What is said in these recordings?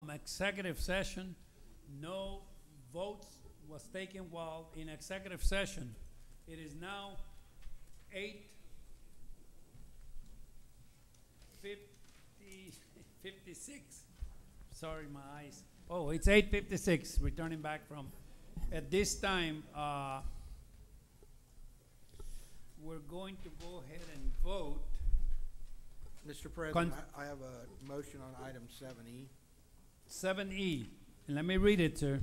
from executive session. No votes was taken while in executive session. It is now 8:56. Sorry, my eyes. Oh, it's 8:56, returning back from. At this time, we're going to go ahead and vote. Mr. President, I have a motion on item 7E. 7E, and let me read it, sir.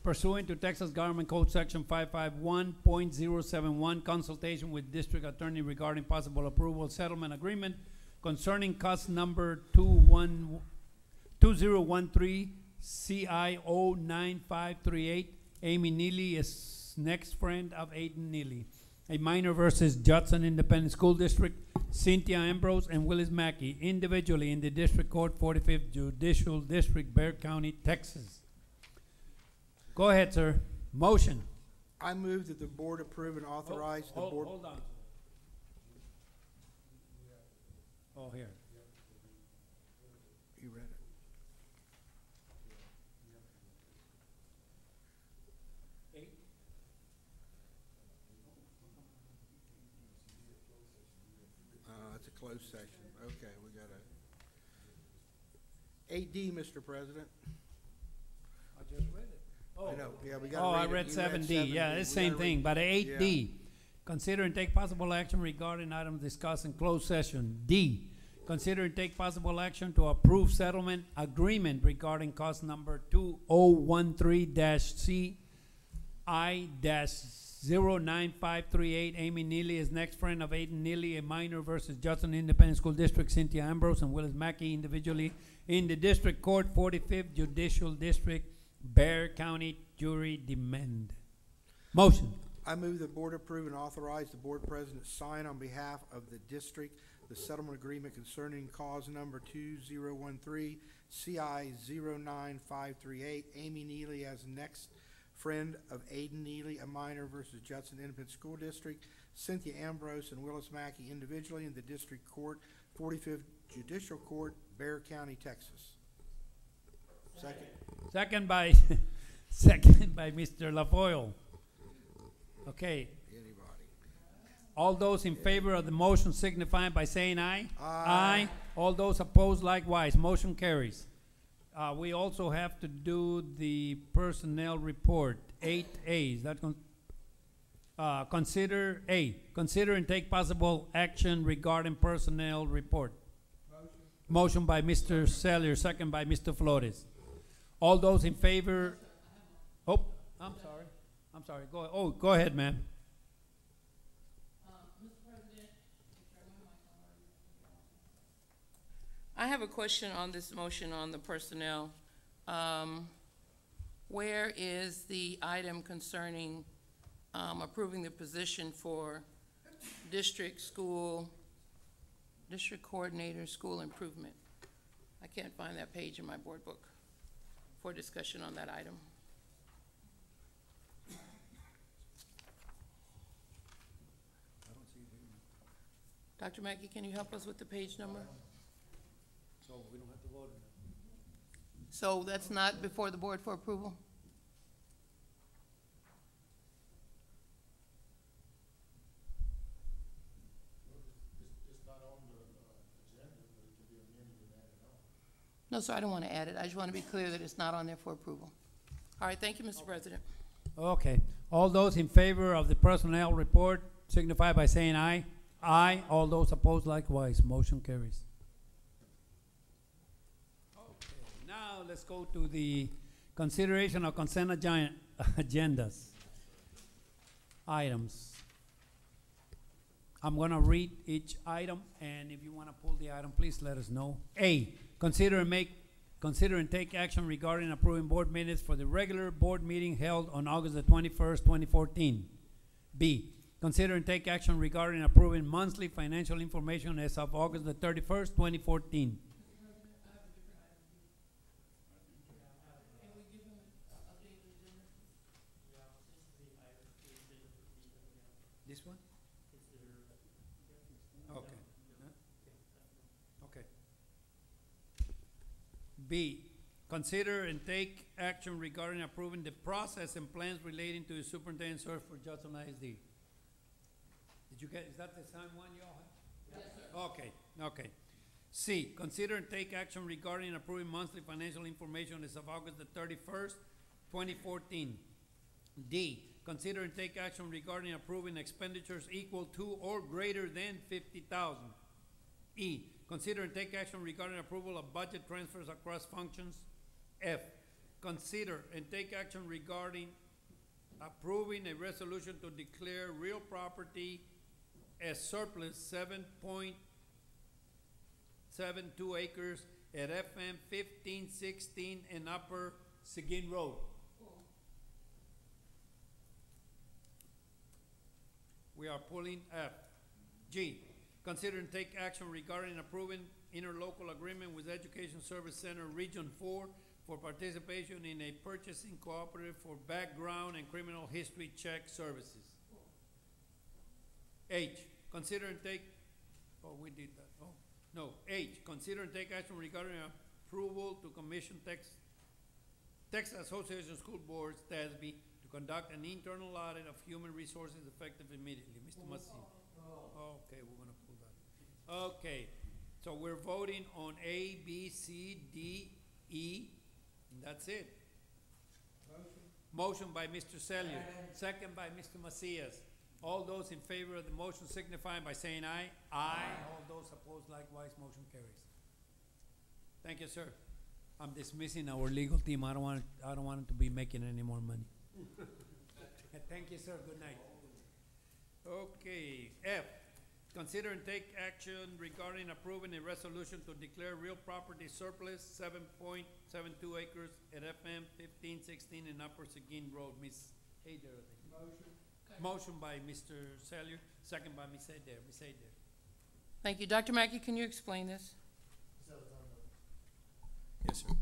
Pursuant to Texas Government Code Section 551.071, consultation with District Attorney regarding possible approval settlement agreement concerning cost number 2013 CIO 9538. Amy Neely is next friend of Aiden Neely. A minor versus Judson Independent School District, Cynthia Ambrose and Willis Mackey, individually in the District Court, 45th Judicial District, Bexar County, Texas. Go ahead, sir. Motion. I move that the board approve and authorize the board. Hold on. Oh, here. You read it. It's a closed session. Okay, we got a 8D, Mr. President. I just read it. I know. Yeah, we got. Oh, I read 7D. Yeah, it's the same thing. But 8D, consider and take possible action regarding items discussed in closed session. D, consider and take possible action to approve settlement agreement regarding cost number 2013-CI-09538. Amy Neely is next friend of Aiden Neely, a minor versus Judson Independent School District, Cynthia Ambrose and Willis Mackey, individually in the District Court, 45th Judicial District, Bexar County, jury demand. Motion. I move the board approve and authorize the board president sign on behalf of the district the settlement agreement concerning cause number 2013 CI 09538. Amy Neely as next friend of Aiden Neely, a minor versus Judson Independent School District, Cynthia Ambrose and Willis Mackey individually in the District Court, 45th Judicial Court, Bexar County, Texas. Second. Second by second by Mr. LaFoyle. Okay. Anybody? All those in favor of the motion signify by saying aye. Aye. All those opposed likewise. Motion carries. We also have to do the personnel report, 8A. Is that consider and take possible action regarding personnel report. Motion by Mr. Sellier, second by Mr. Flores. All those in favor? Oh, I'm sorry. Go ahead. Oh, go ahead, ma'am. Mr. President, I have a question on this motion on the personnel. Where is the item concerning approving the position for district coordinator, school improvement? I can't find that page in my board book for discussion on that item. Dr. Mackey, can you help us with the page number? So we don't have to vote on it. So that's not before the board for approval? It's not on the agenda, but it can be amended and added on. No, sir, I don't want to add it. I just want to be clear that it's not on there for approval. All right, thank you, Mr. President. Okay. All those in favor of the personnel report signify by saying aye. Aye. All those opposed likewise. Motion carries. Okay. Now let's go to the consideration of consent agendas. Items. I'm going to read each item, and if you want to pull the item, please let us know. A, consider and take action regarding approving board minutes for the regular board meeting held on August the 21st, 2014. B, consider and take action regarding approving monthly financial information as of August the 31st, 2014. This one? Okay. Okay. B, consider and take action regarding approving the process and plans relating to the superintendent search for Judson ISD. Did you get, is that the same one you all have? Yes, sir. Okay, okay. C, consider and take action regarding approving monthly financial information as of August the 31st, 2014. D, consider and take action regarding approving expenditures equal to or greater than 50,000. E, consider and take action regarding approval of budget transfers across functions. F, consider and take action regarding approving a resolution to declare real property as surplus 7.72 acres at FM 1516 and Upper Seguin Road. We are pulling F. G, consider and take action regarding approving interlocal agreement with Education Service Center Region 4 for participation in a purchasing cooperative for background and criminal history check services. H, consider and take, oh, we did that, oh, no. H, consider and take action regarding approval to commission Texas Association of School Boards, TASB, to conduct an internal audit of human resources effective immediately. Mr. Massey. Okay, we're gonna pull that. Okay, so we're voting on A, B, C, D, E, and that's it. Motion by Mr. Sellier, second by Mr. Macias. All those in favor of the motion signifying by saying aye. Aye. All those opposed likewise, motion carries. Thank you, sir. I'm dismissing our legal team. I don't want them to be making any more money. Thank you, sir. Good night. Okay, F, consider and take action regarding approving a resolution to declare real property surplus 7.72 acres at FM 1516 in Upper Seguin Road. Ms. Adair. Motion by Mr. Sellier, second by Ms. Adair. Ms. Adair. Thank you. Dr. Mackey, can you explain this? Yes, sir.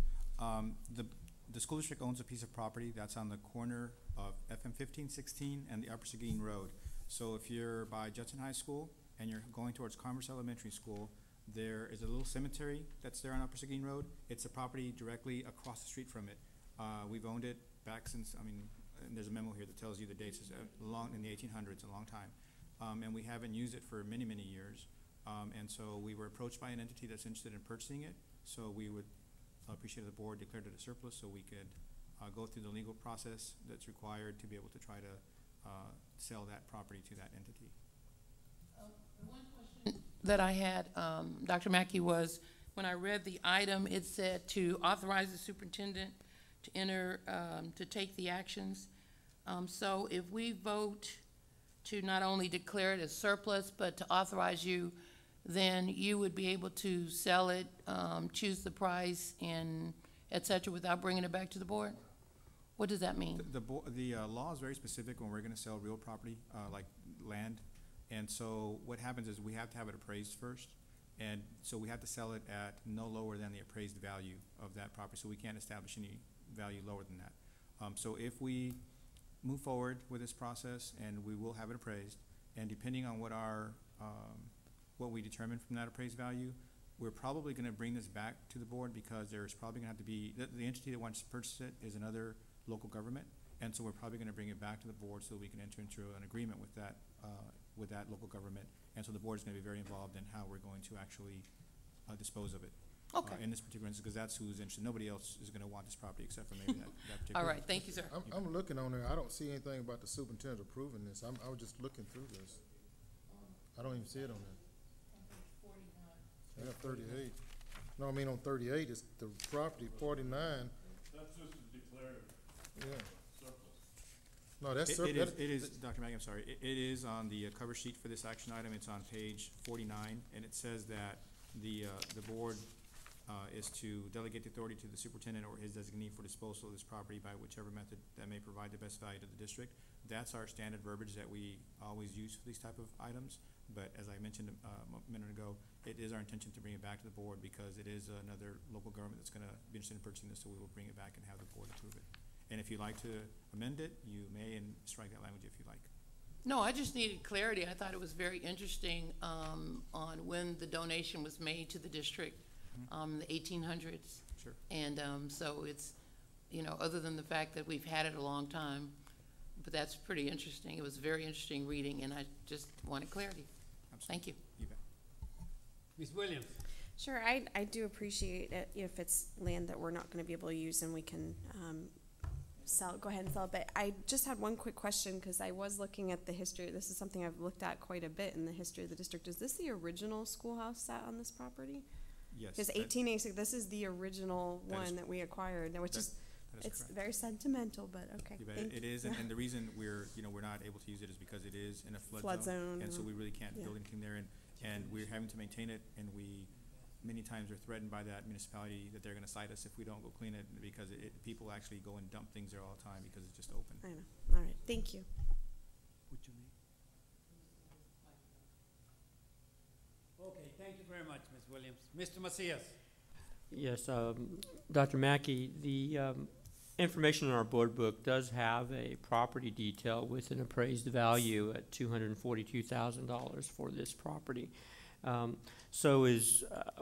The school district owns a piece of property that's on the corner of FM 1516 and the Upper Seguin Road. So if you're by Judson High School and you're going towards Commerce Elementary School, there is a little cemetery that's there on Upper Seguin Road. It's a property directly across the street from it. We've owned it back since, and there's a memo here that tells you the dates, is long in the 1800s, a long time. And we haven't used it for many, many years. And so we were approached by an entity that's interested in purchasing it. So we would appreciate the board declared it a surplus so we could go through the legal process that's required to be able to try to sell that property to that entity. One question that I had, Dr. Mackey, was when I read the item, it said to authorize the superintendent to enter, to take the actions. So if we vote to not only declare it as surplus, but to authorize you, then you would be able to sell it, choose the price, and et cetera, without bringing it back to the board? What does that mean? The law is very specific when we're going to sell real property, like land. And so what happens is we have to have it appraised first. And so we have to sell it at no lower than the appraised value of that property. So we can't establish any value lower than that. So if we move forward with this process, and we will have it appraised, and depending on what our what we determine from that appraised value, we're probably going to bring this back to the board because there's probably going to have to be, the entity that wants to purchase it is another local government, and so we're probably going to bring it back to the board so we can enter into an agreement with that local government, and so the board is going to be very involved in how we're going to actually dispose of it. Okay. In this particular instance, because that's who's interested. Nobody else is going to want this property except for maybe that particular. All right, thank you, sir. I'm looking on there, I don't see anything about the superintendent approving this, I was just looking through this. I don't even see it on there. I have 38. No, I mean on 38, it's the property, 49, That's just a declared yeah. surplus. No, that's It is, Dr. Maggie, I'm sorry, it is on the cover sheet for this action item. It's on page 49, and it says that the board is to delegate the authority to the superintendent or his designee for disposal of this property by whichever method that may provide the best value to the district. That's our standard verbiage that we always use for these type of items. But as I mentioned a minute ago, it is our intention to bring it back to the board because it is another local government that's going to be interested in purchasing this, so we will bring it back and have the board approve it. And if you'd like to amend it, you may, and strike that language if you like. No, I just needed clarity. I thought it was very interesting on when the donation was made to the district the 1800s. Sure. And so it's, you know, other than the fact that we've had it a long time, but that's pretty interesting. It was very interesting reading, and I just wanted clarity. Absolutely. Thank you. You bet. Ms. Williams? Sure, I do appreciate it if it's land that we're not gonna be able to use and we can, go ahead and sell it. But I just had one quick question, because I was looking at the history. This is something I've looked at quite a bit in the history of the district. Is this the original schoolhouse sat on this property? Yes. Because that- 1886, this is the original That is- one that we acquired, which that- is, that is it's correct. very sentimental, but okay. You bet. thank It you. is, and the reason we're not able to use it is because it is in a Flood flood zone, zone. And so we really can't yeah. build anything there, and we're having to maintain it, and we many times are threatened by that municipality that they're gonna cite us if we don't go clean it, because people actually go and dump things there all the time because it's just open. I know, all right, thank you. What's your name? Okay, thank you very much, Ms. Williams. Mr. Macias? Yes, Dr. Mackey, the information in our board book does have a property detail with an appraised value at $242,000 for this property. So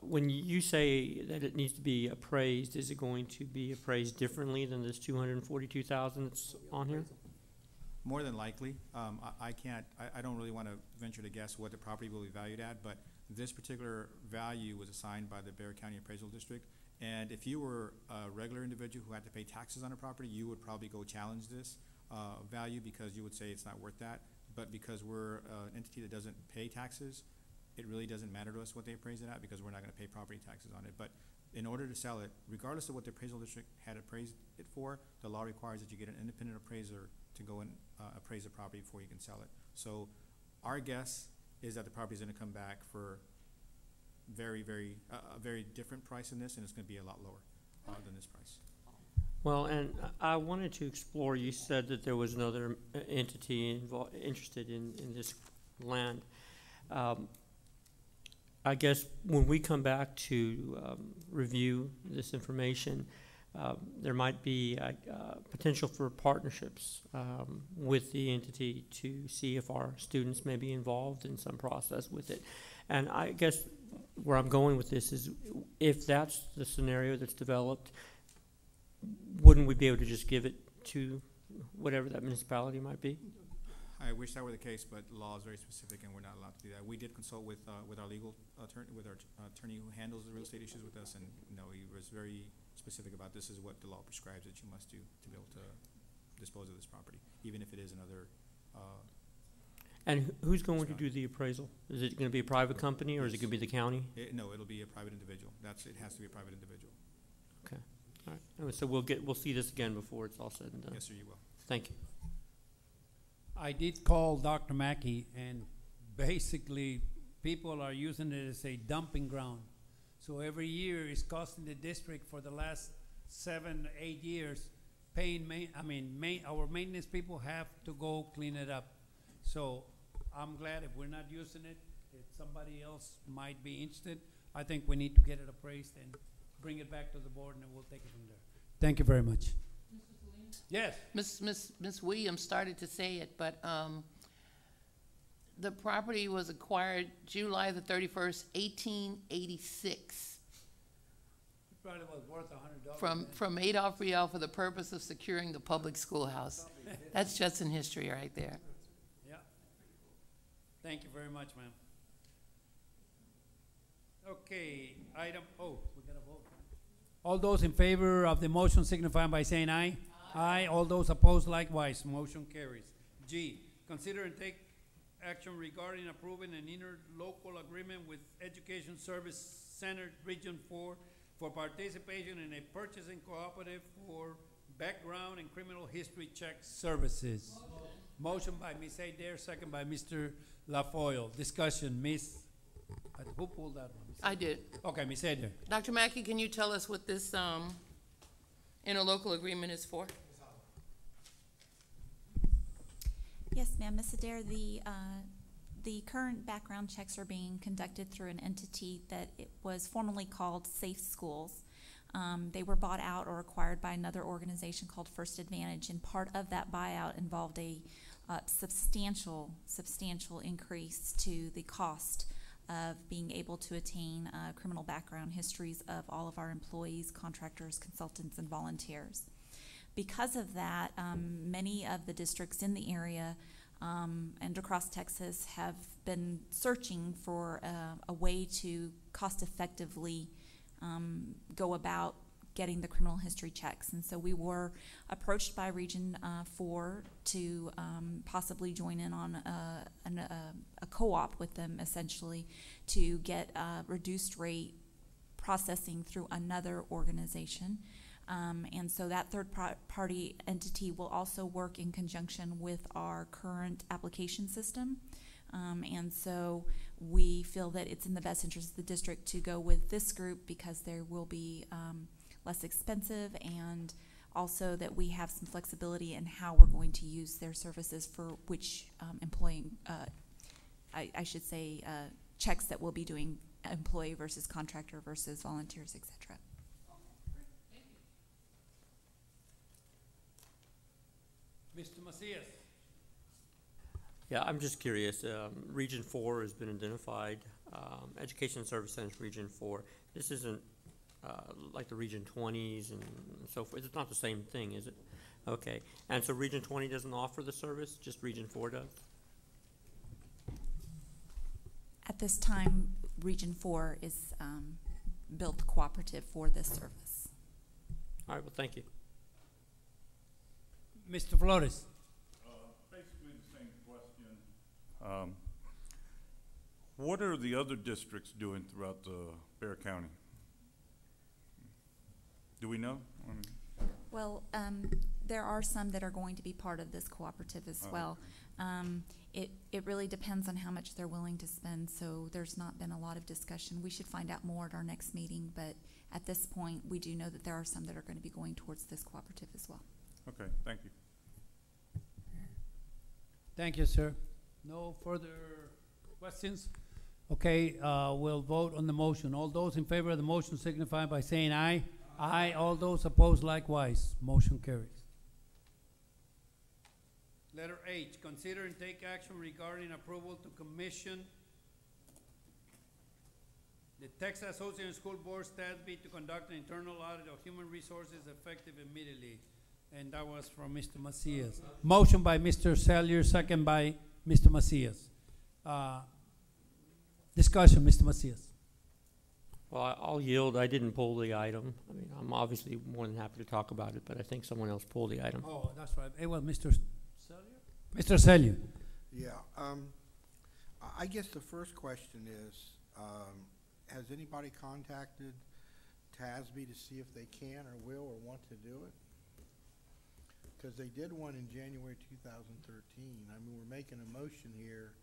when you say that it needs to be appraised, is it going to be appraised differently than this $242,000 that's on here? More than likely. I don't really wanna venture to guess what the property will be valued at, but this particular value was assigned by the Bexar County Appraisal District. And if you were a regular individual who had to pay taxes on a property, you would probably go challenge this value, because you would say it's not worth that. But because we're an entity that doesn't pay taxes, it really doesn't matter to us what they appraise it at, because we're not gonna pay property taxes on it. But in order to sell it, regardless of what the appraisal district had appraised it for, the law requires that you get an independent appraiser to go and appraise the property before you can sell it. So our guess is that the property is gonna come back for a very different price than this, and it's gonna be a lot lower than this price. Well, and I wanted to explore, you said that there was another entity interested in this land. I guess when we come back to review this information, there might be potential for partnerships with the entity to see if our students may be involved in some process with it. And I guess where I'm going with this is, if that's the scenario that's developed, wouldn't we be able to just give it to whatever that municipality might be? I wish that were the case, but the law is very specific, and we're not allowed to do that. We did consult with our legal attorney, with our attorney who handles the real estate issues with us, and he was very specific about this is what the law prescribes that you must do to be able to dispose of this property, even if it is another. And who's going to do the appraisal? Is it going to be a private company, or is it going to be the county? No, it'll be a private individual. It has to be a private individual. Okay, all right. So we'll see this again before it's all said and done. Yes, sir, you will. Thank you. I did call Dr. Mackey, and basically, people are using it as a dumping ground. So every year, it's costing the district for the last 7, 8 years, paying our maintenance people have to go clean it up. So I'm glad if we're not using it, if somebody else might be interested, I think we need to get it appraised and bring it back to the board, and then we'll take it from there. Thank you very much. Yes. Ms. Williams started to say it, but the property was acquired July the 31st, 1886, It probably was worth $100. from Adolph Riel for the purpose of securing the public schoolhouse. That's Judson history right there. Yeah. Thank you very much, ma'am. Okay, we gotta vote. All those in favor of the motion signify by saying aye. Aye. All those opposed likewise. Motion carries. G, consider and take action regarding approving an interlocal agreement with Education Service Center Region 4 for participation in a purchasing cooperative for background and criminal history check services. Motion by Ms. Adair, second by Mr. LaFoille. Discussion, Ms. Who pulled that one? I did. Okay, Ms. Adair. Dr. Mackey, can you tell us what this interlocal agreement is for? Yes, ma'am. Ms. Adair, the current background checks are being conducted through an entity that it was formerly called Safe Schools. They were bought out or acquired by another organization called First Advantage, and part of that buyout involved a substantial increase to the cost of being able to attain criminal background histories of all of our employees, contractors, consultants, and volunteers. Because of that, many of the districts in the area and across Texas have been searching for a way to cost-effectively go about getting the criminal history checks. And so we were approached by Region 4 to possibly join in on a co-op with them, essentially, to get reduced rate processing through another organization. And so that third-party entity will also work in conjunction with our current application system. And so we feel that it's in the best interest of the district to go with this group because there will be less expensive, and also that we have some flexibility in how we're going to use their services for which employing, I should say, checks that we'll be doing, employee versus contractor versus volunteers, et cetera. Mr. Macias. Yeah, I'm just curious. Region 4 has been identified. Education Service Centers Region 4. This isn't like the Region 20s and so forth. It's not the same thing, is it? Okay. And so Region 20 doesn't offer the service, just Region 4 does? At this time, Region 4 is built cooperative for this service. All right, well, thank you. Mr. Flores. Basically the same question. What are the other districts doing throughout the Bexar County? Do we know? Well, there are some that are going to be part of this cooperative as well. It really depends on how much they're willing to spend, so there's not been a lot of discussion. We should find out more at our next meeting, but at this point, we do know that there are some that are going to be going towards this cooperative as well. Okay, thank you. Thank you, sir. No further questions? Okay, we'll vote on the motion. All those in favor of the motion signify by saying aye. Aye. All those opposed likewise. Motion carries. Letter H, consider and take action regarding approval to commission the Texas Association of School Boards, TASB, to conduct an internal audit of human resources effective immediately. And that was from Mr. Macias. Motion by Mr. Sellier, second by Mr. Macias. Discussion, Mr. Macias. Well, I'll yield. I didn't pull the item. I mean, I'm obviously more than happy to talk about it, but I think someone else pulled the item. Oh, that's right. Well, Mr. Sellier? Mr. Sellier. Yeah, I guess the first question is, has anybody contacted TASB to see if they can or will or want to do it? Because they did one in January 2013. I mean, we're making a motion here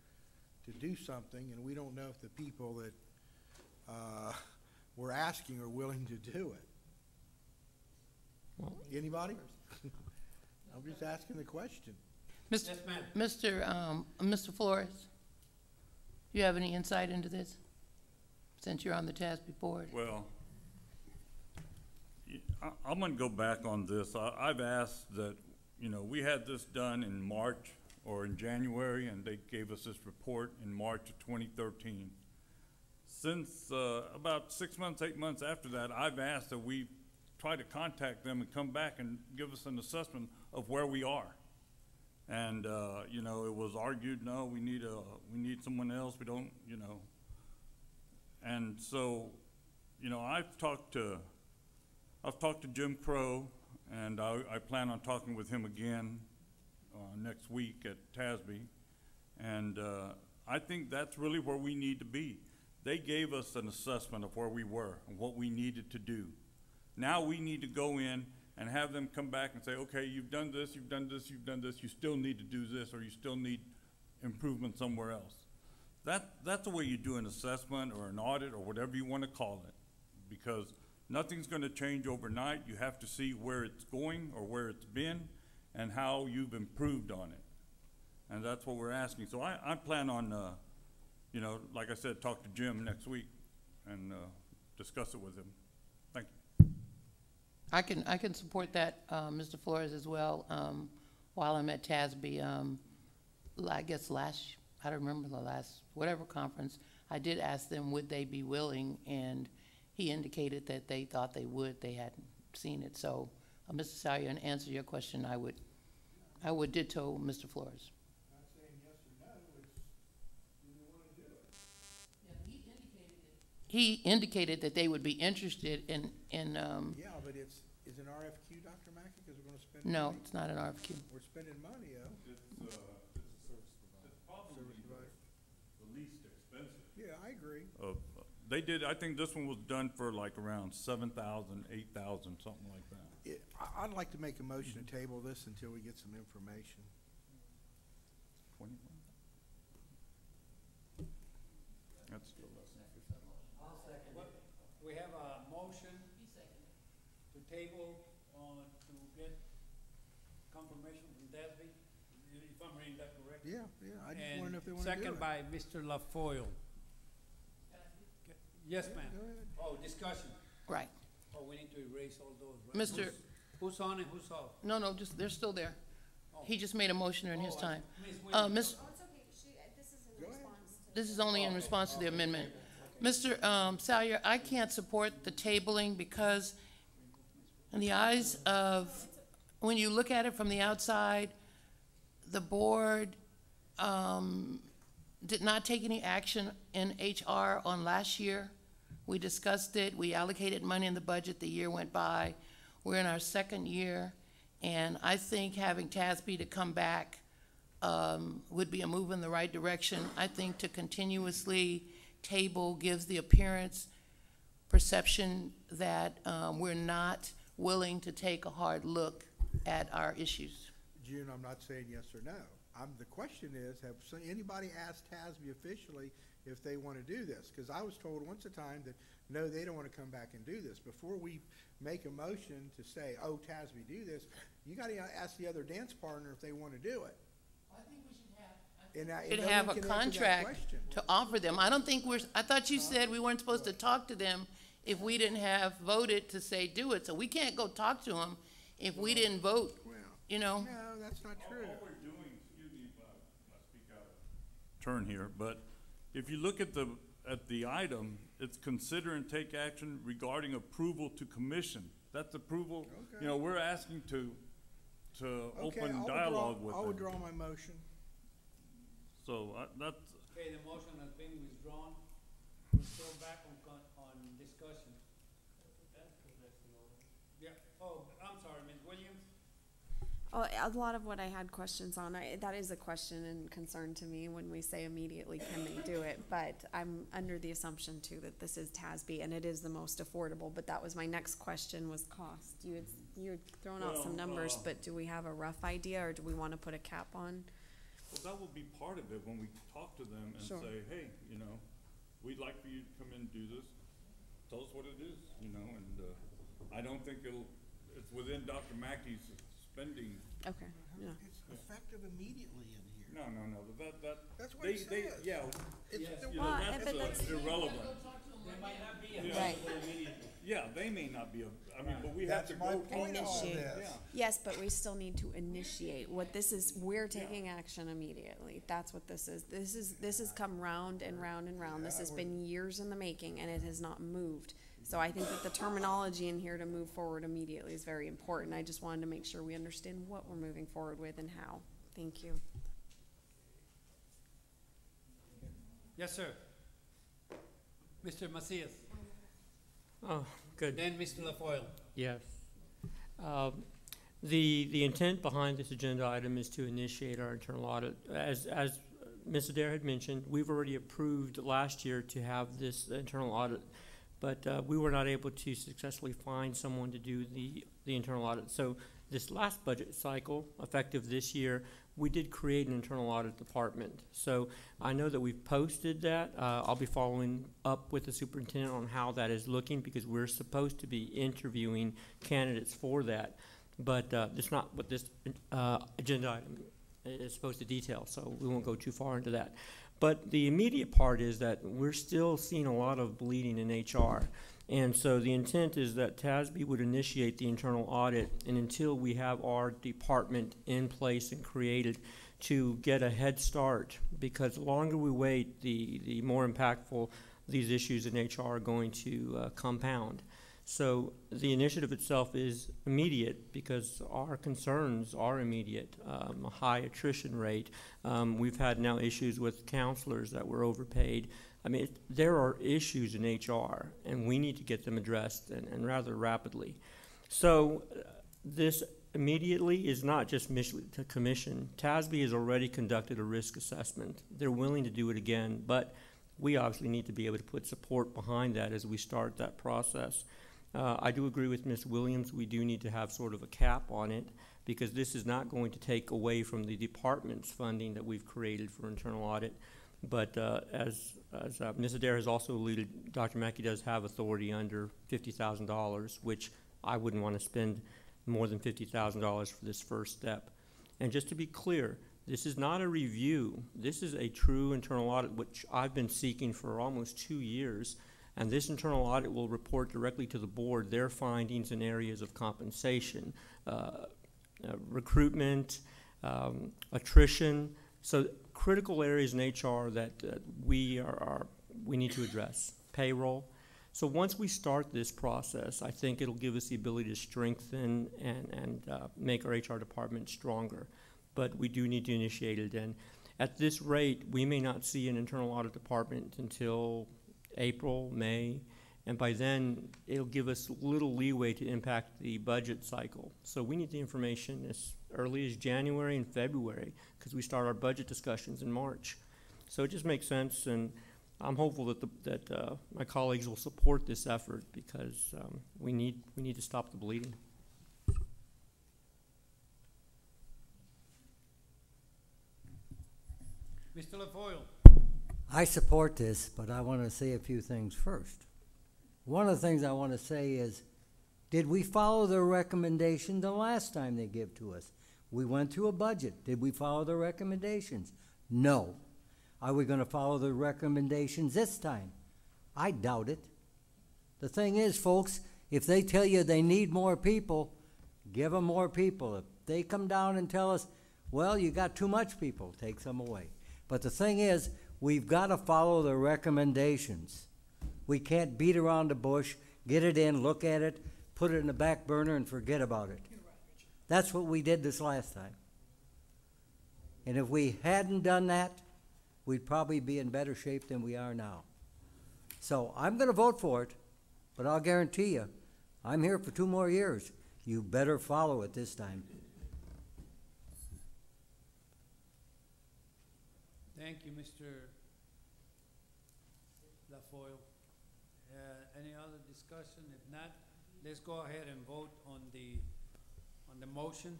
to do something, and we don't know if the people that we're asking are willing to do it. Well, Anybody? I'm just asking the question. Mr. Flores, you have any insight into this, since you're on the TASB board? Well, I'm gonna go back on this. I've asked that, you know, we had this done in March or in January, and they gave us this report in March of 2013. Since about 6 months, 8 months after that, I've asked that we try to contact them and come back and give us an assessment of where we are. And you know, it was argued, no, we need someone else. We don't, you know. And so, you know, I've talked to Jim Crow, and I plan on talking with him again next week at TASB. And I think that's really where we need to be. They gave us an assessment of where we were and what we needed to do. Now we need to go in and have them come back and say, okay, you've done this, you've done this, you've done this, you still need to do this, or you still need improvement somewhere else. That's the way you do an assessment or an audit or whatever you want to call it, because nothing's going to change overnight. You have to see where it's going or where it's been and how you've improved on it. And that's what we're asking. So I plan on, you know, like I said, talk to Jim next week and discuss it with him. Thank you. I can support that, Mr. Flores, as well. While I'm at TASB, I guess I don't remember the last, whatever conference, I did ask them, would they be willing, and he indicated that they thought they would. They hadn't seen it. So, Mr. Salyer, in answer to your question, I would ditto Mr. Flores. Not saying yes or no, it's, do we wanna do it? He indicated that they would be interested in Yeah, but it's an RFQ, Dr. Mackey, because we're gonna spend money? no, it's not an RFQ. We're spending money, yo. It's probably the least expensive. Yeah, I agree. They did, I think this one was done for like around 7,000, 8,000, something like that. I'd like to make a motion to table this until we get some information. 21? That's still less than 50. We have a motion to table to get confirmation from Desby, if I'm reading that correctly. Yeah, I just wanna know if they wanna do it. Second by Mr. LaFoil. Yes, ma'am. Go ahead. Oh, discussion. Right. Oh, we need to erase all those, right? Mr. Who's on and who's off? No, just, they're still there. He just made a motion in his Oh, time. Ms. Miss, Williams. Oh, it's okay, this is in response to. this is only in response to the amendment. Mr. Salyer, I can't support the tabling because in the eyes of, when you look at it from the outside, the board did not take any action in HR on last year. We discussed it, we allocated money in the budget, the year went by. We're in our second year, and I think having TASB to come back would be a move in the right direction. I think to continuously table gives the appearance, perception that we're not willing to take a hard look at our issues. June, I'm not saying yes or no. The question is, anybody asked TASB officially if they want to do this? Because I was told once a time that, no, they don't want to come back and do this. Before we make a motion to say, oh, TASB, do this, you got to ask the other dance partner if they want to do it. I think we should have. And Should no have one a can answer that contract question. to offer them. I don't think I thought you said we weren't supposed to talk to them if we didn't have voted to say do it. So we can't go talk to them if we didn't vote, Well, you know? no, that's not true. All we're doing, excuse me if I speak out of turn here, but if you look at the item, it's consider and take action regarding approval to commission. That's approval, Okay. you know, we're asking to Okay, open I'll dialogue with I'll them. withdraw my motion. So that's, Okay, the motion has been withdrawn. We're still back on discussion. Yeah, oh, I'm sorry, Ms. Williams? Oh, a lot of what I had questions on, that is a question and concern to me when we say immediately, can they do it? But I'm under the assumption too that this is TASB and it is the most affordable, but that was my next question was cost. You had thrown out some numbers, but do we have a rough idea or do we want to put a cap on? well, that will be part of it when we talk to them and Sure. say, hey, you know, we'd like for you to come in and do this. Tell us what it is, you know, and, I don't think it's within Dr. Mackey's spending. Okay, yeah. It's effective immediately in here. No, That's what they, it they, says. yeah, It's Yes. the you Well, know, but that's irrelevant. There might not be Yeah. Right. Yeah, they may not be, I mean, but we have to That's go. my talk point to on them. Initiate. Yeah. Yes, but we still need to initiate. What this is, we're taking action immediately. That's what this is. This has come round and round and round. This has been years in the making and it has not moved. So I think that the terminology in here to move forward immediately is very important. I just wanted to make sure we understand what we're moving forward with and how. Thank you. Yes, sir. Mr. Macias, Oh, good. then Mr. LaFoil. Yes. The intent behind this agenda item is to initiate our internal audit. As Ms. Adair had mentioned, we've already approved last year to have this internal audit, but we were not able to successfully find someone to do the internal audit. So this last budget cycle, effective this year, we did create an internal audit department. So I know that we've posted that. I'll be following up with the superintendent on how that is looking because we're supposed to be interviewing candidates for that. But it's not what this agenda item is supposed to detail, so we won't go too far into that. But the immediate part is that we're still seeing a lot of bleeding in HR. And so the intent is that TASB would initiate the internal audit, and until we have our department in place and created, to get a head start, because the longer we wait, the more impactful these issues in HR are going to compound. So the initiative itself is immediate because our concerns are immediate. A high attrition rate. We've had now issues with counselors that were overpaid. I mean, there are issues in HR, and we need to get them addressed, and rather rapidly. So this immediately is not just the commission. TASB has already conducted a risk assessment. They're willing to do it again, but we obviously need to be able to put support behind that as we start that process. I do agree with Ms. Williams. We do need to have sort of a cap on it, because this is not going to take away from the department's funding that we've created for internal audit. But as Ms. Adair has also alluded, Dr. Mackey does have authority under $50,000, which I wouldn't want to spend more than $50,000 for this first step. And just to be clear, this is not a review. This is a true internal audit, which I've been seeking for almost 2 years. And this internal audit will report directly to the board their findings in areas of compensation, recruitment, attrition. So critical areas in HR that we need to address. Payroll. So once we start this process, I think it'll give us the ability to strengthen and make our HR department stronger. But we do need to initiate it. And at this rate, we may not see an internal audit department until April, May, and by then it'll give us little leeway to impact the budget cycle. So we need the information as early as January and February, because we start our budget discussions in March. So it just makes sense, and I'm hopeful that my colleagues will support this effort, because we need to stop the bleeding. Mr. LaFoyle. I support this, but I want to say a few things first. One of the things I want to say is, did we follow their recommendation the last time they gave to us? We went through a budget. Did we follow their recommendations? No. Are we going to follow the recommendations this time? I doubt it. The thing is, folks, if they tell you they need more people, give them more people. If they come down and tell us, well, you got too much people, take some away. But the thing is, we've got to follow the recommendations. We can't beat around the bush, get it in, look at it, put it in the back burner, and forget about it. That's what we did this last time. And if we hadn't done that, we'd probably be in better shape than we are now. So I'm going to vote for it, but I'll guarantee you, I'm here for 2 more years. You better follow it this time. Thank you, Mr. LaFoyle. Any other discussion? If not, let's go ahead and vote on the motion.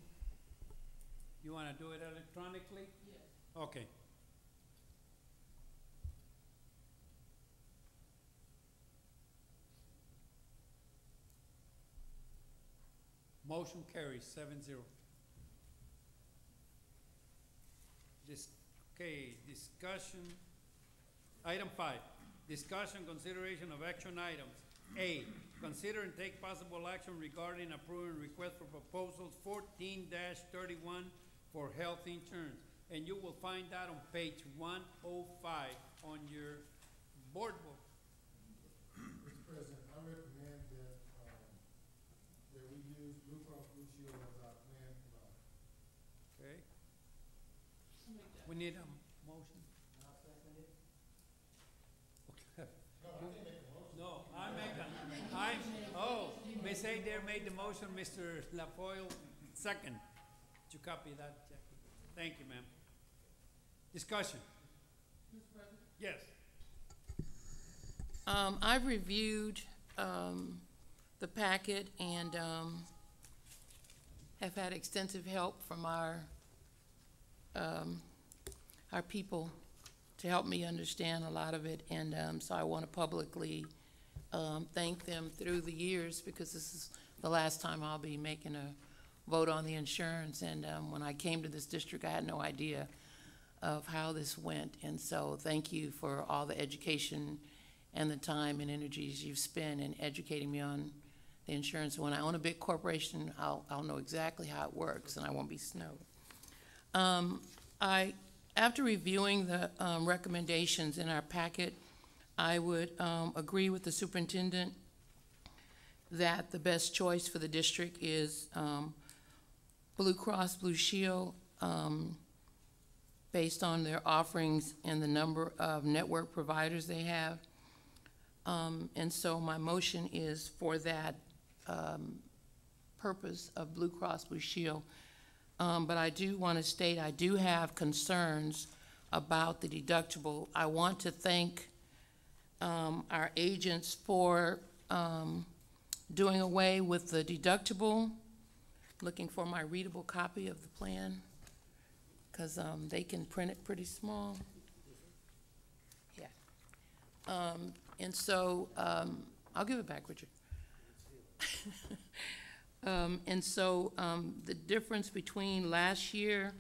You want to do it electronically? Yes. Okay. Motion carries 7-0. Discussion. Item 5, discussion, consideration of action items. A, consider and take possible action regarding approving request for proposals 14-31 for health insurance. And you will find that on page 105 on your board book. Mr. President, I recommend that we use Blue Cross Blue Shield as our plan provider. Okay. We need a motion. No, Ms. Adair made the motion, Mr. LaFoyle second. Did you copy that, Jackie? Thank you, ma'am. Discussion. Mr. President? Yes. I've reviewed the packet and have had extensive help from our people to help me understand a lot of it, and so I want to publicly thank them through the years, because this is the last time I'll be making a vote on the insurance, and when I came to this district, I had no idea of how this went, and so thank you for all the education and the time and energies you've spent in educating me on the insurance. When I own a big corporation, I'll know exactly how it works, and I won't be snowed. After reviewing the recommendations in our packet, I would agree with the superintendent that the best choice for the district is Blue Cross Blue Shield, based on their offerings and the number of network providers they have. And so my motion is for that purpose of Blue Cross Blue Shield. But I do want to state I do have concerns about the deductible. I want to thank our agents for doing away with the deductible. Looking for my readable copy of the plan, because they can print it pretty small. Yeah. And so I'll give it back, Richard. And so the difference between last year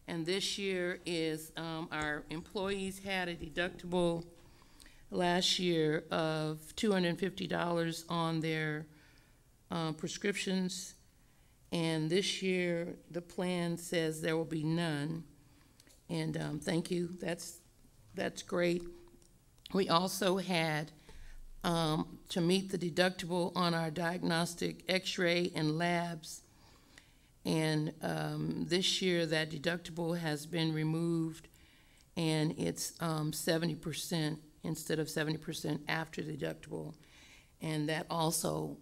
and this year is our employees had a deductible last year of $250 on their prescriptions, and this year the plan says there will be none. And thank you, that's great. We also had to meet the deductible on our diagnostic x-ray and labs. And this year that deductible has been removed, and it's 70% instead of 70% after deductible. And that also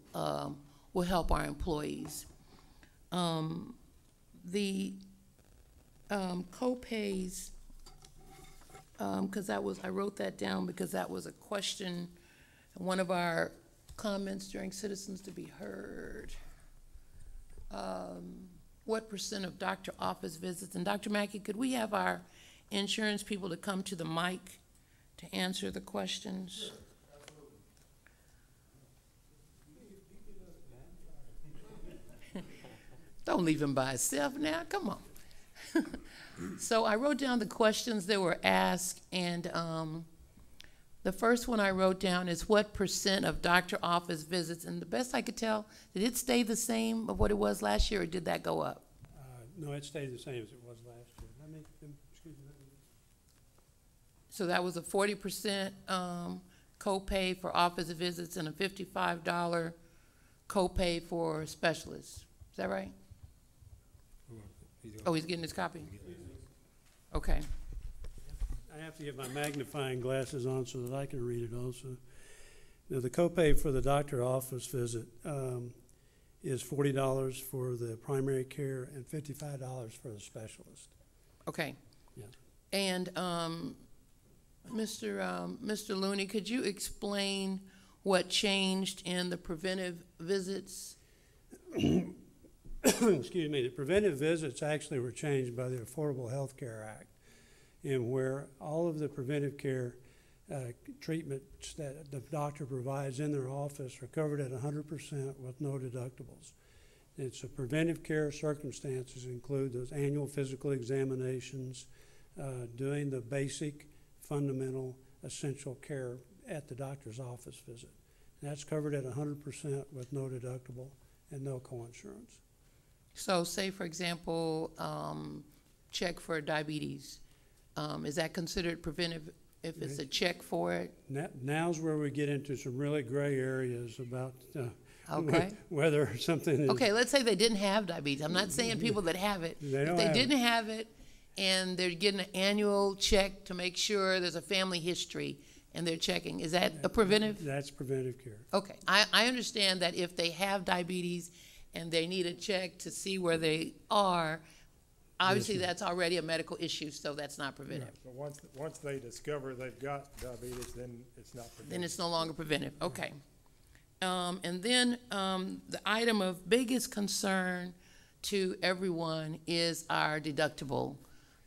will help our employees. The co-pays, because I wrote that down because that was a question, one of our comments during Citizens to be Heard. What percent of doctor office visits? And Dr. Mackey, could we have our insurance people to come to the mic to answer the questions? Sure. Don't leave him by himself now, come on. So I wrote down the questions that were asked, and the first one I wrote down is what percent of doctor office visits, and the best I could tell, did it stay the same of what it was last year, or did that go up? No, it stayed the same as it was last year. Excuse me. So that was a 40% copay for office visits and a $55 copay for specialists. Is that right? Oh, he's getting his copy? Okay. I have to get my magnifying glasses on so that I can read it also. Now, the copay for the doctor office visit is $40 for the primary care and $55 for the specialist. Okay. Yeah. And Mr. Looney, could you explain what changed in the preventive visits? Excuse me. The preventive visits actually were changed by the Affordable Health Care Act, in where all of the preventive care treatments that the doctor provides in their office are covered at 100% with no deductibles. It's a preventive care circumstances include those annual physical examinations, doing the basic, fundamental, essential care at the doctor's office visit. And that's covered at 100% with no deductible and no coinsurance. So say, for example, check for diabetes. Is that considered preventive if it's a check for it? Now's where we get into some really gray areas about Okay. whether something is... Okay, let's say they didn't have diabetes. I'm not saying people that have it. If they didn't have it and they're getting an annual check to make sure there's a family history and they're checking, is that a preventive? That's preventive care. Okay, I understand that if they have diabetes and they need a check to see where they are, obviously that's already a medical issue, so that's not preventive. But once they discover they've got diabetes, then it's not preventive. Then it's no longer preventive, okay. And then the item of biggest concern to everyone is our deductible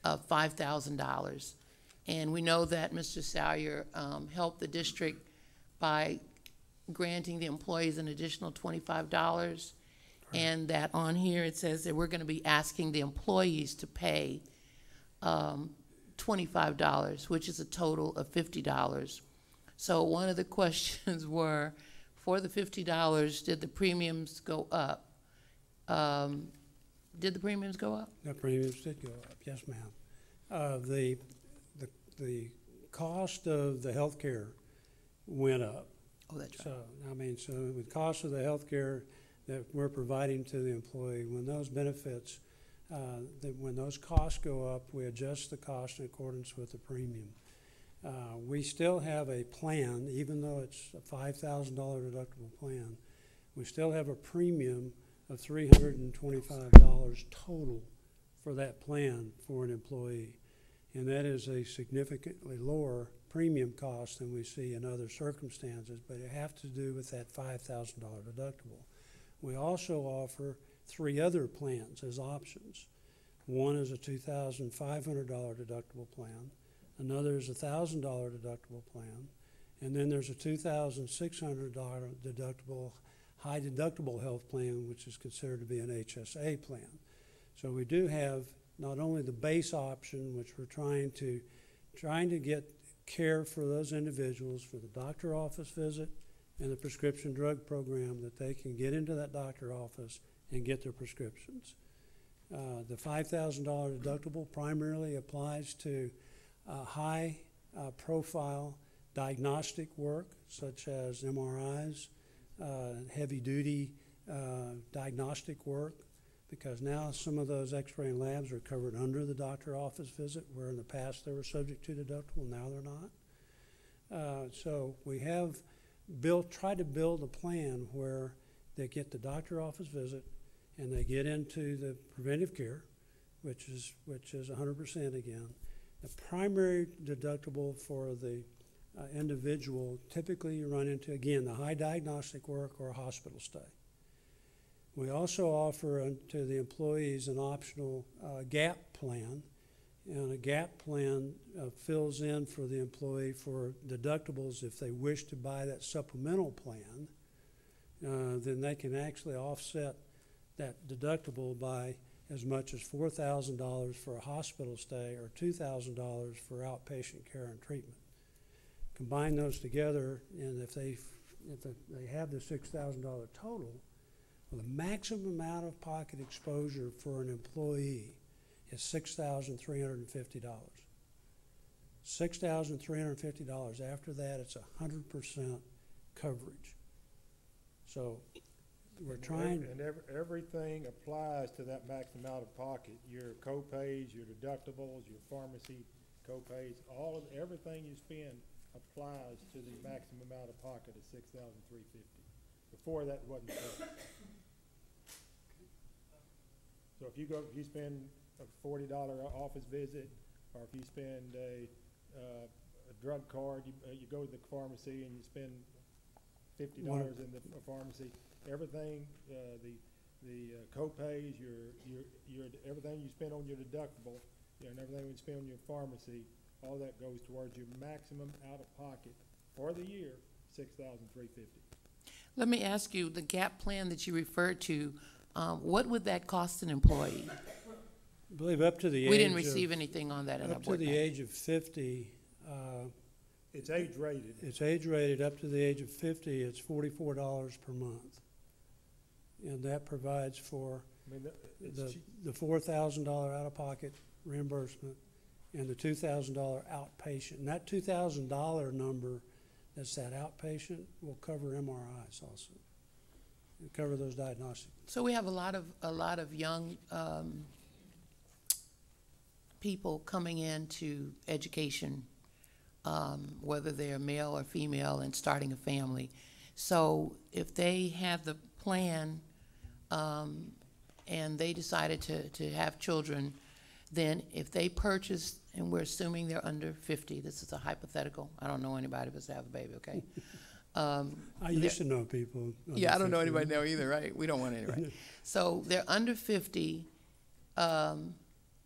of $5,000. And we know that Mr. Salyer helped the district by granting the employees an additional $25. And that on here it says that we're going to be asking the employees to pay $25, which is a total of $50. So one of the questions were, for the $50, did the premiums go up? Did the premiums go up? The premiums did go up, yes, ma'am. The cost of the healthcare went up. Oh, that's right. So, I mean, so the cost of the healthcare that we're providing to the employee, when those benefits, when those costs go up, we adjust the cost in accordance with the premium. We still have a plan, even though it's a $5,000 deductible plan, we still have a premium of $325 total for that plan for an employee. And that is a significantly lower premium cost than we see in other circumstances, but it has to do with that $5,000 deductible. We also offer 3 other plans as options. One is a $2,500 deductible plan. Another is a $1,000 deductible plan. And then there's a $2,600 deductible, high deductible health plan, which is considered to be an HSA plan. So we do have not only the base option, which we're trying to get care for those individuals for the doctor office visit and the prescription drug program, that they can get into that doctor office and get their prescriptions. The $5,000 deductible primarily applies to high profile diagnostic work, such as MRIs, heavy duty diagnostic work, because now some of those x-ray and labs are covered under the doctor office visit, where in the past they were subject to deductible, now they're not. So we have tried to build a plan where they get the doctor office visit and they get into the preventive care, which is 100% again. The primary deductible for the individual, typically you run into, again, the high diagnostic work or a hospital stay. We also offer to the employees an optional GAP plan, and a GAP plan fills in for the employee for deductibles. If they wish to buy that supplemental plan, then they can actually offset that deductible by as much as $4,000 for a hospital stay or $2,000 for outpatient care and treatment. Combine those together, and if they have the $6,000 total, well, the maximum out-of-pocket exposure for an employee is $6,350. $6,350. After that, it's 100% coverage. So we're trying. And everything applies to that maximum out-of-pocket. Your co-pays, your deductibles, your pharmacy co-pays, everything you spend applies to the maximum out-of-pocket of $6,350. Before that wasn't covered. So if you spend a $40 office visit, or if you spend a drug card, you go to the pharmacy and you spend $50 in the pharmacy, everything, the co-pays, your everything you spend on your deductible, and everything you spend on your pharmacy, all that goes towards your maximum out-of-pocket for the year, $6,350. Let me ask you, the GAP plan that you referred to, what would that cost an employee? I believe up to the age We didn't receive anything on that in our up to board the packet. age of 50. It's age rated. It's age rated up to the age of 50. It's $44 per month, and that provides for the $4,000 out-of-pocket reimbursement and the $2,000 outpatient. And that $2,000 number, that's that outpatient, will cover MRIs also. It'll cover those diagnostics. So we have a lot of young people coming into education, whether they're male or female, and starting a family. So if they have the plan and they decided to have children, then if they purchase, and we're assuming they're under 50, this is a hypothetical. I don't know anybody but to have a baby, okay? I used to know people. Yeah, I don't know anybody now either, right? We don't want anybody. So they're under 50.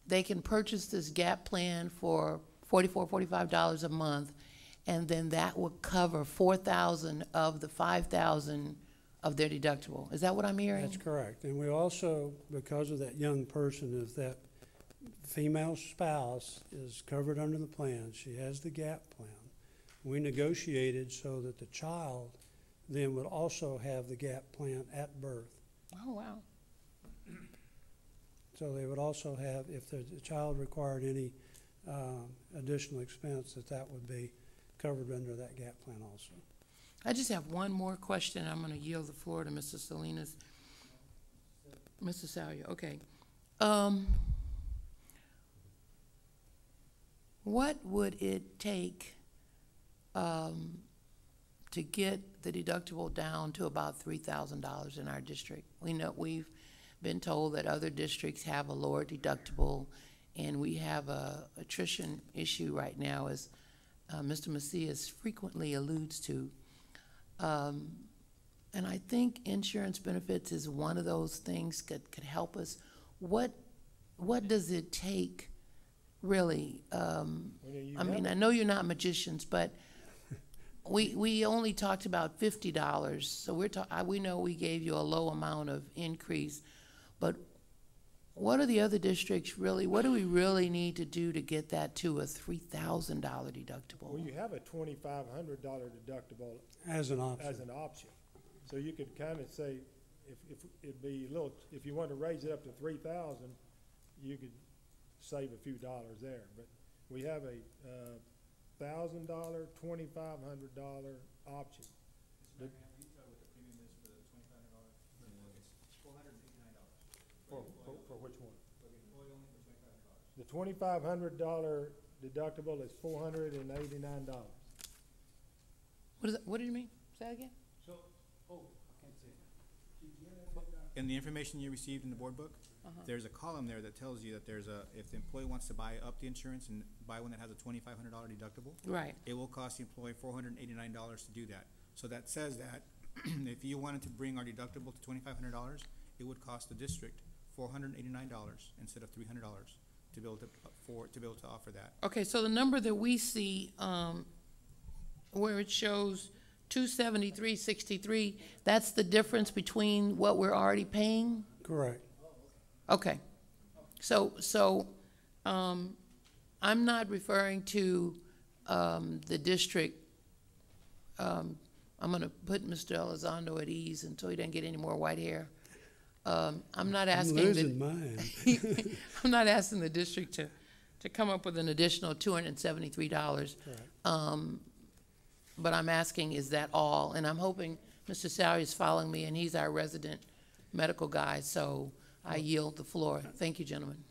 They can purchase this GAP plan for $44, $45 a month, and then that will cover $4,000 of the $5,000 of their deductible. Is that what I'm hearing? That's correct. And we also, because of that young person, if that female spouse is covered under the plan, she has the GAP plan, we negotiated so that the child then would also have the GAP plan at birth. Oh, wow. So they would also have, if the child required any additional expense, that would be covered under that GAP plan also. I just have one more question. I'm going to yield the floor to Mr. Salinas. Mr. Salyer, okay. What would it take to get the deductible down to about $3,000 in our district? We know we've been told that other districts have a lower deductible, and we have a attrition issue right now, as Mr. Macias frequently alludes to. And I think insurance benefits is one of those things that could help us. What does it take, really? I mean, I know you're not magicians, but we only talked about $50. So we know we gave you a low amount of increase, but what are the other districts really? What do we really need to do to get that to a $3,000 deductible? Well, you have a $2,500 deductible As an option. as an option. So you could kind of say, if it'd be a little, if you wanted to raise it up to 3,000, you could save a few dollars there. But we have a $1,000, $2,500 option. For which one? The $2,500 deductible is $489. What is that? What do you mean? Say that again? In the information you received in the board book, there's a column there that tells you that if the employee wants to buy up the insurance and buy one that has a $2,500 deductible, Right. it will cost the employee $489 to do that. So that says that if you wanted to bring our deductible to $2,500, it would cost the district $489 instead of $300 to be able to offer that. Okay, so the number that we see, where it shows 273.63, that's the difference between what we're already paying? Correct. Okay. So, I'm not referring to, the district, I'm gonna put Mr. Elizondo at ease until he doesn't get any more white hair. I'm not I'm asking losing mine. I'm not asking the district to come up with an additional $273. Correct. But I'm asking, is that all? And I'm hoping Mr. Salyer is following me, and he's our resident medical guy, so I yield the floor. Thank you, gentlemen.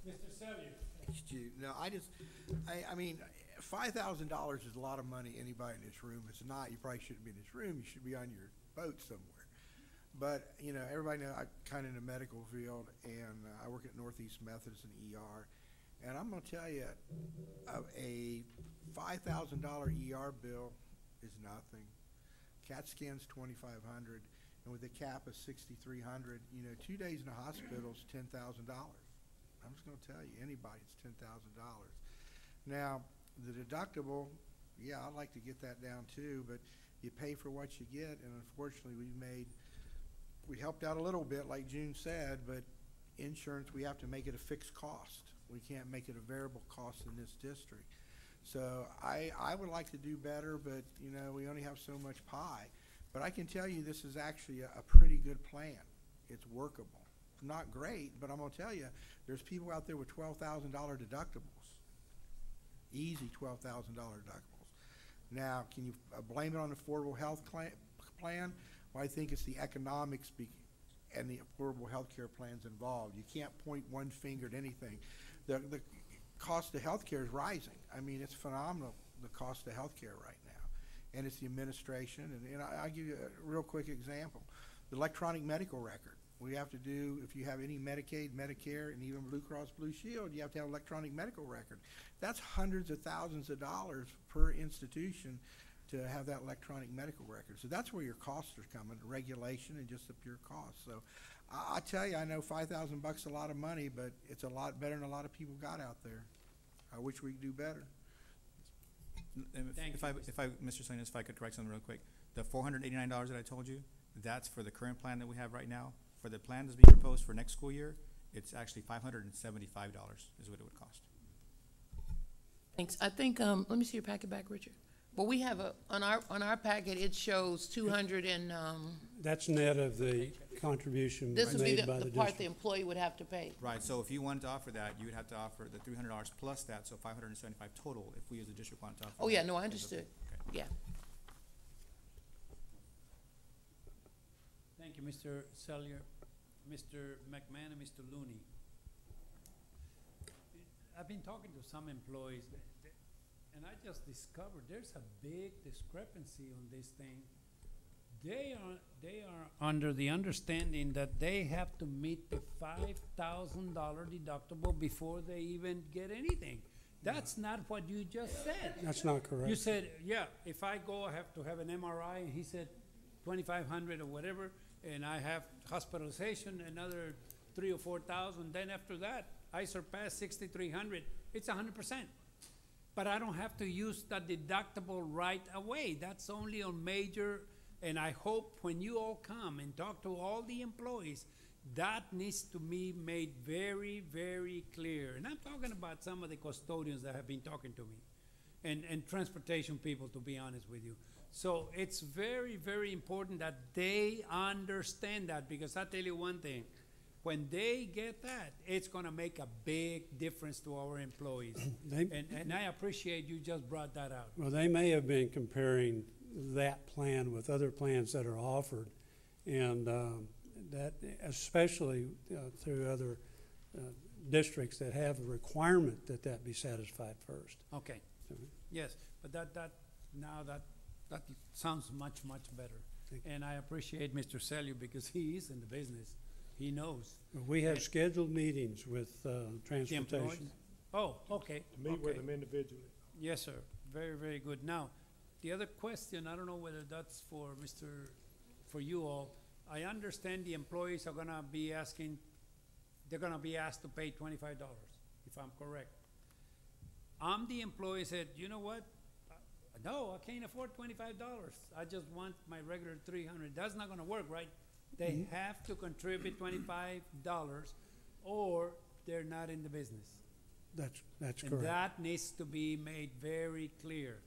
Mr. Salyer. Thanks, Jude. No, I mean, $5,000 is a lot of money, anybody in this room. It's not, you probably shouldn't be in this room, you should be on your boat somewhere. But, you know, everybody knows I'm kind of in the medical field, and I work at Northeast Methodist in ER. And I'm going to tell you, a $5,000 ER bill is nothing. CAT scan's $2,500, and with a cap of $6,300, you know, 2 days in the hospital is $10,000. I'm just going to tell you, anybody, it's $10,000. Now, the deductible, yeah, I'd like to get that down too, but you pay for what you get, and unfortunately, we helped out a little bit, like June said, but insurance, we have to make it a fixed cost. We can't make it a variable cost in this district. So I would like to do better, but, you know, we only have so much pie. But I can tell you this is actually a pretty good plan. It's workable. Not great, but I'm going to tell you, there's people out there with $12,000 deductibles. Easy $12,000 deductibles. Now, can you blame it on the Affordable Health Plan? Well, I think it's the economics and the affordable health care plans involved. You can't point one finger at anything. The cost of health care is rising. I mean, it's phenomenal, the cost of health care right now. And it's the administration. And I'll give you a real quick example. The electronic medical record. We have to do, if you have any Medicaid, Medicare, and even Blue Cross Blue Shield, you have to have an electronic medical record. That's hundreds of thousands of dollars per institution to have that electronic medical record. So that's where your costs are coming, regulation and just the pure cost. So I tell you, I know $5,000 is a lot of money, but it's a lot better than a lot of people got out there. I wish we could do better. Mr. Salinas, if I could correct something real quick. The $489 that I told you, that's for the current plan that we have right now. For the plan that's being proposed for next school year, it's actually $575 is what it would cost. Thanks. I think, let me see your packet back, Richard. Well, we have on our packet, it shows 200 and, That's net of the contribution this would be made by the the part the district. employee would have to pay. Right, so if you wanted to offer that, you would have to offer the $300 plus that, so $575 total, if we as a district wanted to offer. Oh, yeah, that. no, I understood. Okay. Yeah. Thank you, Mr. Sellier, Mr. McMahon, and Mr. Looney. I've been talking to some employees, and I just discovered there's a big discrepancy on this thing. They are under the understanding that they have to meet the $5,000 deductible before they even get anything. That's not what you just said. That's not correct. You said, yeah, if I go, I have to have an MRI, and he said 2,500 or whatever, and I have hospitalization, another 3,000 or 4,000. Then after that, I surpass 6,300. It's 100%. But I don't have to use that deductible right away. That's only on major. And I hope when you all come and talk to all the employees, that needs to be made very, very clear. And I'm talking about some of the custodians that have been talking to me, and transportation people, to be honest with you. So it's very, very important that they understand that, because I tell you one thing, when they get that, it's gonna make a big difference to our employees. And I appreciate you just brought that out. Well, they may have been comparing that plan with other plans that are offered, and that especially through other districts that have a requirement that that be satisfied first. Okay, yes, but that sounds much, much better. And I appreciate Mr. Sellier, because he is in the business. He knows. We have scheduled meetings with The employees? transportation. Oh, okay. To meet with okay. them individually. Yes, sir. Very, very good. Now, the other question, I don't know whether that's for for you all. I understand the employees are gonna be asking, they're gonna be asked to pay $25, if I'm correct. I'm the employee said, you know what? No, I can't afford $25. I just want my regular 300. That's not gonna work, right? They have to contribute $25, or they're not in the business. That's And correct. that needs to be made very clear,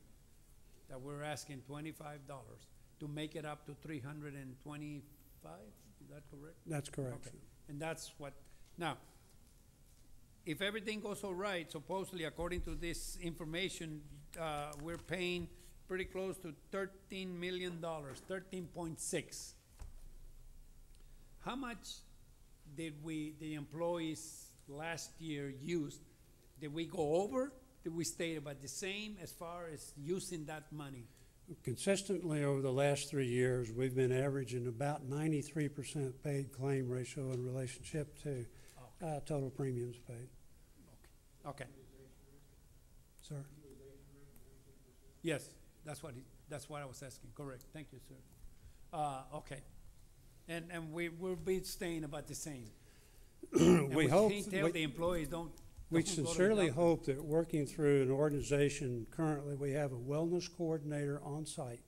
that we're asking $25 to make it up to 325, is that correct? That's correct. Okay. And that's what, now, if everything goes all right, supposedly according to this information, we're paying pretty close to $13 million, 13.6. How much did the employees last year use? Did we go over? Did we stay about the same as far as using that money? Consistently over the last 3 years, we've been averaging about 93% paid claim ratio in relationship to total premiums paid. Okay. Sir? Yes, that's what I was asking, correct. Thank you, sir. Okay. And we'll be staying about the same. And We hope. can't tell the employees don't We go to the sincerely doctor. hope that working through an organization, currently we have a wellness coordinator on site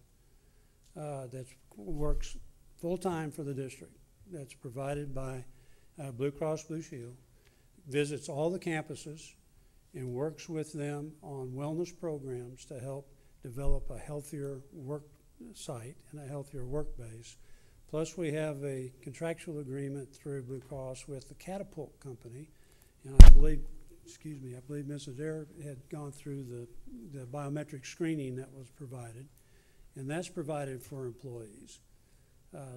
that works full-time for the district, that's provided by Blue Cross Blue Shield, visits all the campuses and works with them on wellness programs to help develop a healthier work site and a healthier work base. Plus, we have a contractual agreement through Blue Cross with the Catapult Company, and I believe Ms. Adair had gone through the biometric screening that was provided, and that's provided for employees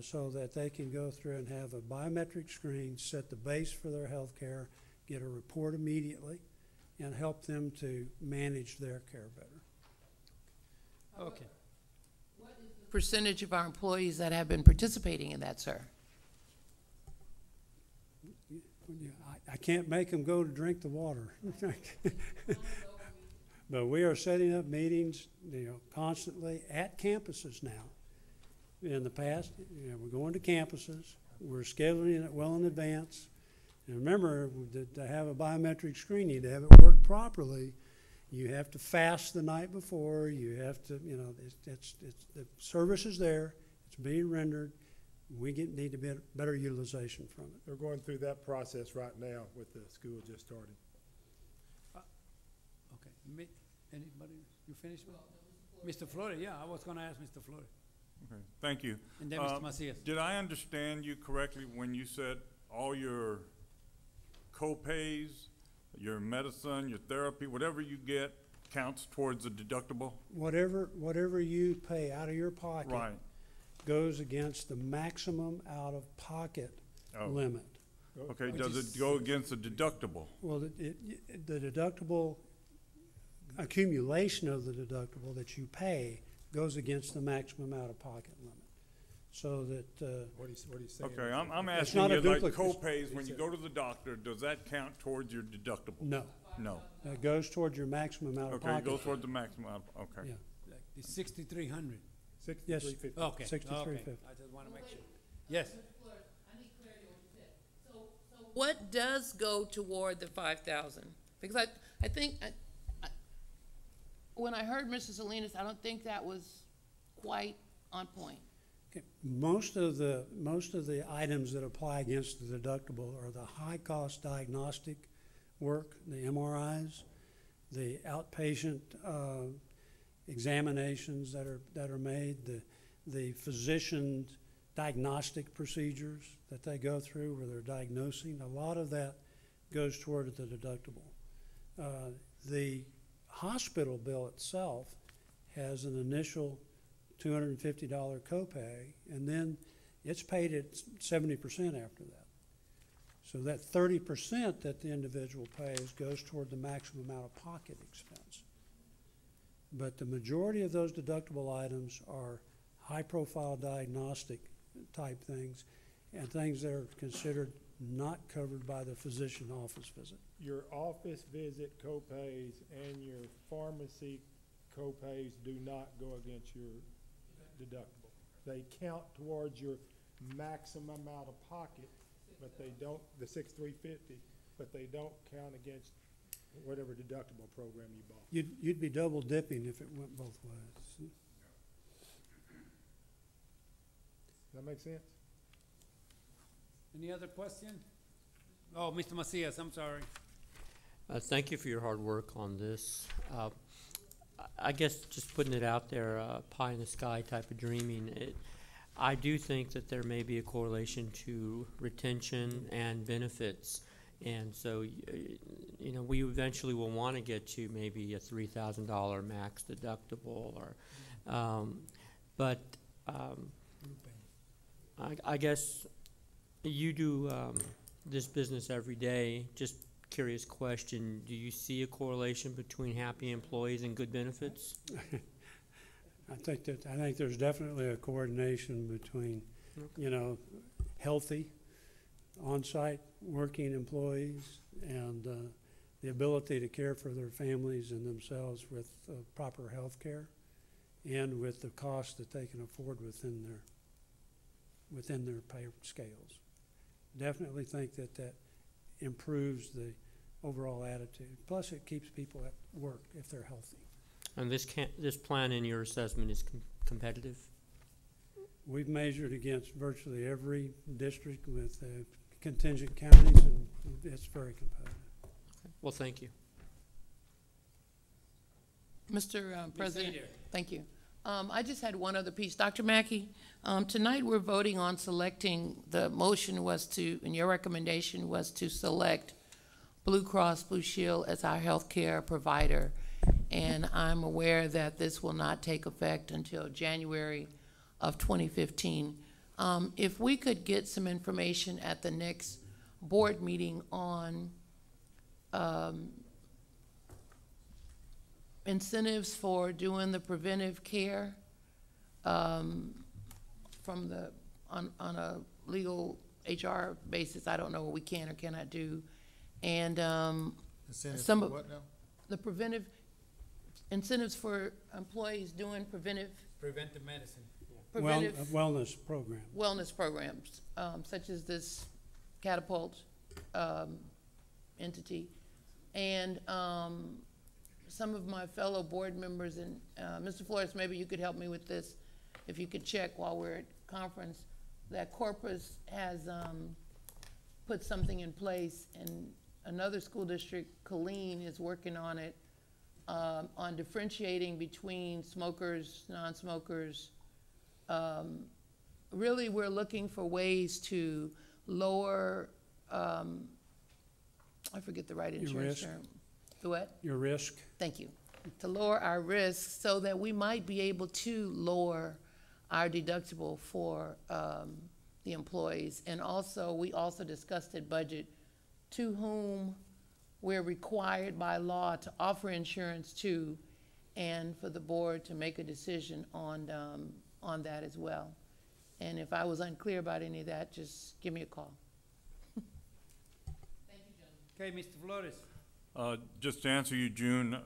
so that they can go through and have a biometric screen, set the base for their health care, get a report immediately, and help them to manage their care better. Okay. Percentage of our employees that have been participating in that, sir? I can't make them go to drink the water. But we are setting up meetings, constantly at campuses now. In the past, we're going to campuses, we're scheduling it well in advance. And remember, to have a biometric screening, to have it work properly, you have to fast the night before, you have to, the service is there, it's being rendered, we need to get better utilization from it. They're going through that process right now with the school just starting. Okay. Anybody, you finished with? Mr. Flores, yeah, I was gonna ask Mr. Flores. Okay, thank you. And then Mr. Macias. Did I understand you correctly when you said all your co-pays, your medicine, your therapy, whatever you get counts towards the deductible? Whatever you pay out of your pocket Right. goes against the maximum out-of-pocket Oh. limit. Okay, Which does is- it go against the deductible? Well, the deductible, accumulation of the deductible that you pay goes against the maximum out-of-pocket limit. So that, What he's saying. Okay, is- I'm It's asking not a you, like duplicate. co-pays, when you go to the doctor, does that count towards your deductible? no, No. it goes towards your maximum Okay, it out-of-pocket. goes towards the maximum, okay. Yeah. Like the 6,300. 6350. Okay. 63.50. Okay. I just wanna make sure. Yes. What does go toward the 5,000? Because I think, when I heard Mr. Salinas, I don't think that was quite on point. Okay. Most of the items that apply against the deductible are the high-cost diagnostic work, the MRIs, the outpatient examinations that are made, the physician diagnostic procedures that they go through where they're diagnosing. A lot of that goes toward the deductible. The hospital bill itself has an initial $250 copay, and then it's paid at 70% after that. So that 30% that the individual pays goes toward the maximum out-of-pocket expense. But the majority of those deductible items are high-profile diagnostic type things and things that are considered not covered by the physician office visit. Your office visit co-pays and your pharmacy co-pays do not go against your deductible. They count towards your maximum out of pocket, but they don't, the 6,350, but they don't count against whatever deductible program you bought. You'd be double dipping if it went both ways. Does that make sense? Any other question? Oh, Mr. Macias, I'm sorry. Thank you for your hard work on this. I guess just putting it out there, pie in the sky type of dreaming, I do think that there may be a correlation to retention and benefits. And so, you know, we eventually will want to get to maybe a $3,000 max deductible or, I guess you do this business every day. Just curious question, do you see a correlation between happy employees and good benefits? I think there's definitely a coordination between, you know, healthy on-site working employees and the ability to care for their families and themselves with proper health care and with the cost that they can afford within their pay scales. Definitely think that improves the overall attitude. Plus, it keeps people at work if they're healthy. And this plan in your assessment is competitive? We've measured against virtually every district with contingent counties, and it's very competitive. Well, thank you. Mr. President, thank you. I just had one other piece. Dr. Mackey, tonight we're voting on selecting, the motion was to, and your recommendation was to select Blue Cross Blue Shield as our healthcare provider. And I'm aware that this will not take effect until January of 2015. If we could get some information at the next board meeting on incentives for doing the preventive care from the, on a legal HR basis, I don't know what we can or cannot do. And Incentives some for of what now? the preventive, incentives for employees doing preventive Preventive medicine. Wellness program. wellness programs, such as this Catapult entity. And some of my fellow board members, and Mr. Flores, maybe you could help me with this, if you could check while we're at conference, that Corpus has put something in place, and another school district, Colleen, is working on it on differentiating between smokers, non-smokers. Really, we're looking for ways to lower, I forget the right insurance risk. term. The what? Your risk. Thank you. To lower our risk so that we might be able to lower our deductible for the employees. And also, we also discussed at budget to whom we're required by law to offer insurance to, and for the board to make a decision on that as well. And if I was unclear about any of that, just give me a call. Thank you, gentlemen. Okay, Mr. Flores. Just to answer you, June,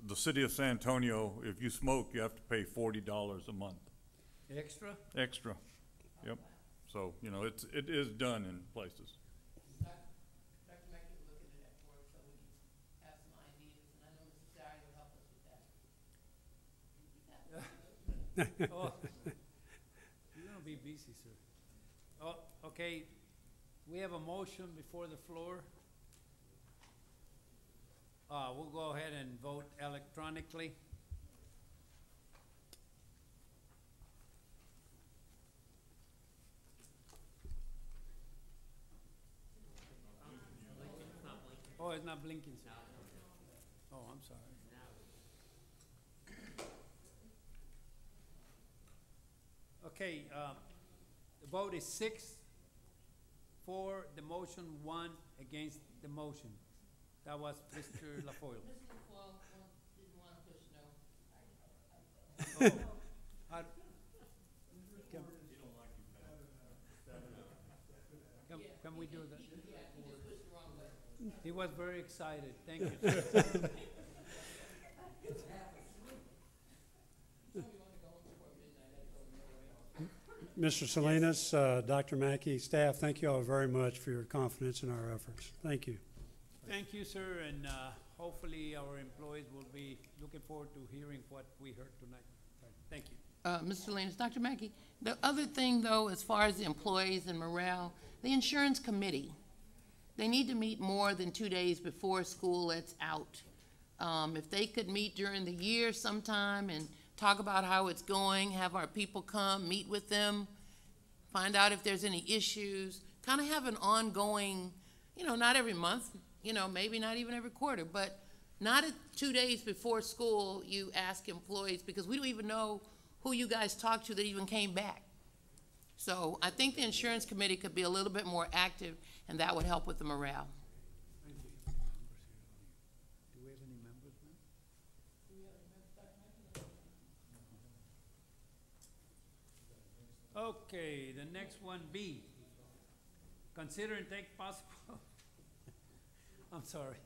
the city of San Antonio, if you smoke, you have to pay $40 a month. Extra? Extra, yep. So, you know, it is done in places. Dr. Mackey will look into that for us so we can have some ideas, and I know Mr. Sari will help us with that. Oh, you're gonna be busy, sir. Oh, okay, we have a motion before the floor. We'll go ahead and vote electronically. Oh, it's not blinking, sir. Oh, I'm sorry. Okay, the vote is 6 for the motion, 1 against the motion. That was Mr. LaFoille. Mr. LaFoille didn't want to push no. Can we do that? Yeah, he just pushed the wrong way. He was very excited. Thank you. Mr. Salinas, Dr. Mackey, staff, thank you all very much for your confidence in our efforts. Thank you. Thank you, sir, and hopefully our employees will be looking forward to hearing what we heard tonight. Thank you. Mr. Salinas, Dr. Mackey, the other thing though, as far as the employees and morale, the insurance committee, they need to meet more than 2 days before school lets out. If they could meet during the year sometime and talk about how it's going, have our people come, meet with them, find out if there's any issues, kind of have an ongoing, you know, not every month, you know, maybe not even every quarter, but not 2 days before school you ask employees, because we don't even know who you guys talked to that even came back. So I think the insurance committee could be a little bit more active, and that would help with the morale. Do we have any members now? Okay, the next one, B. Consider and take possible, I'm sorry.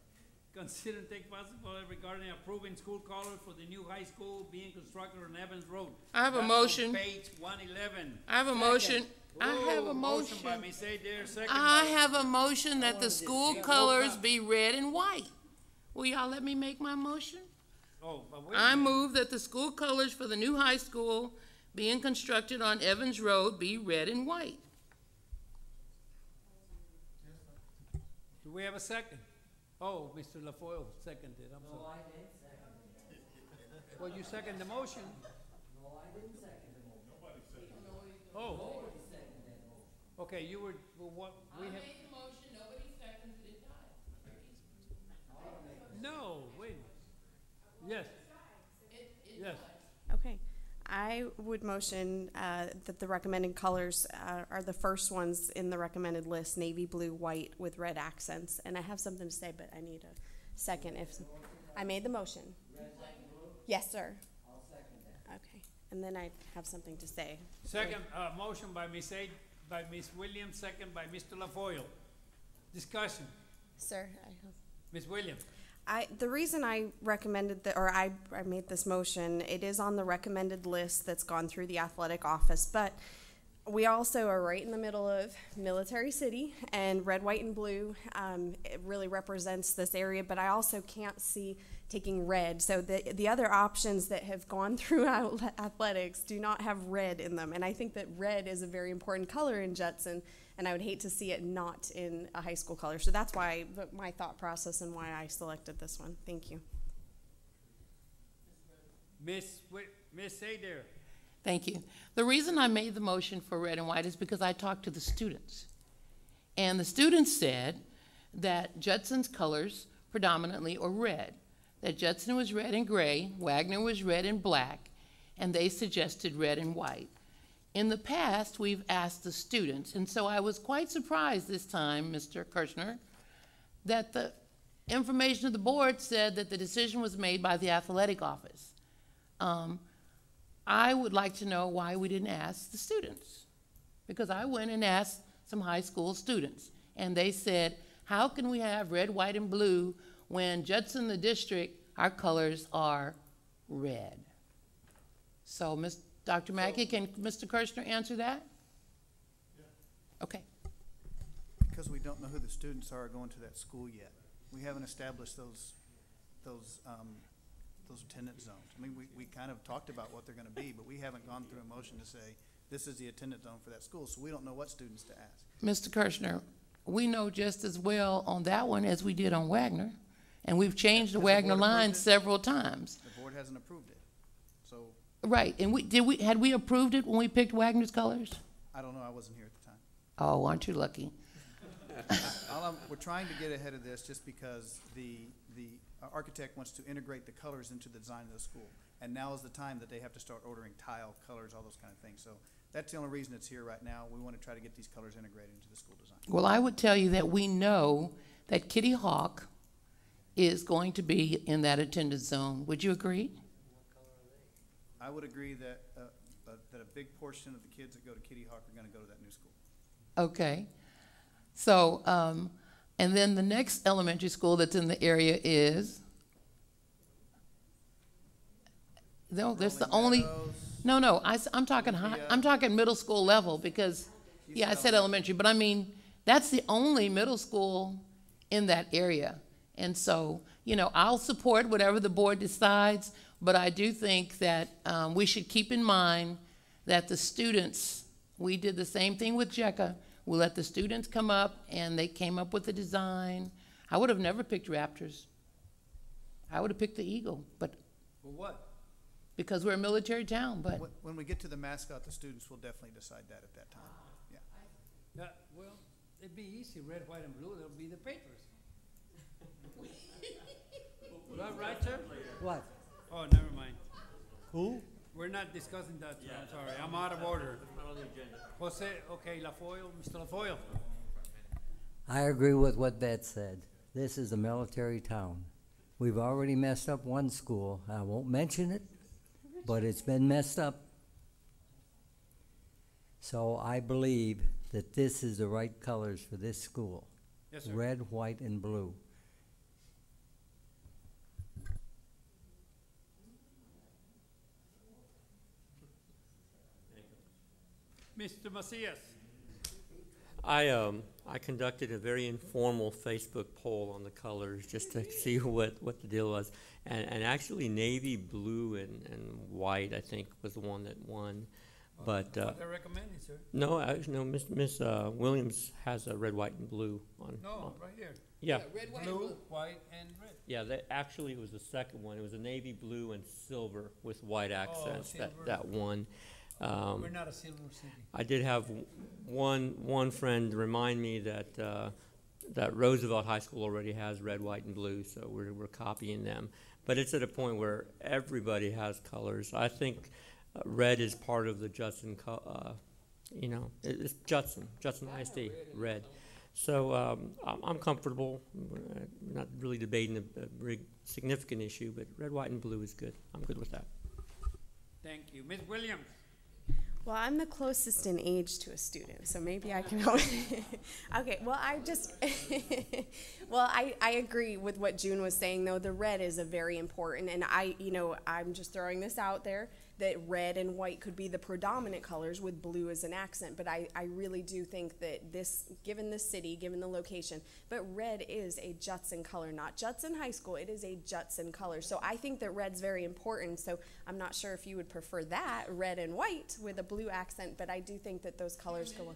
Consider and take possible regarding approving school colors for the new high school being constructed on Evans Road. I have a That's on motion. page 111. I have a motion. I have a Motion by motion. Ms. Adair, second I by- have a motion that the school colors be red and white. Will y'all let me make my motion? Oh, but wait a I minute. move that the school colors for the new high school being constructed on Evans Road be red and white. Do we have a second? Oh, Mr. LaFoille seconded, I'm sorry. No, I didn't second it. Well, you second the motion. No, I didn't second the motion. Oh, Nobody seconded that motion. okay, you were, well, what, we have, the motion, nobody seconded it, no, wait. Yes. Yes. Okay. I would motion that the recommended colors are the first ones in the recommended list, navy blue, white with red accents. And I have something to say, but I need a second. If I made the motion. Yes, sir. I'll second that. Okay. And then I have something to say. Second, motion by by Ms. Williams, second by Mr. LaFoille. Discussion. Sir, I have. Ms. Williams. The reason I recommended I made this motion, it is on the recommended list that's gone through the athletic office, but we also are right in the middle of Military City, and red, white, and blue, it really represents this area, but I also can't see taking red. So the other options that have gone through athletics do not have red in them, and I think that red is a very important color in Judson, and I would hate to see it not in a high school color. So that's why my thought process and why I selected this one. Thank you. Miss Adair. Thank you. The reason I made the motion for red and white is because I talked to the students. And the students said that Judson's colors predominantly are red. That Judson was red and gray, Wagner was red and black, and they suggested red and white. In the past, we've asked the students, and so I was quite surprised this time, Mr. Kirshner, that the information of the board said that the decision was made by the athletic office. I would like to know why we didn't ask the students, because I went and asked some high school students, and they said, how can we have red, white, and blue when Judson, the district, our colors are red? So, Dr. Mackey, can Mr. Kirshner answer that? Okay. Because we don't know who the students are going to that school yet. We haven't established those attendance zones. I mean, we kind of talked about what they're gonna be, but we haven't gone through a motion to say, this is the attendance zone for that school, so we don't know what students to ask. Mr. Kirshner, we know just as well on that one as we did on Wagner, and we've changed the Has the Wagner board line approved it? several times. The board hasn't approved it, so Right, and had we approved it when we picked Wagner's colors? I don't know, I wasn't here at the time. Oh, aren't you lucky? We're trying to get ahead of this just because the architect wants to integrate the colors into the design of the school. And now is the time that they have to start ordering tile, colors, all those kind of things. So that's the only reason it's here right now. We want to try to get these colors integrated into the school design. Well, I would tell you that we know that Kitty Hawk is going to be in that attendance zone. Would you agree? I would agree that a big portion of the kids that go to Kitty Hawk are going to go to that new school. Okay. So, and then the next elementary school that's in the area is? No, that's the only, no, I'm talking high, I'm talking middle school level because, yeah, I said elementary, but I mean, that's the only middle school in that area. And so, you know, I'll support whatever the board decides, but I do think that we should keep in mind that the students, we did the same thing with JECA. We let the students come up and they came up with the design. I would have never picked Raptors. I would have picked the Eagle, but For what? because we're a military town, but When we get to the mascot, the students will definitely decide that at that time. Yeah. Well, it'd be easy, red, white, and blue, that'll be the papers. Is that right, sir? What? Oh, never mind. Who? We're not discussing that, sir. I'm sorry, I'm out of order. Jose, okay, LaFoyle, Mr. LaFoyle. I agree with what Beth said. This is a military town. We've already messed up one school. I won't mention it, but it's been messed up. So I believe that this is the right colors for this school. Yes, sir. Red, white, and blue. Mr. Macias. I conducted a very informal Facebook poll on the colors just to see what the deal was. And actually navy blue and white, I think, was the one that won. But What they're recommending, sir? no, Miss Williams has a red, white, and blue on. No, right here. Yeah, red, white, Blue, white, and red. yeah. That actually was the second one. It was a navy blue and silver with white accents silver. that won. We're not a silver city. I did have one friend remind me that that Roosevelt High School already has red, white, and blue, so we're copying them. But it's at a point where everybody has colors. I think red is part of the Judson, it's Judson ISD, red. So I'm comfortable. We're not really debating a very significant issue, but red, white, and blue is good. I'm good with that. Thank you. Ms. Williams. Well, I'm the closest in age to a student, so maybe I can help. Okay, well, I agree with what June was saying, though. The red is a very important, and I'm just throwing this out there, that red and white could be the predominant colors with blue as an accent, but I really do think that this, given the city, given the location, but red is a Judson color, not Judson High School, it is a Judson color. So I think that red's very important, so I'm not sure if you would prefer that, red and white with a blue accent, but I do think that those colors go on.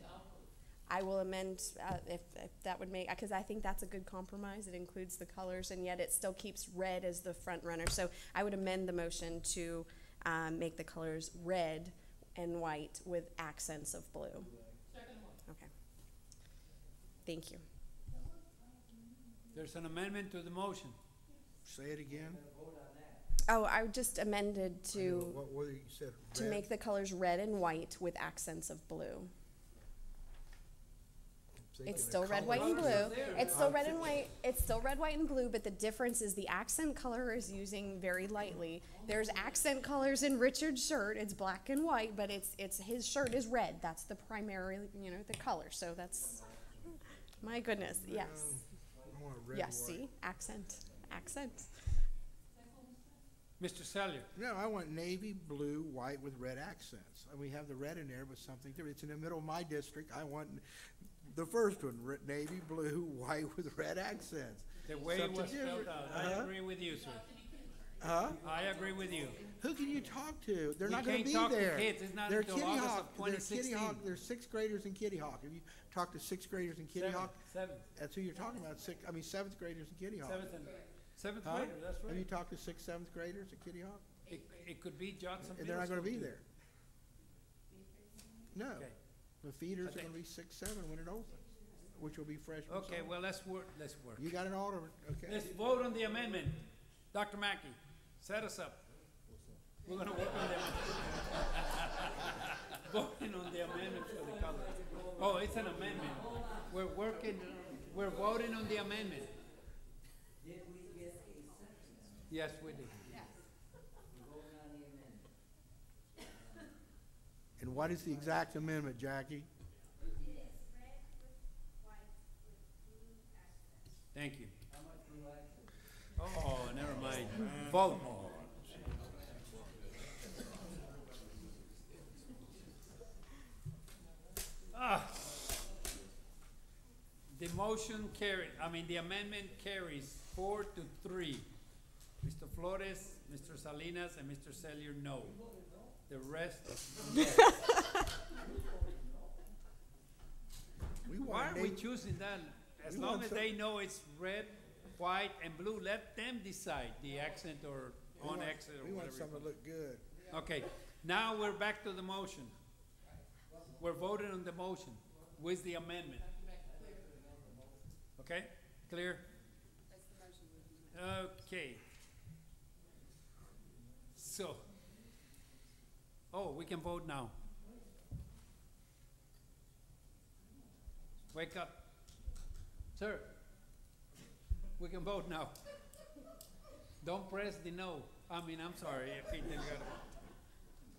I will amend, if that would make, because I think that's a good compromise. It includes the colors, and yet it still keeps red as the front runner. So I would amend the motion to make the colors red and white with accents of blue. Okay. Thank you. There's an amendment to the motion. Say it again. Oh, I just amended to What you said? to make the colors red and white with accents of blue. It's still red, white, and blue. It's still red and white. It's still red, white, and blue, but the difference is the accent color is using very lightly. There's accent colors in Richard's shirt. It's black and white, but it's his shirt is red. That's the primary, the color. So that's, my goodness, yes. I want red, Yes, white. see? Accent. Mr. Sellier. No, I want navy, blue, white with red accents. And we have the red in there with something different. It's in the middle of my district. I want the first one, navy, blue, white with red accents. The way it was Something spelled different. out. I agree with you, sir. Huh? I agree with you. Who can you talk to? They're We not gonna can't be talk to there. kids. It's not They're until Kitty August Hawk. of They're Kitty 2016. Hawk. There's sixth graders in Kitty Hawk. If you talk to sixth graders in Kitty Hawk, Seventh. that's who you're talking about. Seventh graders in Kitty Hawk. Seventh Huh? grader, that's Have you right. talked to sixth, seventh graders at Kitty Hawk? It could be Johnson. And they're not Middle gonna be School. there. No. Okay. The feeders I are think- gonna be 6, 7 when it opens, which will be freshman. Okay, summer. well, let's work. You got an alderman, okay? Let's vote on the amendment. Dr. Mackey, set us up. We're gonna work on the voting on the amendment for the color. Oh, it's an amendment. We're voting on the amendment. Yes, we did. And what is the exact amendment, Jackie? Thank you. Oh, never mind. Vote. The motion carried, the amendment carries 4-3. Mr. Flores, Mr. Salinas, and Mr. Sellier, no. The rest, yes. Why are we choosing that? As We long want as some- they know it's red, white, and blue, let them decide the accent or on accent or We want whatever. something to look good. Okay, now we're back to the motion. We're voting on the motion with the amendment. Okay, clear? Okay. So, we can vote now. Wake up. Sir, we can vote now. Don't press the no. I'm sorry. Okay, then you gotta-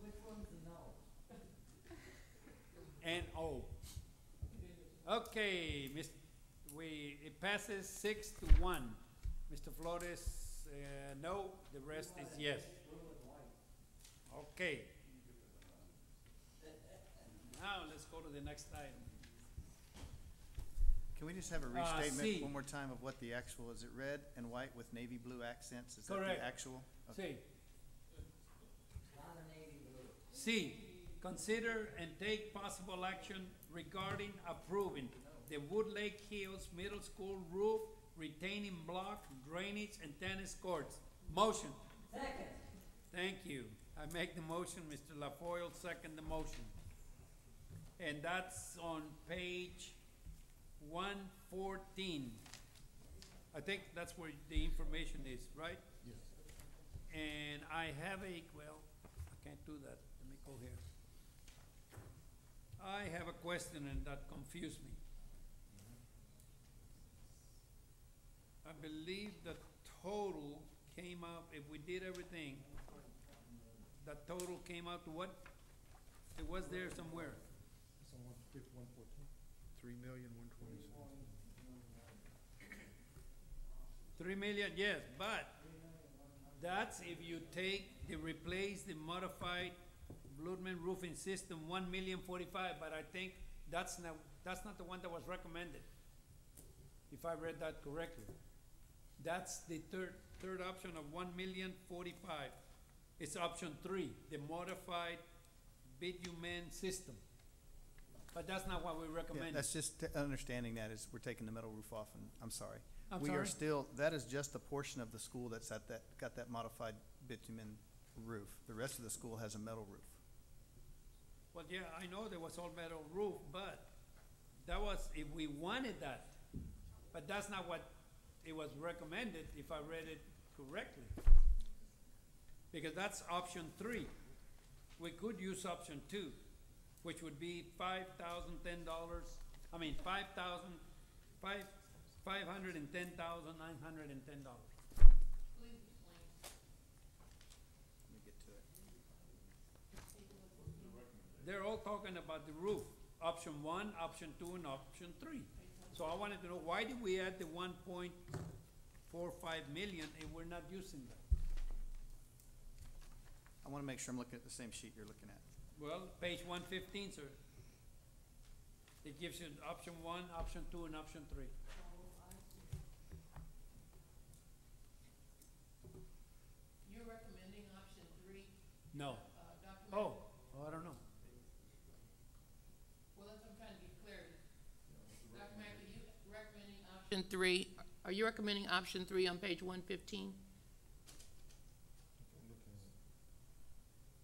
Which one's the no? And O. Okay, it passes 6-1. Mr. Flores, no, the rest is yes. Okay. Now, let's go to the next item. Can we just have a C. restatement one more time of what the actual, is it red and white with navy blue accents? Is that Correct. the actual? Okay. C. C, consider and take possible action regarding approving the Woodlake Hills Middle School roof retaining block, drainage, and tennis courts. Motion. Second. Thank you. I make the motion, Mr. LaFoille second the motion. And that's on page 114. I think that's where the information is, right? Yes. And I have I can't do that. Let me go here. I have a question and that confused me. I believe the total came out, if we did everything, the total came out to what? It was there somewhere. It's on 114. 3,127,000. 3 million, yes, but that's if you replace the modified Bludman roofing system, 1,045,000, but I think that's not the one that was recommended, if I read that correctly. That's the third option of 1,045,000. It's option 3, the modified bitumen system. But that's not what we Yeah, recommend. that's just understanding that is we're taking the metal roof off, and I'm sorry. I'm We are sorry? still, that is just a portion of the school that's at that, got that modified bitumen roof. The rest of the school has a metal roof. Well, yeah, I know there was all metal roof, but that was if we wanted that. But that's not what it was recommended, if I read it correctly. Because that's option 3. We could use option 2, which would be $5,010. I mean, $5,910. Let me get to it. They're all talking about the roof, option 1, option 2, and option 3. So I wanted to know, why did we add the 1.45 million if we're not using that? I wanna make sure I'm looking at the same sheet you're looking at. Well, page 115, sir. It gives you option 1, option 2, and option 3. You're recommending option 3, No. Dr. Oh, I don't know. Well, that's what I'm trying to get clarity. Dr. Mackey, you recommending option 3, are you recommending option 3 on page 115?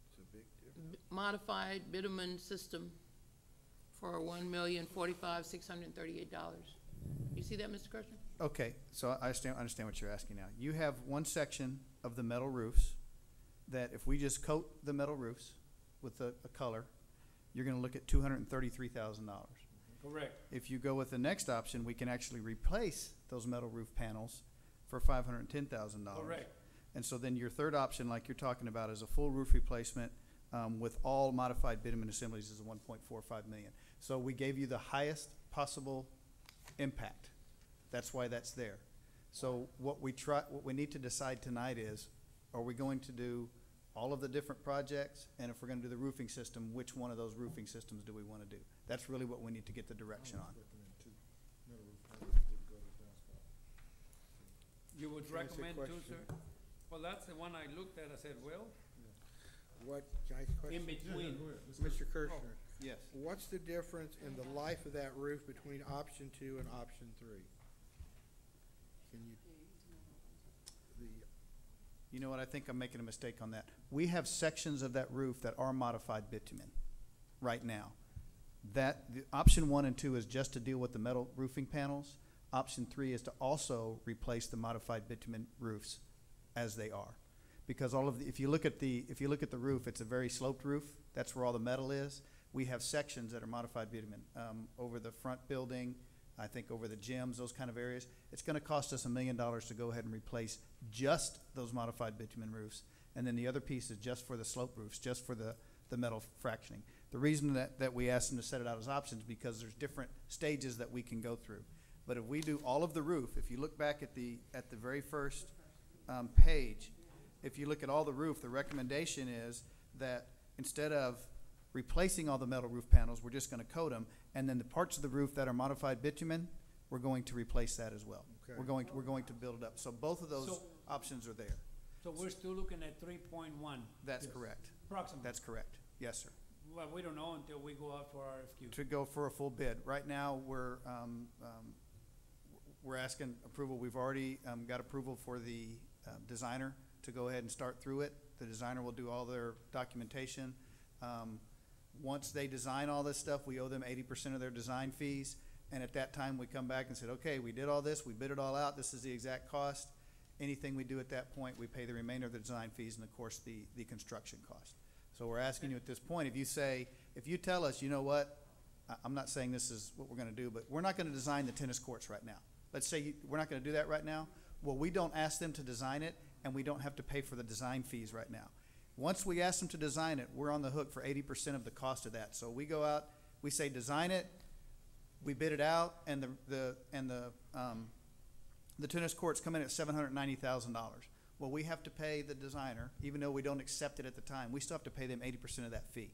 It's a big difference. Modified bitumen system for $1,045,638. You see that, Mr. Kirshner? Okay, so I understand what you're asking now. You have one section of the metal roofs that if we just coat the metal roofs with a color, you're gonna look at $233,000. Correct. If you go with the next option, we can actually replace those metal roof panels for $510,000. Correct. And so then your third option, like you're talking about, is a full roof replacement with all modified bitumen assemblies is a 1.45 million. So we gave you the highest possible impact. That's why that's there. So what we need to decide tonight is, are we going to do all of the different projects? And if we're gonna do the roofing system, which one of those roofing systems do we wanna do? That's really what we need to get the direction on. You would Can I ask a recommend 2, question? sir? Well, that's the one I looked at, I said, well, What, can I ask a question? in between. Mr. Kirschner, Yes. what's the difference in the life of that roof between option 2 and option 3? Can you, You know what, I think I'm making a mistake on that. We have sections of that roof that are modified bitumen right now. Option 1 and 2 is just to deal with the metal roofing panels. Option 3 is to also replace the modified bitumen roofs as they are. Because if you look at the roof, it's a very sloped roof. That's where all the metal is. We have sections that are modified bitumen, over the front building, I think over the gyms, those kind of areas. It's gonna cost us $1 million to go ahead and replace just those modified bitumen roofs. And then the other piece is just for the slope roofs, just for the metal fractioning. The reason that we asked them to set it out as options, because there's different stages that we can go through. But if we do all of the roof, if you look back at the very first page, if you look at all the roof, the recommendation is that instead of replacing all the metal roof panels, we're just gonna coat them, and then the parts of the roof that are modified bitumen, we're going to replace that as well. Okay. We're going to build it up. So both of those So- options are there. So we're still looking at 3.1 That's correct. approximately. That's correct. Yes, sir. Well, we don't know until we go out for RFQ. To go for a full bid. Right now, we're asking approval. We've already got approval for the designer to go ahead and start through it. The designer will do all their documentation. Once they design all this stuff, we owe them 80% of their design fees. And at that time, we come back and said, okay, we did all this, we bid it all out, this is the exact cost. Anything we do at that point, we pay the remainder of the design fees and of course, the construction cost. So we're asking you at this point, if you tell us, you know what, I'm not saying this is what we're gonna do, but we're not gonna design the tennis courts right now. Let's say we're not gonna do that right now. Well, we don't ask them to design it and we don't have to pay for the design fees right now. Once we ask them to design it, we're on the hook for 80% of the cost of that. So we go out, we say design it, we bid it out, and the tennis courts come in at $790,000. Well, we have to pay the designer, even though we don't accept it at the time, we still have to pay them 80% of that fee.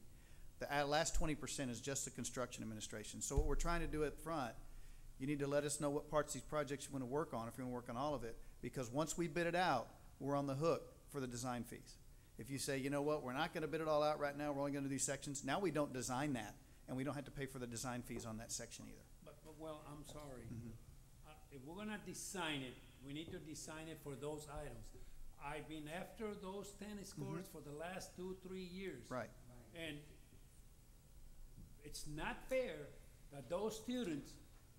The last 20% is just the construction administration. So what we're trying to do up front, you need to let us know what parts of these projects you want to work on, if you want to work on all of it, because once we bid it out, we're on the hook for the design fees. If you say, you know what, we're not going to bid it all out right now, we're only going to do these sections, now we don't design that, and we don't have to pay for the design fees on that section either. But well, I'm sorry. If we're gonna design it, we need to design it for those items. I've been after those tennis courts for the last 2-3 years. Right. And it's not fair that those students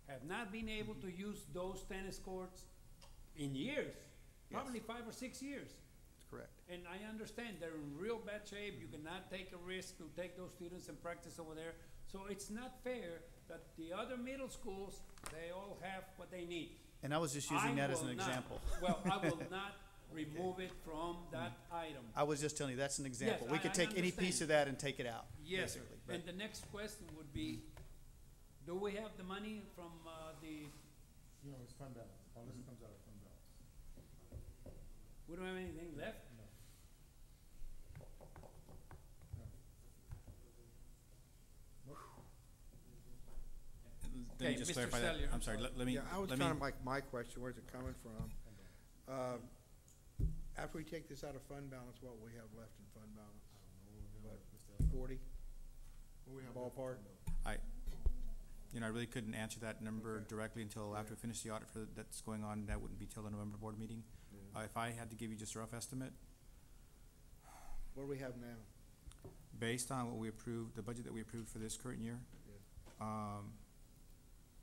have not been able to use those tennis courts in years, probably 5 or 6 years. That's correct. And I understand they're in real bad shape. You cannot take a risk to take those students and practice over there. So it's not fair that the other middle schools, they all have what they need. And I was just using that as an will not- example. Well, I will not remove it from that item. I was just telling you, that's an example. Yes, We could I take any piece understand. of that and take it out, Yes, sir. basically. But And the next question would be, do we have the money from, the, You know, it's fund balance, all this comes out of fund balance. we don't have anything left? Let me Okay, just Mr. clarify that. Sellier, I'm sorry, let me, Yeah, I was let me, kind of like, my question, where's it coming from? After we take this out of fund balance, what we have left in fund balance? What, 40? What we have ballpark? I really couldn't answer that number directly until after we finish the audit that's going on. That wouldn't be till the November board meeting. If I had to give you just a rough estimate, What do we have now? based on what we approved, the budget that we approved for this current year,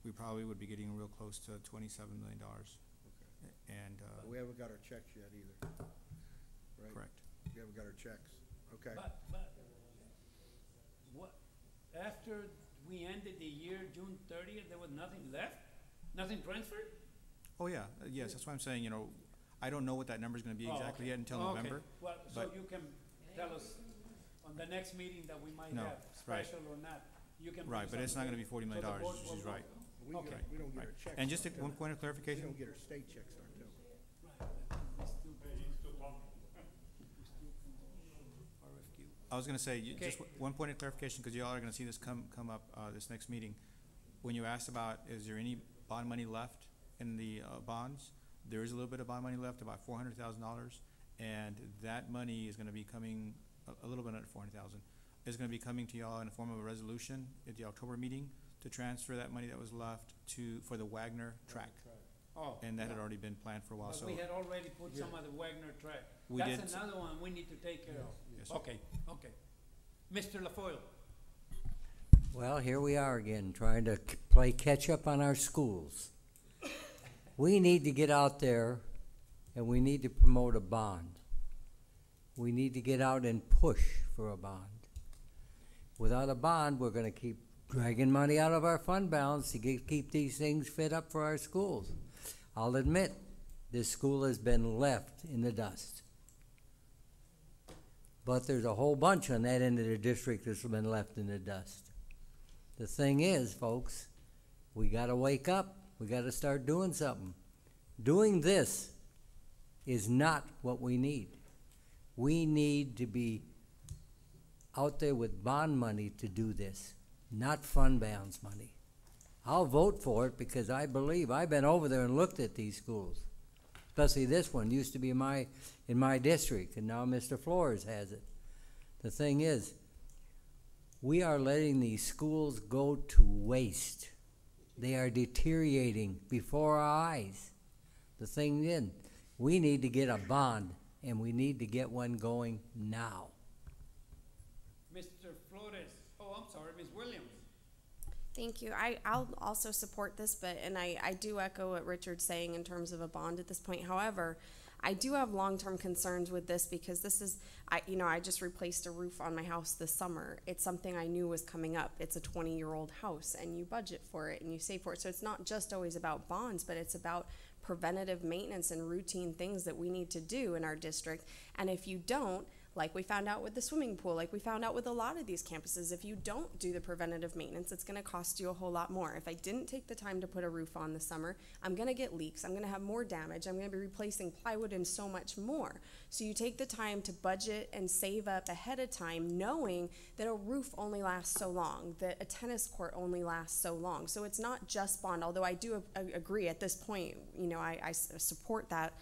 we probably would be getting real close to $27 million. And, We haven't got our checks yet either, right? correct. We haven't got our checks, okay. But, what, after we ended the year, June 30th, there was nothing left? Nothing transferred? Oh, yeah, yes, that's why I'm saying, I don't know what that number's gonna be Oh, exactly okay. yet until Okay. November. Well, so but- you can tell us on the next meeting that we might No, have, right. special or not, you can. Right, but it's not gonna be $40 million, So the board she's will- right. We Okay. don't, we don't get Right. our checks. And just till one October. point of We clarification, don't get our state checks till October. RFQ. I was gonna say, Okay. just one point of clarification, because y'all are gonna see this come up, this next meeting. When you asked about, is there any bond money left in the, bonds? There is a little bit of bond money left, about $400,000, and that money is gonna be coming, a little bit under 400,000. Is gonna be coming to y'all in the form of a resolution at the October meeting to transfer that money that was left for the Wagner track. Oh. And that had already been planned for a while, But so. we had already put some of the Wagner track. We That's did. another one we need to take care of. Yes, sir. Okay, okay. Mr. LaFoille, Well, here we are again, trying to play catch-up on our schools. We need to get out there and we need to promote a bond. We need to get out and push for a bond. Without a bond, we're gonna keep dragging money out of our fund balance to keep these things fit up for our schools. I'll admit, this school has been left in the dust. But there's a whole bunch on that end of the district that's been left in the dust. The thing is, folks, we gotta wake up, we gotta start doing something. Doing this is not what we need. We need to be out there with bond money to do this, not fund balance money. I'll vote for it because I believe, I've been over there and looked at these schools. Especially this one, used to be in my district, and now Mr. Flores has it. The thing is, we are letting these schools go to waste. They are deteriorating before our eyes. The thing is, we need to get a bond, and we need to get one going now. Mr. Flores, I'm sorry, Ms. Williams. Thank you. I'll also support this, and I do echo what Richard's saying in terms of a bond at this point. However, I do have long-term concerns with this because this is, I just replaced a roof on my house this summer. It's something I knew was coming up. It's a 20-year-old house, and you budget for it and you save for it. So it's not just always about bonds, but it's about preventative maintenance and routine things that we need to do in our district. And if you don't, like we found out with the swimming pool, like we found out with a lot of these campuses, if you don't do the preventative maintenance, it's gonna cost you a whole lot more. If I didn't take the time to put a roof on this summer, I'm gonna get leaks, I'm gonna have more damage, I'm gonna be replacing plywood and so much more. So you take the time to budget and save up ahead of time, knowing that a roof only lasts so long, that a tennis court only lasts so long. So it's not just bond, although I do agree at this point, I support that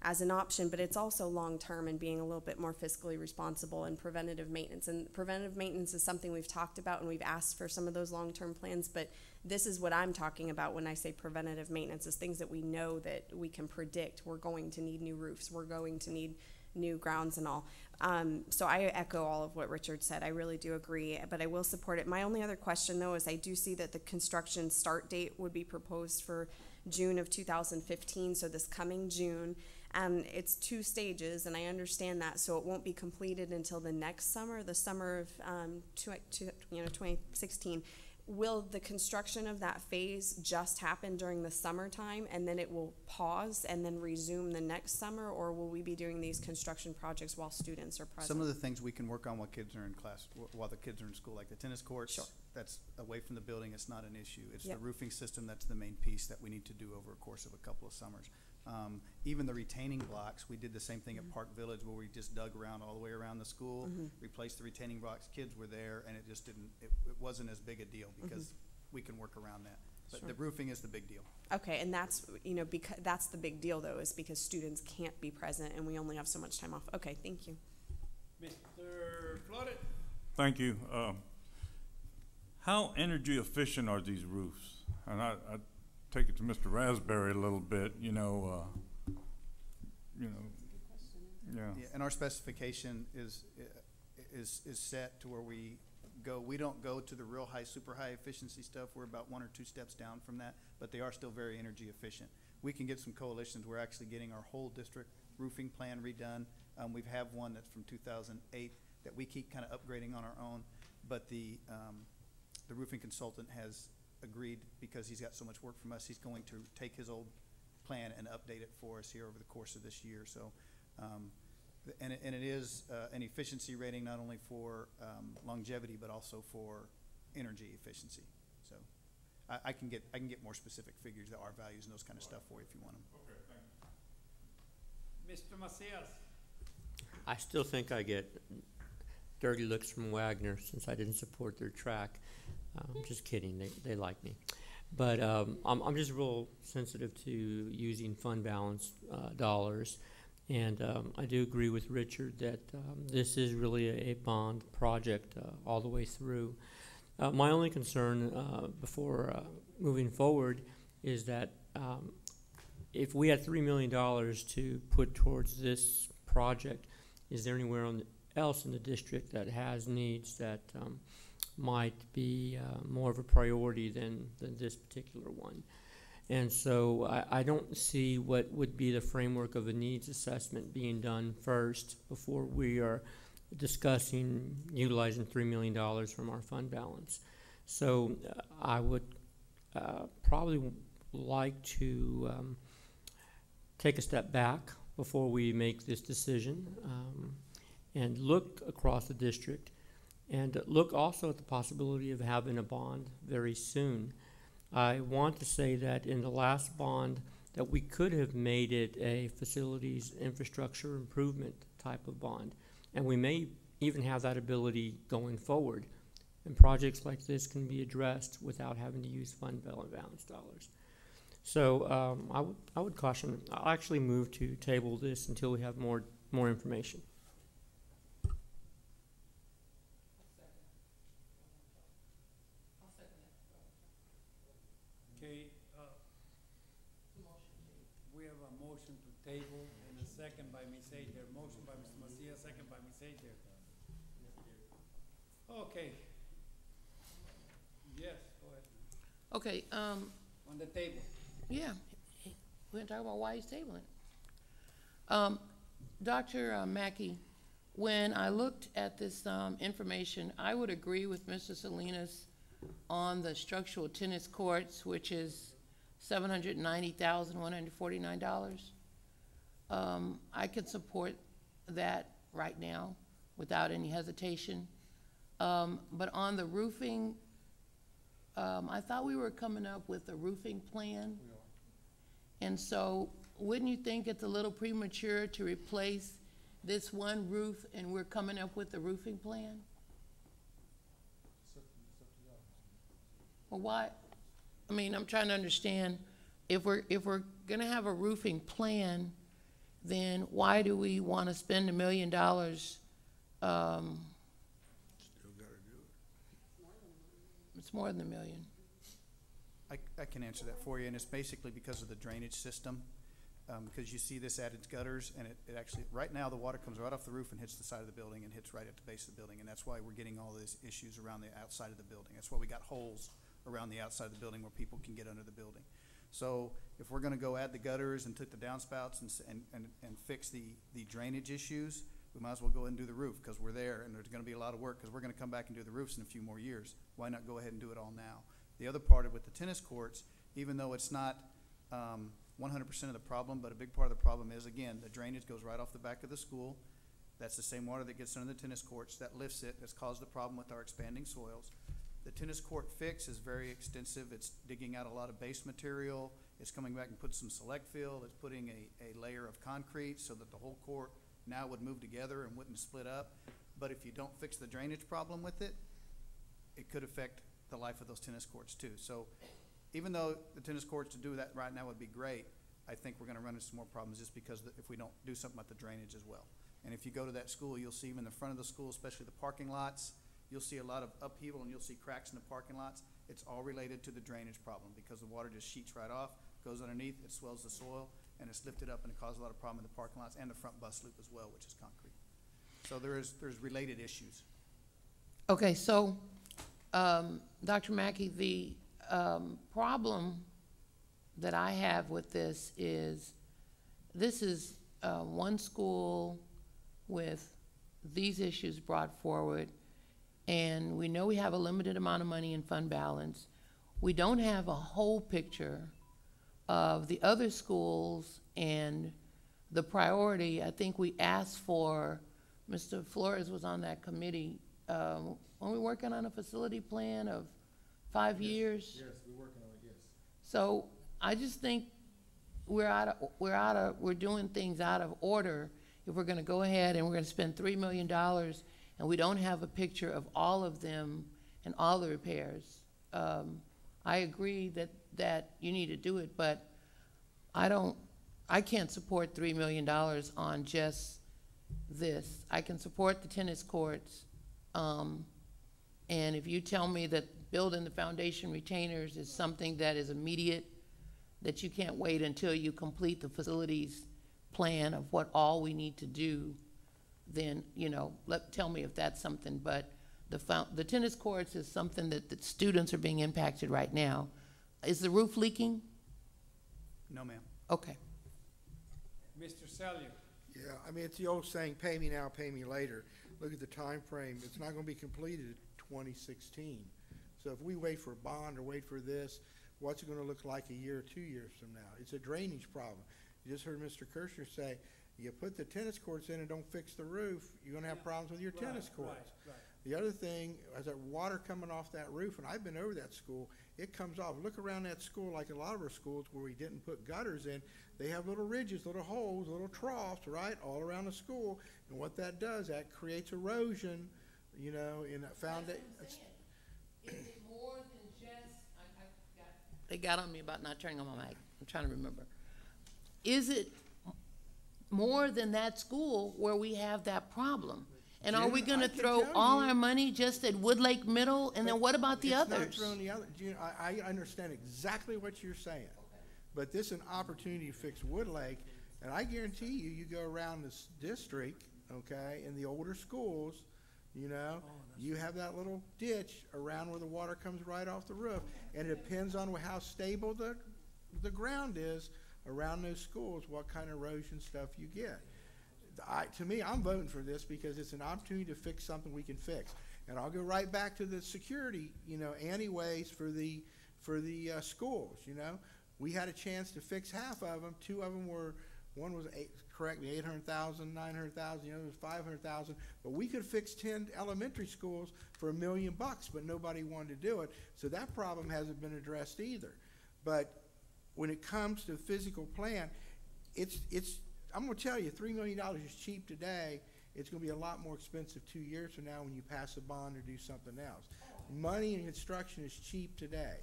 as an option, but it's also long-term and being a little bit more fiscally responsible and preventative maintenance. And preventative maintenance is something we've talked about, and we've asked for some of those long-term plans, but this is what I'm talking about when I say preventative maintenance, is things that we know that we can predict. We're going to need new roofs, we're going to need new grounds and all. So I echo all of what Richard said. I really do agree, but I will support it. My only other question, though, is I do see that the construction start date would be proposed for June of 2015, so this coming June. And it's 2 stages, and I understand that, so it won't be completed until the next summer, the summer of 2016. Will the construction of that phase just happen during the summertime, and then it will pause and then resume the next summer, or will we be doing these construction projects while students are present? Some of the things we can work on while kids are in class, while the kids are in school, like the tennis courts. Sure. That's away from the building, it's not an issue. It's the Yep. roofing system that's the main piece that we need to do over a course of a couple of summers. Even the retaining blocks, we did the same thing at Park Village, where we just dug around all the way around the school, replaced the retaining blocks, kids were there, and it just didn't, it wasn't as big a deal, because we can work around that. But Sure. the roofing is the big deal. Okay, and that's, because that's the big deal, though, is because students can't be present and we only have so much time off. Okay, thank you. Mr. Flores? Thank you. How energy efficient are these roofs? And I take it to Mr. Raspberry a little bit, yeah. Yeah, and our specification is set to where we don't go to the real high, super high efficiency stuff. We're about 1 or 2 steps down from that, but they are still very energy efficient. We can get some coalitions. We're actually getting our whole district roofing plan redone. We have one that's from 2008 that we keep kind of upgrading on our own, but the roofing consultant has agreed, because he's got so much work from us, he's going to take his old plan and update it for us here over the course of this year. So, and it is an efficiency rating not only for longevity but also for energy efficiency. So, I can get more specific figures, the R values and those kind of stuff for you if you want them. Okay, thank you. Mr. Macias? I still think I get dirty looks from Wagner since I didn't support their track. I'm just kidding, they like me. But I'm just real sensitive to using fund balance dollars. And I do agree with Richard that this is really a bond project all the way through. My only concern before moving forward is that if we had $3 million to put towards this project, is there anywhere else in the district that has needs that might be more of a priority than this particular one? And so I don't see what would be the framework of a needs assessment being done first before we are discussing utilizing $3 million from our fund balance. So I would probably like to take a step back before we make this decision and look across the district and look also at the possibility of having a bond very soon. I want to say that in the last bond that we could have made it a facilities infrastructure improvement type of bond, and we may even have that ability going forward. And projects like this can be addressed without having to use fund balance dollars. So I would caution. I'll actually move to table this until we have more information. Okay, we have a motion to table and a second by Ms. Ager. Motion by Mr. Macias, second by Ms. Ager. Okay. Yes, go ahead. Okay, On the table. yeah, we're gonna talk about why he's tabling. Dr. Mackey, when I looked at this information, I would agree with Mr. Salinas on the structural tennis courts, which is $790,149. I could support that right now without any hesitation. But on the roofing, I thought we were coming up with a roofing plan. And so wouldn't you think it's a little premature to replace this one roof and we're coming up with a roofing plan? Well, why? I mean, I'm trying to understand, if we're gonna have a roofing plan, then why do we want to spend $1 million? It's more than $1 million. I can answer that for you, and it's basically because of the drainage system. Because you see this at its gutters, and it actually, right now, the water comes right off the roof and hits the side of the building and hits right at the base of the building, and that's why we're getting all these issues around the outside of the building. That's why we got holes around the outside of the building where people can get under the building. So if we're gonna go add the gutters and took the downspouts and fix the drainage issues, we might as well go ahead and do the roof, because we're there, and there's gonna be a lot of work, because we're gonna come back and do the roofs in a few more years. Why not go ahead and do it all now? The other part of with the tennis courts, even though it's not 100% of the problem, but a big part of the problem is, again, the drainage goes right off the back of the school. That's the same water that gets under the tennis courts, that lifts it, that's caused the problem with our expanding soils. The tennis court fix is very extensive. It's digging out a lot of base material. It's coming back and putting some select fill. It's putting a layer of concrete so that the whole court now would move together and wouldn't split up. But if you don't fix the drainage problem with it, it could affect the life of those tennis courts too. So even though the tennis courts to do that right now would be great, I think we're gonna run into some more problems just because if we don't do something about the drainage as well. And if you go to that school, you'll see even the front of the school, especially the parking lots, you'll see a lot of upheaval and you'll see cracks in the parking lots. It's all related to the drainage problem because the water just sheets right off, goes underneath, it swells the soil, and it's lifted up and it causes a lot of problem in the parking lots and the front bus loop as well, which is concrete. So there's related issues. Okay, so, Dr. Mackey, the problem that I have with this is one school with these issues brought forward, and we know we have a limited amount of money in fund balance. We don't have a whole picture of the other schools and the priority. I think we asked for, Mr. Flores was on that committee, when we working on a facility plan of 5 years. Yes, we're working on it, yes. So I just think we're doing things out of order if we're gonna go ahead and we're gonna spend $3 million and we don't have a picture of all of them and all the repairs. I agree that you need to do it, but I can't support $3 million on just this. I can support the tennis courts, and if you tell me that building the foundation retainers is something that is immediate, that you can't wait until you complete the facilities plan of what all we need to do, then, tell me if that's something. But the tennis courts is something that the students are being impacted right now. Is the roof leaking? No, ma'am. Okay. Mr. Sellier. Yeah, I mean, it's the old saying, pay me now, pay me later. Look at the time frame. It's not gonna be completed in 2016. So if we wait for a bond or wait for this, what's it gonna look like a year or 2 years from now? It's a drainage problem. You just heard Mr. Kirschner say, you put the tennis courts in and don't fix the roof, you're gonna have problems with your tennis courts. Right. The other thing is that water coming off that roof, and I've been over that school, it comes off. Look around that school, like a lot of our schools where we didn't put gutters in, they have little ridges, little holes, little troughs, right, all around the school. And what that does, that creates erosion, in that foundation. Is it more than just, they got on me about not turning on my mic. I'm trying to remember. Is it more than that school where we have that problem? And are we gonna throw all our money just at Woodlake Middle, and then what about the others? It's not throwing the other, I understand exactly what you're saying. But this is an opportunity to fix Woodlake, and I guarantee you go around this district, okay, in the older schools, you have that little ditch around where the water comes right off the roof, and it depends on how stable the ground is around those schools, what kind of erosion stuff you get. To me, I'm voting for this because it's an opportunity to fix something we can fix. And I'll go right back to the security, anyways, for the schools, We had a chance to fix half of them. Two of them one was, correct me, 800,000, 900,000, the other was 500,000. But we could fix 10 elementary schools for $1 million, but nobody wanted to do it. So that problem hasn't been addressed either. But when it comes to physical plan, I'm gonna tell you, $3 million is cheap today. It's gonna be a lot more expensive 2 years from now when you pass a bond or do something else. Money in construction is cheap today,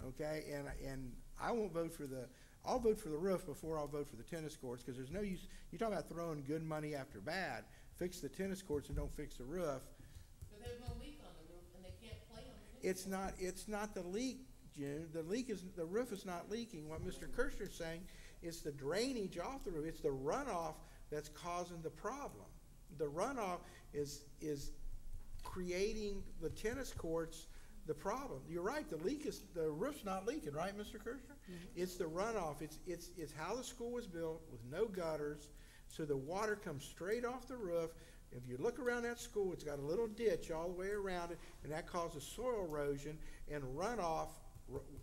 okay? And I won't vote for I'll vote for the roof before I'll vote for the tennis courts, because there's no use, you're talking about throwing good money after bad. Fix the tennis courts and don't fix the roof. But there's no leak on the roof, and they can't play on the It's not the leak, June. The roof is not leaking. What Mr. Kirschner's saying is the drainage off the roof. It's the runoff that's causing the problem. The runoff is creating the tennis courts the problem. You're right, the roof's not leaking, right, Mr. Kirschner? It's the runoff. It's how the school was built with no gutters, so the water comes straight off the roof. If you look around that school, it's got a little ditch all the way around it, and that causes soil erosion and runoff.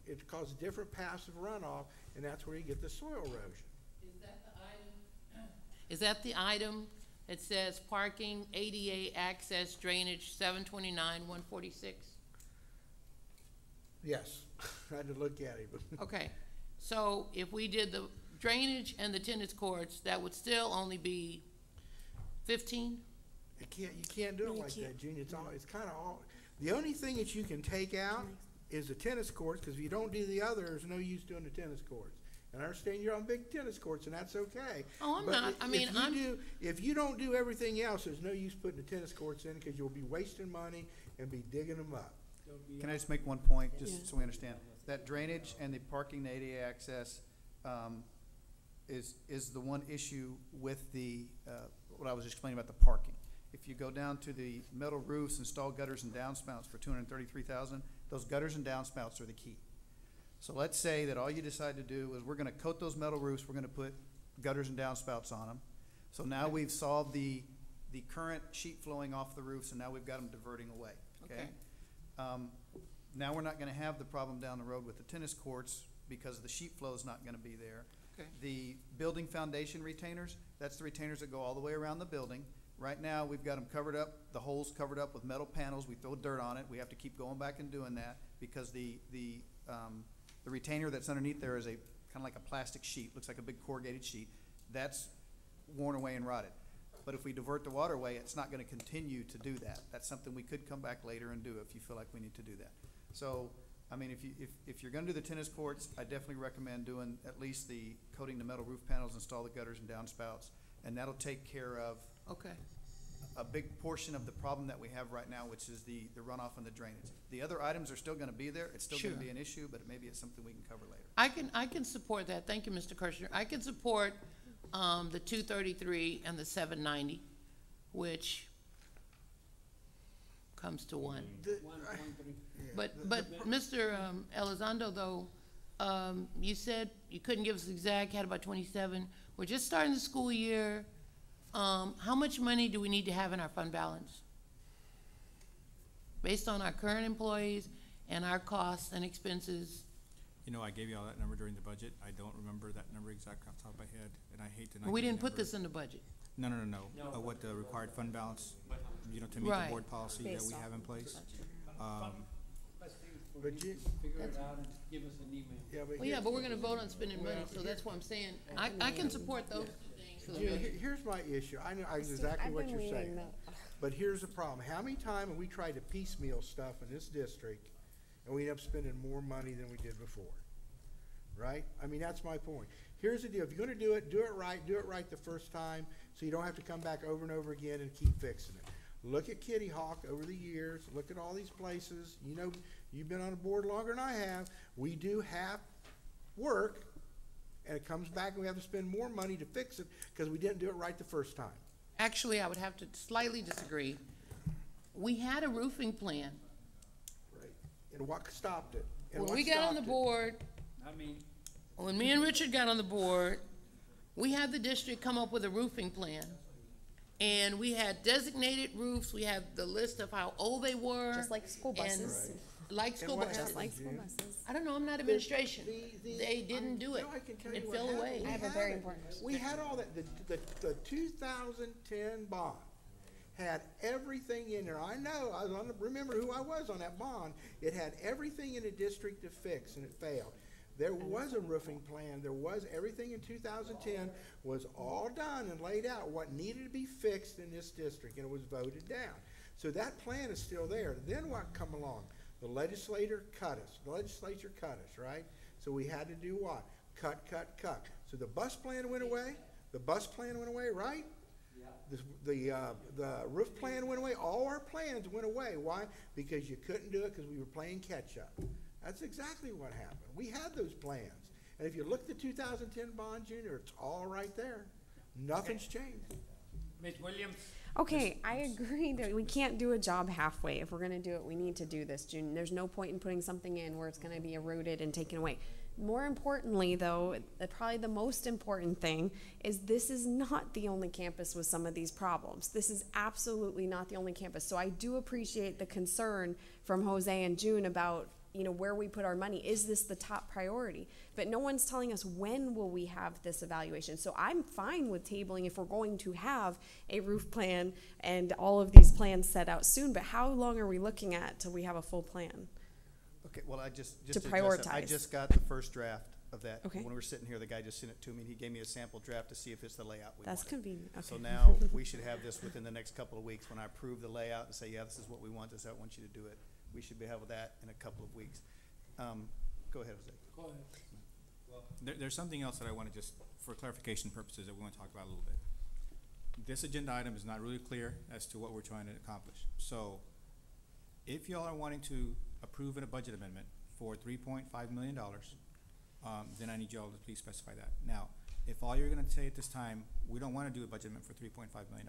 It causes different paths of runoff, and that's where you get the soil erosion. Is that the item? Is that the item that says parking, ADA access, drainage, 729-146? Yes, I had to look at it, but Okay, so if we did the drainage and the tennis courts, that would still only be 15? you can't do it like that, Junior. It's kind of all. The only thing that you can take out is the tennis courts, because if you don't do the other, there's no use doing the tennis courts. And I understand you're on big tennis courts, and that's okay. Oh, I'm But not. I mean, if you don't do everything else, there's no use putting the tennis courts in, because you'll be wasting money and be digging them up. Can I just make one point, just so we understand? That drainage and the parking, the ADA access, is the one issue with the, what I was explaining about the parking. If you go down to the metal roofs, install gutters and downspouts for $233,000, those gutters and downspouts are the key. So let's say that all you decide to do is we're gonna coat those metal roofs, we're gonna put gutters and downspouts on them. So now we've solved the current sheet flowing off the roofs, and now we've got them diverting away, okay? Now we're not gonna have the problem down the road with the tennis courts, because the sheet flow is not gonna be there. Okay. The building foundation retainers, that's the retainers that go all the way around the building. Right now, we've got them covered up, the holes covered up with metal panels. We throw dirt on it. We have to keep going back and doing that, because the retainer that's underneath there is a kind of like a plastic sheet, looks like a big corrugated sheet. That's worn away and rotted. But if we divert the waterway, it's not gonna continue to do that. That's something we could come back later and do if you feel like we need to do that. So, I mean, if you're gonna do the tennis courts, I definitely recommend doing at least the coating the metal roof panels, install the gutters and downspouts, and that'll take care of Okay. a big portion of the problem that we have right now, which is the runoff and the drainage. The other items are still gonna be there. It's still gonna Sure. be an issue, but maybe it's something we can cover later. I can support that. Thank you, Mr. Kirshner. I can support, the 233 and the 790, which comes to one. But Mr. Elizondo, though, you said you couldn't give us exact, had about 27. We're just starting the school year. How much money do we need to have in our fund balance? Based on our current employees and our costs and expenses? You know, I gave you all that number during the budget. I don't remember that number exactly off the top of my head, and I hate to not We give you didn't put number. this in the budget. No. What the required fund balance, you know, to meet Right. the board policy that Based we off have in of place. But you, Figure it out and give us an email. Well, yeah, but we're gonna vote on spending money, so that's what I'm saying. I can support those things for the June, budget. here's my issue. I know exactly what you're saying. But here's the problem. How many times have we tried to piecemeal stuff in this district, and we end up spending more money than we did before? Right? I mean, that's my point. Here's the deal. If you're gonna do it right the first time, so you don't have to come back over and over again and keep fixing it. Look at Kitty Hawk over the years. Look at all these places. You know, you've been on the board longer than I have. We do have work, and it comes back and we have to spend more money to fix it because we didn't do it right the first time. Actually, I would have to slightly disagree. We had a roofing plan. Right. And what stopped it? And When what we got on stopped the it? board, when me and Richard got on the board, we had the district come up with a roofing plan. And we had designated roofs, we had the list of how old they were. Just like school and buses. Like school what buses. Just like school buses. I don't know, I'm not administration. They didn't do it. No, I can tell you It what fell happened. away. We I have a had very it. important question. We had all that. The 2010 bond had everything in there. I know. Remember who I was on that bond. It had everything in the district to fix, and it failed. There was a roofing plan. There was everything in 2010 was all done and laid out what needed to be fixed in this district, and it was voted down. So that plan is still there. Then what come along? The legislature cut us. The legislature cut us, right? So we had to do what? cut, cut, cut. So the bus plan went away, right? The roof plan went away, all our plans went away. Why? Because you couldn't do it because we were playing catch-up. That's exactly what happened. We had those plans. And if you look at the 2010 bond, Junior, it's all right there. Nothing's changed. Ms. Williams? Okay, I agree that we can't do a job halfway. If we're gonna do it, we need to do this, June. There's no point in putting something in where it's gonna be eroded and taken away. More importantly, though, probably the most important thing is this is not the only campus with some of these problems. This is absolutely not the only campus. So I do appreciate the concern from Jose and June about, you know, where we put our money. Is this the top priority? But no one's telling us when will we have this evaluation. So I'm fine with tabling if we're going to have a roof plan and all of these plans set out soon. But how long are we looking at till we have a full plan? Okay, well, I just To to address that, I prioritize. just got the first draft of that. Okay. When we were sitting here, the guy just sent it to me, and he gave me a sample draft to see if it's the layout we That's wanted. convenient. Okay. So now, we should have this within the next couple of weeks. When I approve the layout and say, yeah, this is what we want, this is how I want you to do it, we should be having that in a couple of weeks. Go ahead, Jose. Go ahead. There's something else that I want to just, for clarification purposes, that we want to talk about a little bit. This agenda item is not really clear as to what we're trying to accomplish. So, if y'all are wanting to approve a budget amendment for $3.5 million, then I need y'all to please specify that. Now, if all you're gonna say at this time, we don't wanna do a budget amendment for $3.5 million,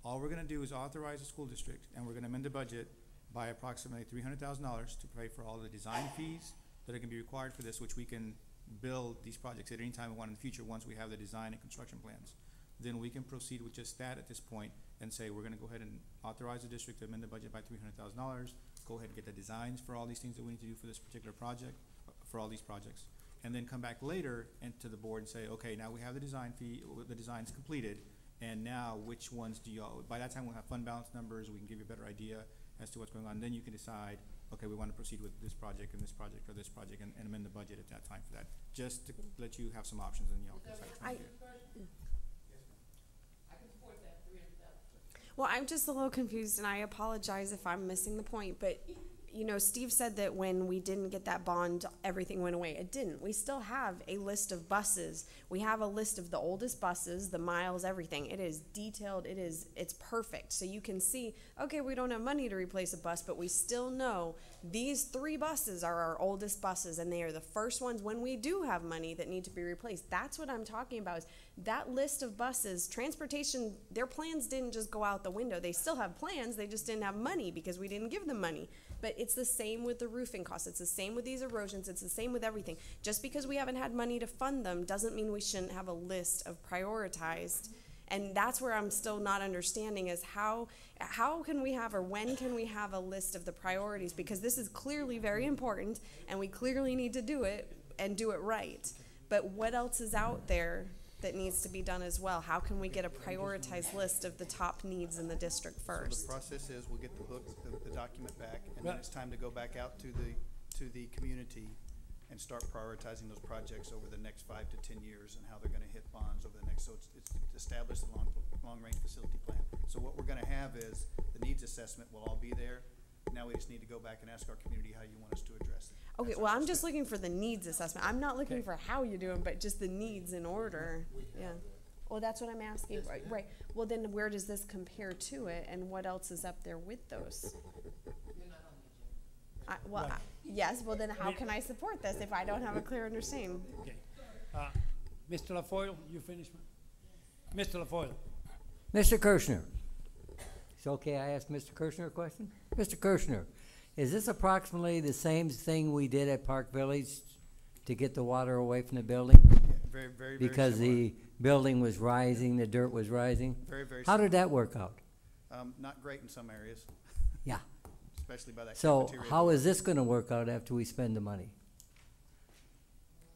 all we're gonna do is authorize the school district, and we're gonna amend the budget by approximately $300,000 to pay for all the design fees that are gonna be required for this, which we can build these projects at any time we want in the future once we have the design and construction plans. Then we can proceed with just that at this point and say, we're gonna go ahead and authorize the district to amend the budget by $300,000, go ahead and get the designs for all these things that we need to do for this particular project, for all these projects. And then come back later and to the board and say, okay, now we have the design fee, the design's completed, and now which ones do y'all, by that time we'll have fund balance numbers, we can give you a better idea as to what's going on. Then you can decide, okay, we want to proceed with this project and this project or this project and amend the budget at that time for that, just to let you have some options and y'all can decide. Well, I'm just a little confused, and I apologize if I'm missing the point, but, you know, Steve said that when we didn't get that bond, everything went away. It didn't. We still have a list of buses. We have a list of the oldest buses, the miles, everything. It is detailed. It's perfect. So you can see, okay, we don't have money to replace a bus, but we still know these 3 buses are our oldest buses, and they are the first ones when we do have money that need to be replaced. That's what I'm talking about, is that list of buses. Transportation, their plans didn't just go out the window. They still have plans, they just didn't have money because we didn't give them money. But it's the same with the roofing costs, it's the same with these erosions, it's the same with everything. Just because we haven't had money to fund them doesn't mean we shouldn't have a list of prioritized. And that's where I'm still not understanding is how can we have, or when can we have a list of the priorities? Because this is clearly very important, and we clearly need to do it and do it right. But what else is out there that needs to be done as well? How can we get a prioritized list of the top needs in the district So first? the process is, we'll get the book, the document back, and then it's time to go back out to the community and start prioritizing those projects over the next 5 to 10 years and how they're gonna hit bonds over the next, so it's established a long-range facility plan. So what we're gonna have is, the needs assessment will all be there. Now we just need to go back and ask our community how you want us to address it. Okay, That's well, our I'm just step. looking for the needs assessment. I'm not looking for how you do them, but just the needs in order. Yeah. Well, that's what I'm asking. Right. Well, then where does this compare to it, and what else is up there with those? Yes, well then how can I support this if I don't have a clear understanding? Okay. Mr. LaFoille, you finished? Mr. LaFoille? Mr. Kirschner. It's okay I ask Mr. Kirschner a question? Mr. Kirschner, is this approximately the same thing we did at Park Village to get the water away from the building? Yeah, very, very, very Because similar. the building was rising, the dirt was rising? Very, very How similar. did that work out? Not great in some areas, Yeah. especially by that So cafeteria. how is this gonna work out after we spend the money?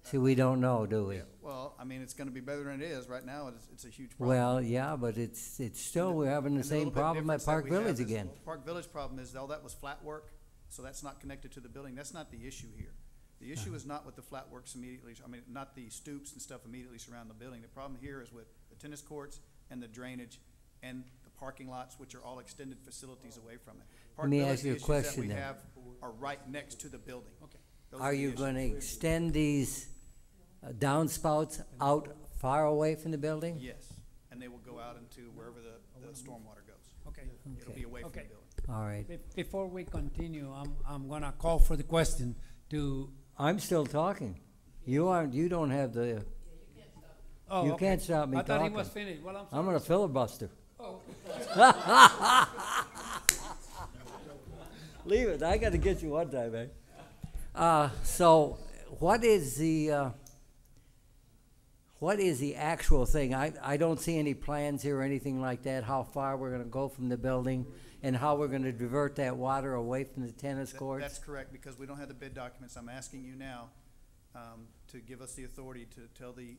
See, we don't know, do we? Well, I mean, it's gonna be better than it is. Right now, it's a huge problem. Well, yeah, but it's still, we're having the And same little bit problem at difference that Park we have Village is- again. Park Village problem is all that was flat work, so that's not connected to the building. That's not the issue here. The issue is not with the flat works immediately, I mean, not the stoops and stuff immediately surround the building. The problem here is with the tennis courts and the drainage and the parking lots, which are all extended facilities away from it. Park me Village, ask you a the issues question that we then. have are right next to the building. Okay. Those Are the you issues. gonna extend these downspouts out far away from the building? Yes, and they will go out into wherever the stormwater goes. Okay. It'll be away from the Okay. building. All right. Before we continue, I'm gonna call for the question to, I'm still talking. You don't have the, oh, you okay. can't stop me I thought he talking. was finished. Well, I'm I'm sorry. gonna filibuster. Oh. Leave it, I gotta get you one time, man. So, what is the actual thing? I don't see any plans here or anything like that, how far we're gonna go from the building and how we're gonna divert that water away from the tennis courts? That's correct, because we don't have the bid documents. I'm asking you now to give us the authority to tell the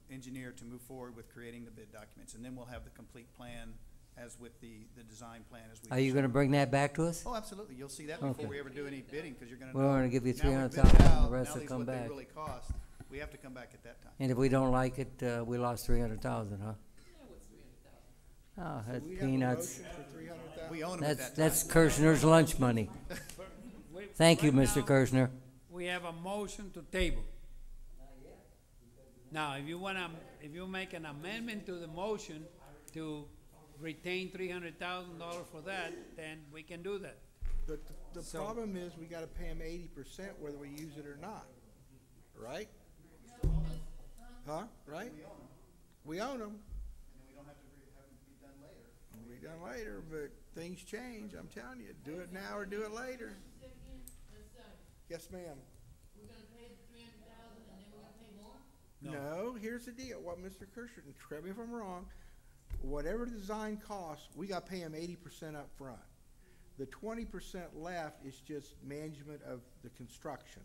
engineer to move forward with creating the bid documents, and then we'll have the complete plan as with the design plan as we. Are you gonna bring that back to us? Oh, absolutely. You'll see that Okay. before we ever do any bidding, because you're gonna. We're gonna give you now we've bid it 300,000, out, the rest now will these come what they back. really cost. We have to come back at that time. And if we don't like it, we lost 300,000, huh? Oh, that's We have a peanuts. motion for 300,000. We own them at that time. That's Kirschner's lunch money. Thank you, Right Mr. now, Kirschner. We have a motion to table. Now, if you make an amendment to the motion to retain $300,000 for that, then we can do that. The So- problem is, we gotta pay them 80% whether we use it or not, right? Huh, right? We own them. And we don't have to have them be done later. It'll be done later, but things change, I'm telling you, do it now or do it later. Yes, ma'am. We're gonna pay the 300,000 and then we're gonna pay more? No, here's the deal, what Mr. Kirschner, and correct me if I'm wrong, whatever the design costs, we gotta pay them 80% up front. The 20% left is just management of the construction.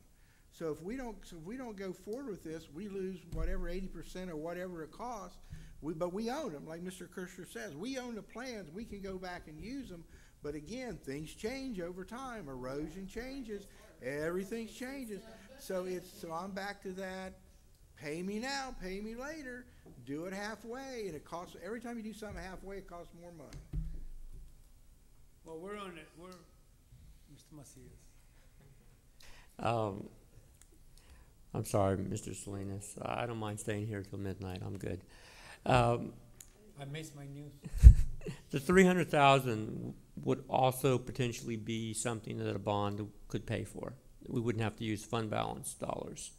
So if we don't go forward with this, we lose whatever 80% or whatever it costs. But we own them, like Mr. Kirschner says. We own the plans. We can go back and use them. But again, things change over time. Erosion changes. Everything changes. So I'm back to that. Pay me now, pay me later. Do it halfway, and it costs. Every time you do something halfway, it costs more money. Well, we're on it, Mr. Macias. I'm sorry, Mr. Salinas. I don't mind staying here till midnight. I'm good. I missed my news. The 300,000 would also potentially be something that a bond could pay for. We wouldn't have to use fund balance dollars.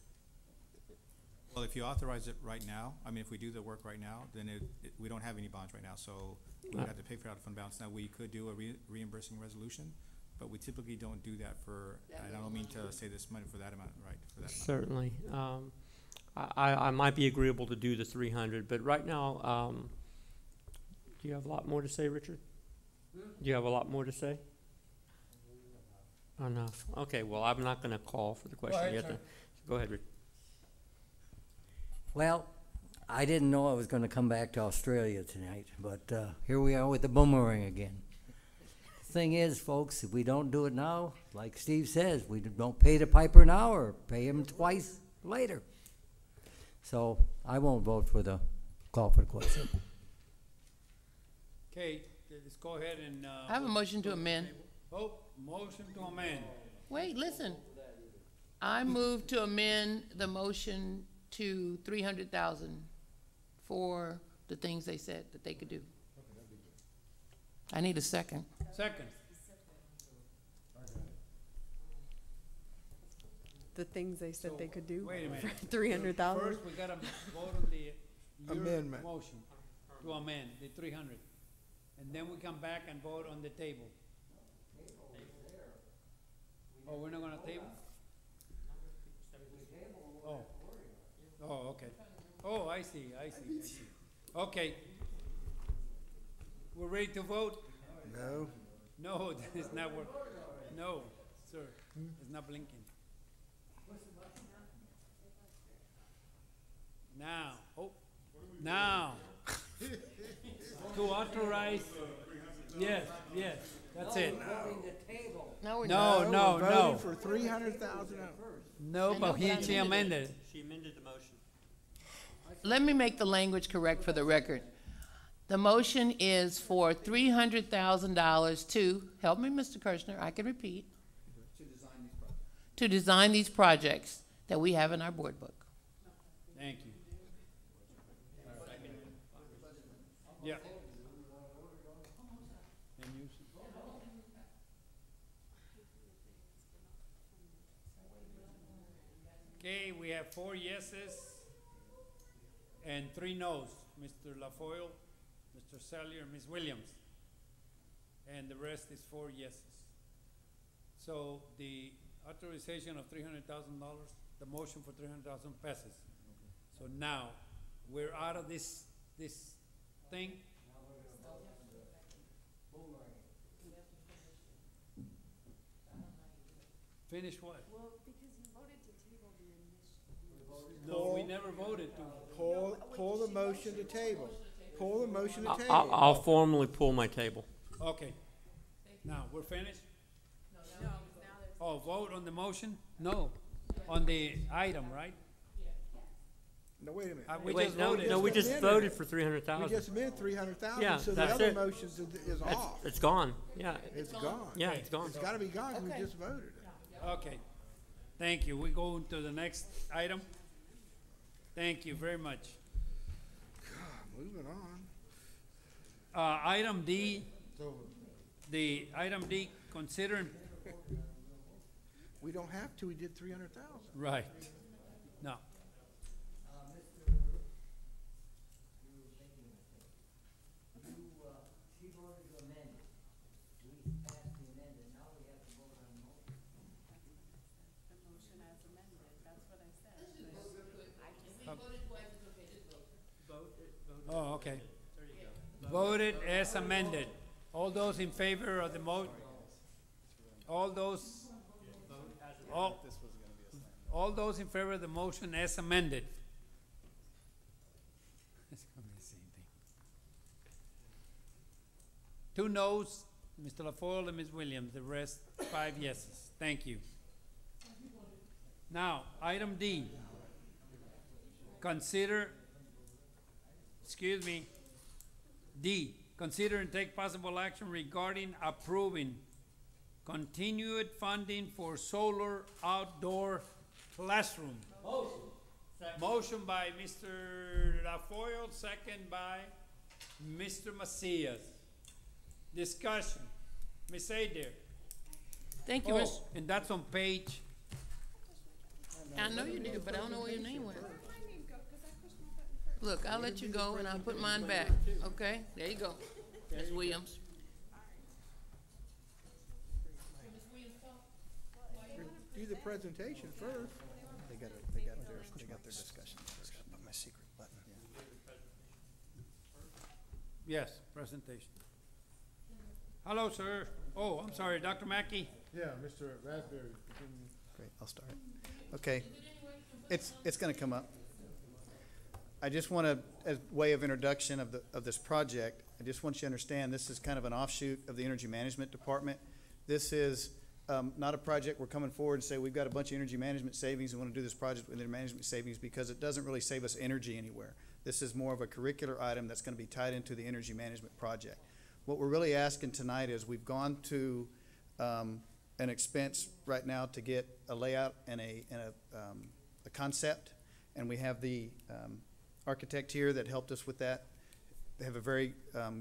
Well, if you authorize it right now, I mean, if we do the work right now, then we don't have any bonds right now, so we would have to pay for it out of fund balance. Now, we could do a reimbursing resolution, but we typically don't do that for, and I don't mean to say this money for that amount, right, for that amount. Certainly. I might be agreeable to do the 300, but right now, do you have a lot more to say, Richard? Do you have a lot more to say? Enough. Okay, well, I'm not gonna call for the question ahead, yet. sir. Go ahead, Richard. Well, I didn't know I was gonna come back to Australia tonight, but here we are with the boomerang again. Thing is, folks, if we don't do it now, like Steve says, we don't pay the piper now or pay him twice later. So I won't vote for the call for the question. Okay, let's go ahead and, I have a motion to amend. oh, motion to amend. Wait, listen. I move to amend the motion to 300,000 for the things they said that they could do. I need a second. Second. The things they said they could do Wait a minute. for 300,000. First, we gotta vote on your Amendment. motion to amend the 300. And then we come back and vote on the table. Oh, we're not gonna table? Oh. Oh, okay. Oh, I see. Okay. We're ready to vote? No. No, it's not working. No, sir, it's not blinking. Now, to authorize, yes, that's it. No, we're No, not. no, We're no. voting for 300,000 up. No, but she amended it. She amended the motion. Let me make the language correct for the record. The motion is for $300,000 to, help me, Mr. Kirschner, I can repeat. To design these projects that we have in our board book. Yeah. And you, okay, we have 4 yeses and 3 noes. Mr. LaFoille, Mr. Sellier, Ms. Williams. And the rest is 4 yeses. So the authorization of $300,000, the motion for 300,000 passes. So now, we're out of this thing. Finish what? Well, because you voted to table the No, we never voted to. Pull the motion to table. Pull the motion to I'll, table. I'll formally pull my table. Okay. Now, we're finished? Oh, vote on the motion? No, on the item, right? No, wait a minute. We Wait, just no, voted. no, we just amended voted it. for We 300,000. just amended 300,000, Yeah, so the that's other it. motion is It's, off. it's gone. Yeah, It's gone. yeah, it's gone. It's gotta be gone, 'cause we just voted it. Okay. Thank you. We go to the next item. Thank you very much. Moving on. Item D, the item D, considering, We don't have to, we did 300,000. right. No. She voted to amend it. We passed the amendment, now we have to vote on the motion. The motion as amended, that's what I said. Oh, okay. Voted as amended. All those in favor of the all those, all those in favor of the motion as amended. It's gonna be the same thing. 2 noes, Mr. LaFoille and Ms. Williams, the rest 5 yeses. Thank you. Now, item D. Consider, D, consider and take possible action regarding approving continued funding for solar outdoor classroom. Motion by Mr. LaFoille, second by Mr. Macias. Discussion. Ms. Adair. Thank you, Ms. And that's on page, I know you do, but I don't know where your name went. Look, I'll let you go and I'll put mine back, okay? There you go, Ms. Williams. Do the presentation first. They got their discussion. Just gotta put my secret button. yes, presentation. Hello, sir. Oh, I'm sorry, Dr. Mackey. Yeah, Mr. Raspberry. Great, I'll start. Okay, it's gonna come up. I just wanna, as way of introduction of this project, I just want you to understand, this is kind of an offshoot of the Energy Management Department. This is, not a project we're coming forward and say, we've got a bunch of energy management savings and want to do this project with energy management savings, because it doesn't really save us energy anywhere. This is more of a curricular item that's gonna be tied into the energy management project. What we're really asking tonight is, we've gone to, an expense right now to get a layout and a concept, and we have the, architect here that helped us with that. They have a very,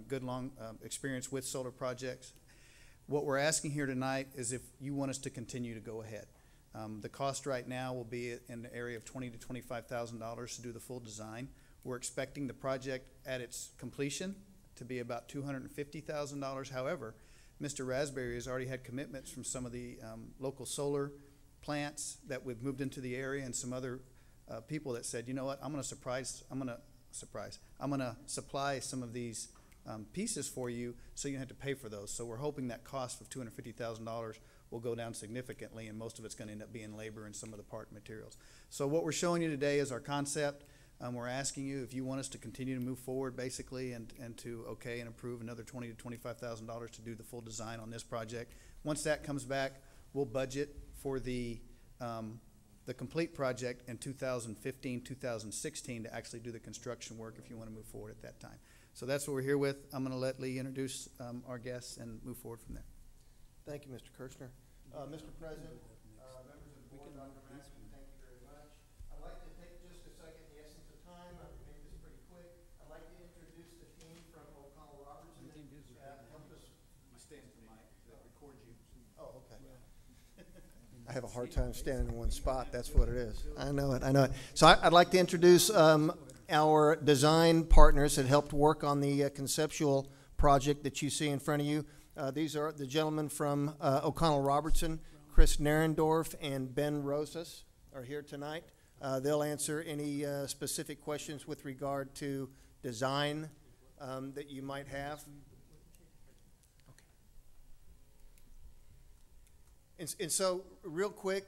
good long, experience with solar projects. What we're asking here tonight is if you want us to continue to go ahead. The cost right now will be in the area of $20,000 to $25,000 to do the full design. We're expecting the project at its completion to be about $250,000. However, Mr. Raspberry has already had commitments from some of the local solar plants that we've moved into the area, and some other people that said, you know what, I'm gonna supply some of these pieces for you, so you don't have to pay for those. So we're hoping that cost of $250,000 will go down significantly, and most of it's gonna end up being labor and some of the part materials. So what we're showing you today is our concept. We're asking you if you want us to continue to move forward, basically, and to okay and approve another $20,000 to $25,000 to do the full design on this project. Once that comes back, we'll budget for the complete project in 2015, 2016 to actually do the construction work if you want to move forward at that time. So that's what we're here with. I'm going to let Lee introduce our guests and move forward from there. Thank you, Mr. Kirschner. Mr. President, members of the board, Dr. Mackey, thank you very much. I'd like to take just a second, in the essence of time, I'll make this pretty quick. I'd like to introduce the team from I have a hard time standing in one spot, that's what it is. I know it. So I'd like to introduce our design partners that helped work on the conceptual project that you see in front of you. These are the gentlemen from O'Connell Robertson, Chris Narendorf and Ben Rosas are here tonight. They'll answer any specific questions with regard to design that you might have. And so, real quick,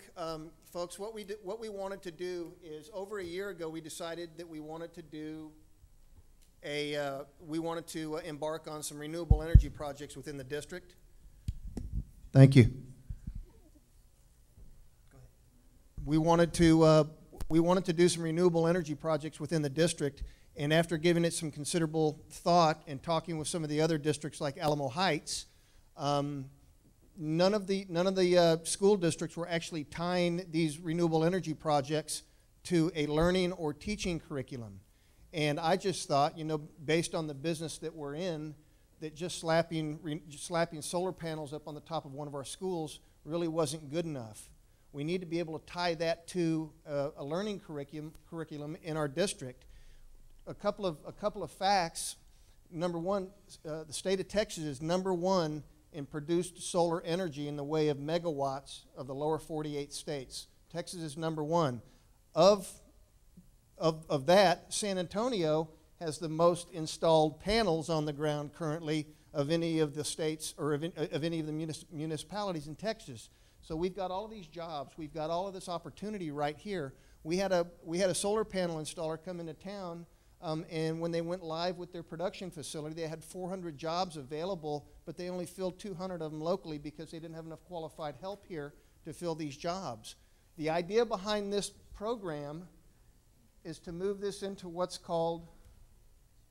folks, what we wanted to do is, over a year ago, we decided that we wanted to do embark on some renewable energy projects within the district. Thank you. We wanted to do some renewable energy projects within the district, and after giving it some considerable thought and talking with some of the other districts like Alamo Heights, none of the school districts were actually tying these renewable energy projects to a learning or teaching curriculum. And I just thought, based on the business that we're in, that just slapping solar panels up on the top of one of our schools really wasn't good enough. We need to be able to tie that to a learning curriculum in our district. A couple of facts. Number one, the state of Texas is #1 in produced solar energy in the way of megawatts of the lower 48 states. Texas is #1. Of that, San Antonio has the most installed panels on the ground currently of any of the states or of any of the municipalities in Texas. So we've got all of these jobs. We've got all of this opportunity right here. We had a solar panel installer come into town, and when they went live with their production facility, they had 400 jobs available, but they only filled 200 of them locally because they didn't have enough qualified help here to fill these jobs. The idea behind this program is to move this into what's called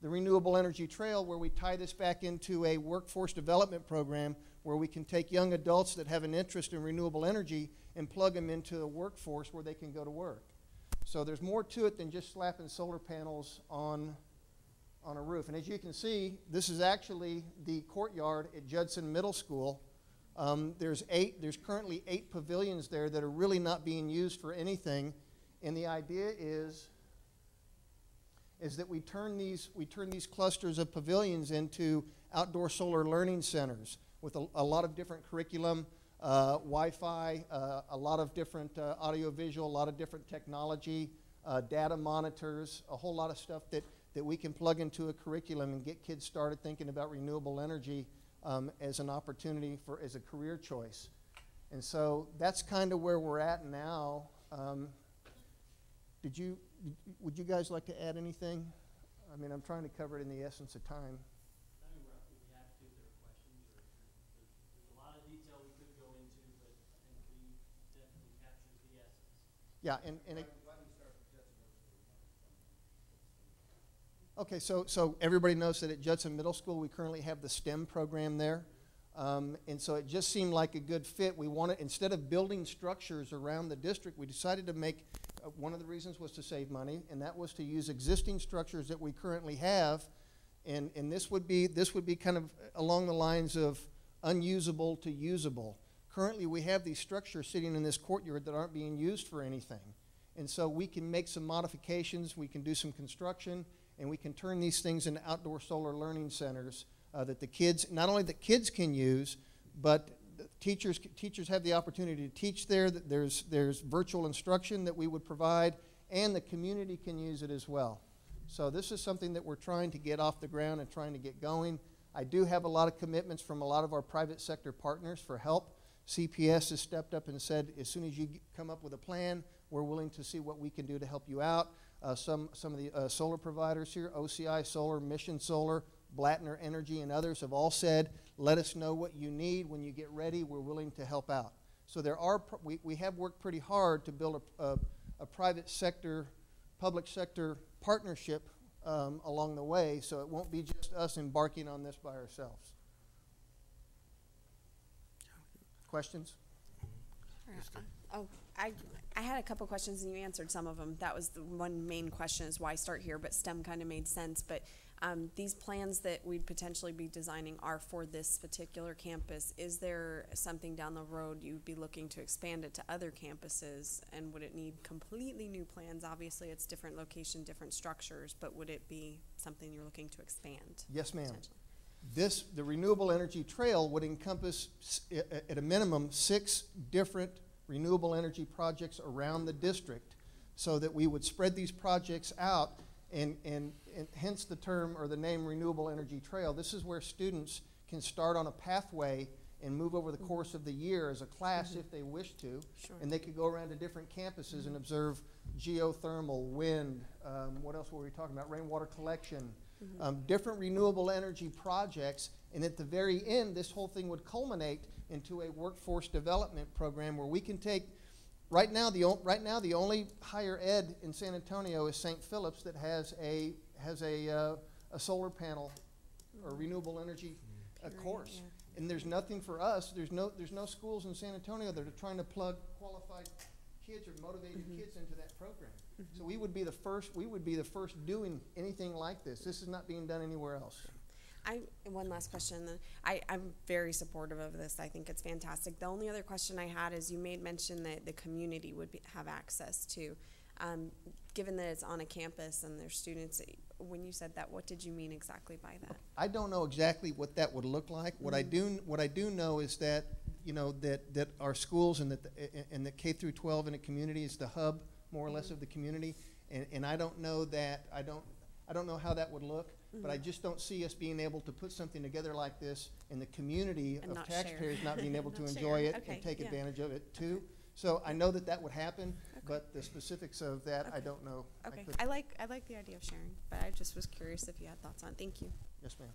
the Renewable Energy Trail, where we tie this back into a workforce development program where we can take young adults that have an interest in renewable energy and plug them into a workforce where they can go to work. So there's more to it than just slapping solar panels on a roof. And as you can see, this is actually the courtyard at Judson Middle School. There's currently 8 pavilions there that are really not being used for anything. And the idea is that we turn these clusters of pavilions into outdoor solar learning centers with a lot of different curriculum, Wi-Fi, a lot of different audio-visual, a lot of different technology, data monitors, a whole lot of stuff that we can plug into a curriculum and get kids started thinking about renewable energy as an opportunity as a career choice. And so that's kind of where we're at now. Would you guys like to add anything? I mean, I'm trying to cover it in the essence of time. Yeah, okay, so everybody knows that at Judson Middle School we currently have the STEM program there. And so it just seemed like a good fit. We wanted, instead of building structures around the district, we decided to make, one of the reasons was to save money, and that was to use existing structures that we currently have, and this would be kind of along the lines of unusable to usable. Currently we have these structures sitting in this courtyard that aren't being used for anything. And so we can make some modifications, we can do some construction, and we can turn these things into outdoor solar learning centers that the kids, not only the kids can use, but teachers have the opportunity to teach there. There's virtual instruction that we would provide, and the community can use it as well. So this is something that we're trying to get off the ground and trying to get going. I do have a lot of commitments from a lot of our private sector partners for help. CPS has stepped up and said, as soon as you come up with a plan, we're willing to see what we can do to help you out. Some of the solar providers here, OCI Solar, Mission Solar, Blattner Energy, and others have all said, let us know what you need. When you get ready, we're willing to help out. So we have worked pretty hard to build a private sector, public sector partnership along the way, so it won't be just us embarking on this by ourselves. Questions? Oh, I had a couple questions and you answered some of them. That was the one main question, is why start here, but STEM kind of made sense. But These plans that we'd potentially be designing are for this particular campus. Is there something down the road you'd be looking to expand it to other campuses? And would it need completely new plans? Obviously, it's different location, different structures, but would it be something you're looking to expand? Yes, ma'am. potentially? The Renewable Energy Trail would encompass, at a minimum, 6 different renewable energy projects around the district, so that we would spread these projects out, and hence the term or the name Renewable Energy Trail. This is where students can start on a pathway and move over the course of the year as a class if they wish to. Sure. And they could go around to different campuses and observe geothermal, wind, what else were we talking about? Rainwater collection, different renewable energy projects. And at the very end, this whole thing would culminate into a workforce development program where we can take, right now the only higher ed in San Antonio is St. Philip's that has a solar panel or renewable energy course. Yeah. And there's nothing for us. There's no schools in San Antonio that are trying to plug qualified kids or motivated kids into that program. So we would be the first doing anything like this. This is not being done anywhere else. One last question. I'm very supportive of this. I think it's fantastic. The only other question I had is you made mention that the community would have access to. Given that it's on a campus and there's students, when you said that, what did you mean exactly by that? I don't know exactly what that would look like. What I do know is that, you know, that our schools and the K through 12 in the community is the hub, more or less, of the community. And I don't know that I don't know how that would look. But I just don't see us being able to put something together like this in the community And of not taxpayers share. not being able to Not enjoy share. it Okay, and take yeah. advantage of it too. So I know that would happen, but the specifics of that, I don't know. Okay, couldn't- I like the idea of sharing, but I just was curious if you had thoughts on it. Thank you. Yes, ma'am.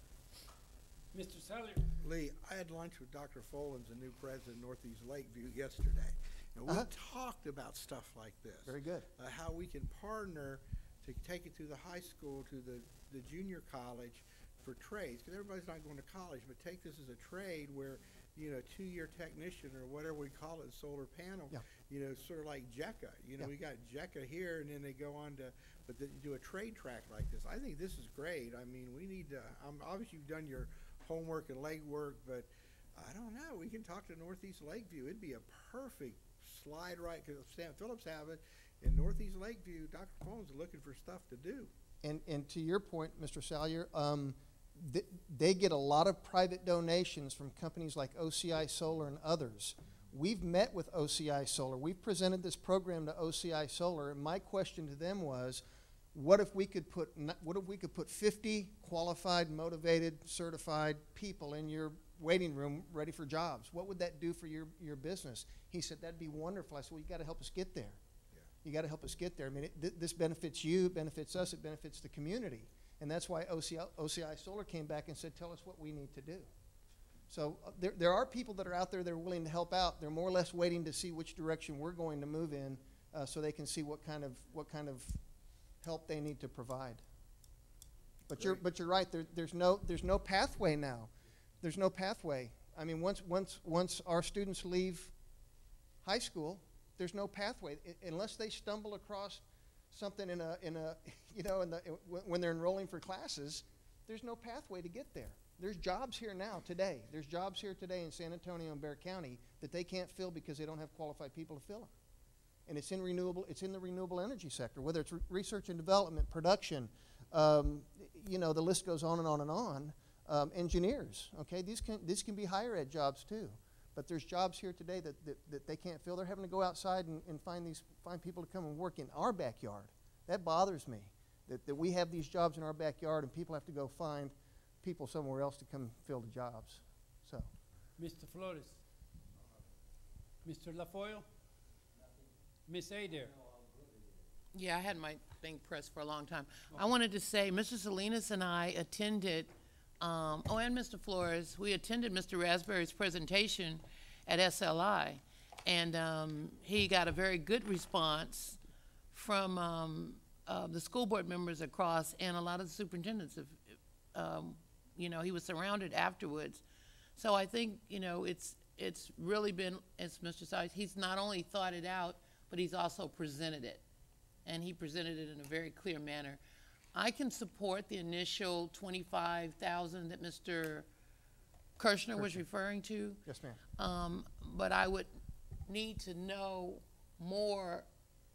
Mr. Salyer. Lee, I had lunch with Dr. Folens, the new president of Northeast Lakeview, yesterday. And we talked about stuff like this. Very good. How we can partner to take it through the high school, to the junior college for trades, because everybody's not going to college, but take this as a trade where, you know, 2-year technician or whatever we call it, solar panel, Yeah. you know, sort of like JECA. You know, Yeah. we got JECA here, and then they go on to, but they do a trade track like this. I think this is great. I mean, we need to, obviously you've done your homework and legwork, but I don't know, we can talk to Northeast Lakeview. It'd be a perfect slide right, because Sam Phillips have it, in Northeast Lakeview, Dr. Folens is looking for stuff to do. And to your point, Mr. Salyer, they get a lot of private donations from companies like OCI Solar and others. We've met with OCI Solar. We've presented this program to OCI Solar, and my question to them was, what if we could put 50 qualified, motivated, certified people in your waiting room ready for jobs? What would that do for your business? He said, that'd be wonderful. I said, well, you got to help us get there. You got to help us get there. I mean, this benefits you, it benefits us, it benefits the community. And that's why OCI Solar came back and said, tell us what we need to do. So there are people that are out there that are willing to help out. They're more or less waiting to see which direction we're going to move in, so they can see what kind of help they need to provide. But you're right. There's no pathway now. There's no pathway. I mean, once our students leave high school, there's no pathway unless they stumble across something when they're enrolling for classes. There's no pathway to get there. There's jobs here now today. There's jobs here today in San Antonio and Bexar County that they can't fill because they don't have qualified people to fill them. And it's in the renewable energy sector, whether it's research and development, production, the list goes on and on and on. Engineers, okay, these can be higher ed jobs too. But there's jobs here today that they can't fill. They're having to go outside and find people to come and work in our backyard. That bothers me, that we have these jobs in our backyard and people have to go find people somewhere else to come fill the jobs. So, Mr. Flores. Mr. LaFoyle? Miss Adair? Yeah, I had my thing pressed for a long time. I wanted to say, Mr. Salinas and I attended, and Mr. Flores, we attended Mr. Raspberry's presentation at SLI, and he got a very good response from the school board members across, and a lot of the superintendents. He was surrounded afterwards. So I think, it's really been, as Mr. Sykes, he's not only thought it out, but he's also presented it. And he presented it in a very clear manner. I can support the initial 25,000 that Mr. Kirschner was referring to. Yes, ma'am. But I would need to know more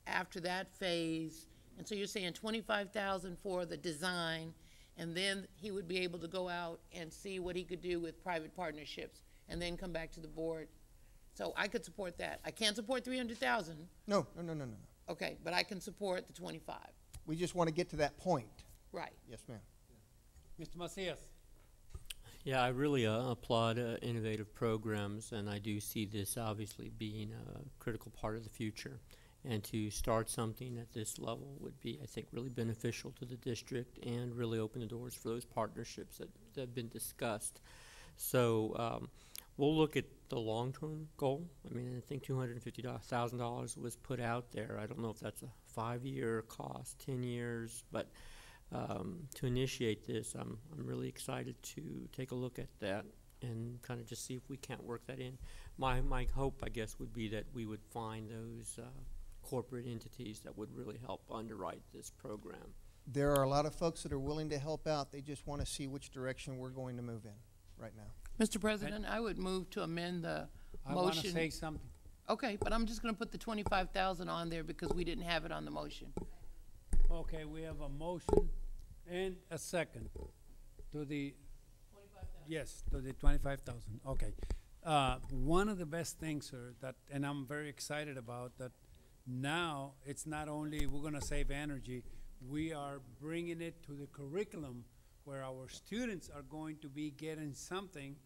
after that phase. And so you're saying 25,000 for the design, and then he would be able to go out and see what he could do with private partnerships, and then come back to the board. So I could support that. I can't support 300,000. No. Okay, but I can support the 25. We just want to get to that point. Right. Yes, ma'am. Mr. Macias? Yeah, I really applaud innovative programs, and I do see this obviously being a critical part of the future. And to start something at this level would be, I think, really beneficial to the district and really open the doors for those partnerships that have been discussed. So we'll look at the long-term goal. I mean, I think $250,000 was put out there. I don't know if that's a 5-year cost, 10 years, but to initiate this, I'm really excited to take a look at that and kind of just see if we can't work that in. My hope, I guess, would be that we would find those corporate entities that would really help underwrite this program. There are a lot of folks that are willing to help out. They just want to see which direction we're going to move in right now. Mr. President, I would move to amend the I want to motion. say something. Okay, but I'm just gonna put the 25,000 on there because we didn't have it on the motion. Okay, we have a motion and a second to the, yes, to the 25,000, okay. One of the best things, sir, that, and I'm very excited about, that now it's not only we're gonna save energy, we are bringing it to the curriculum where our students are going to be getting something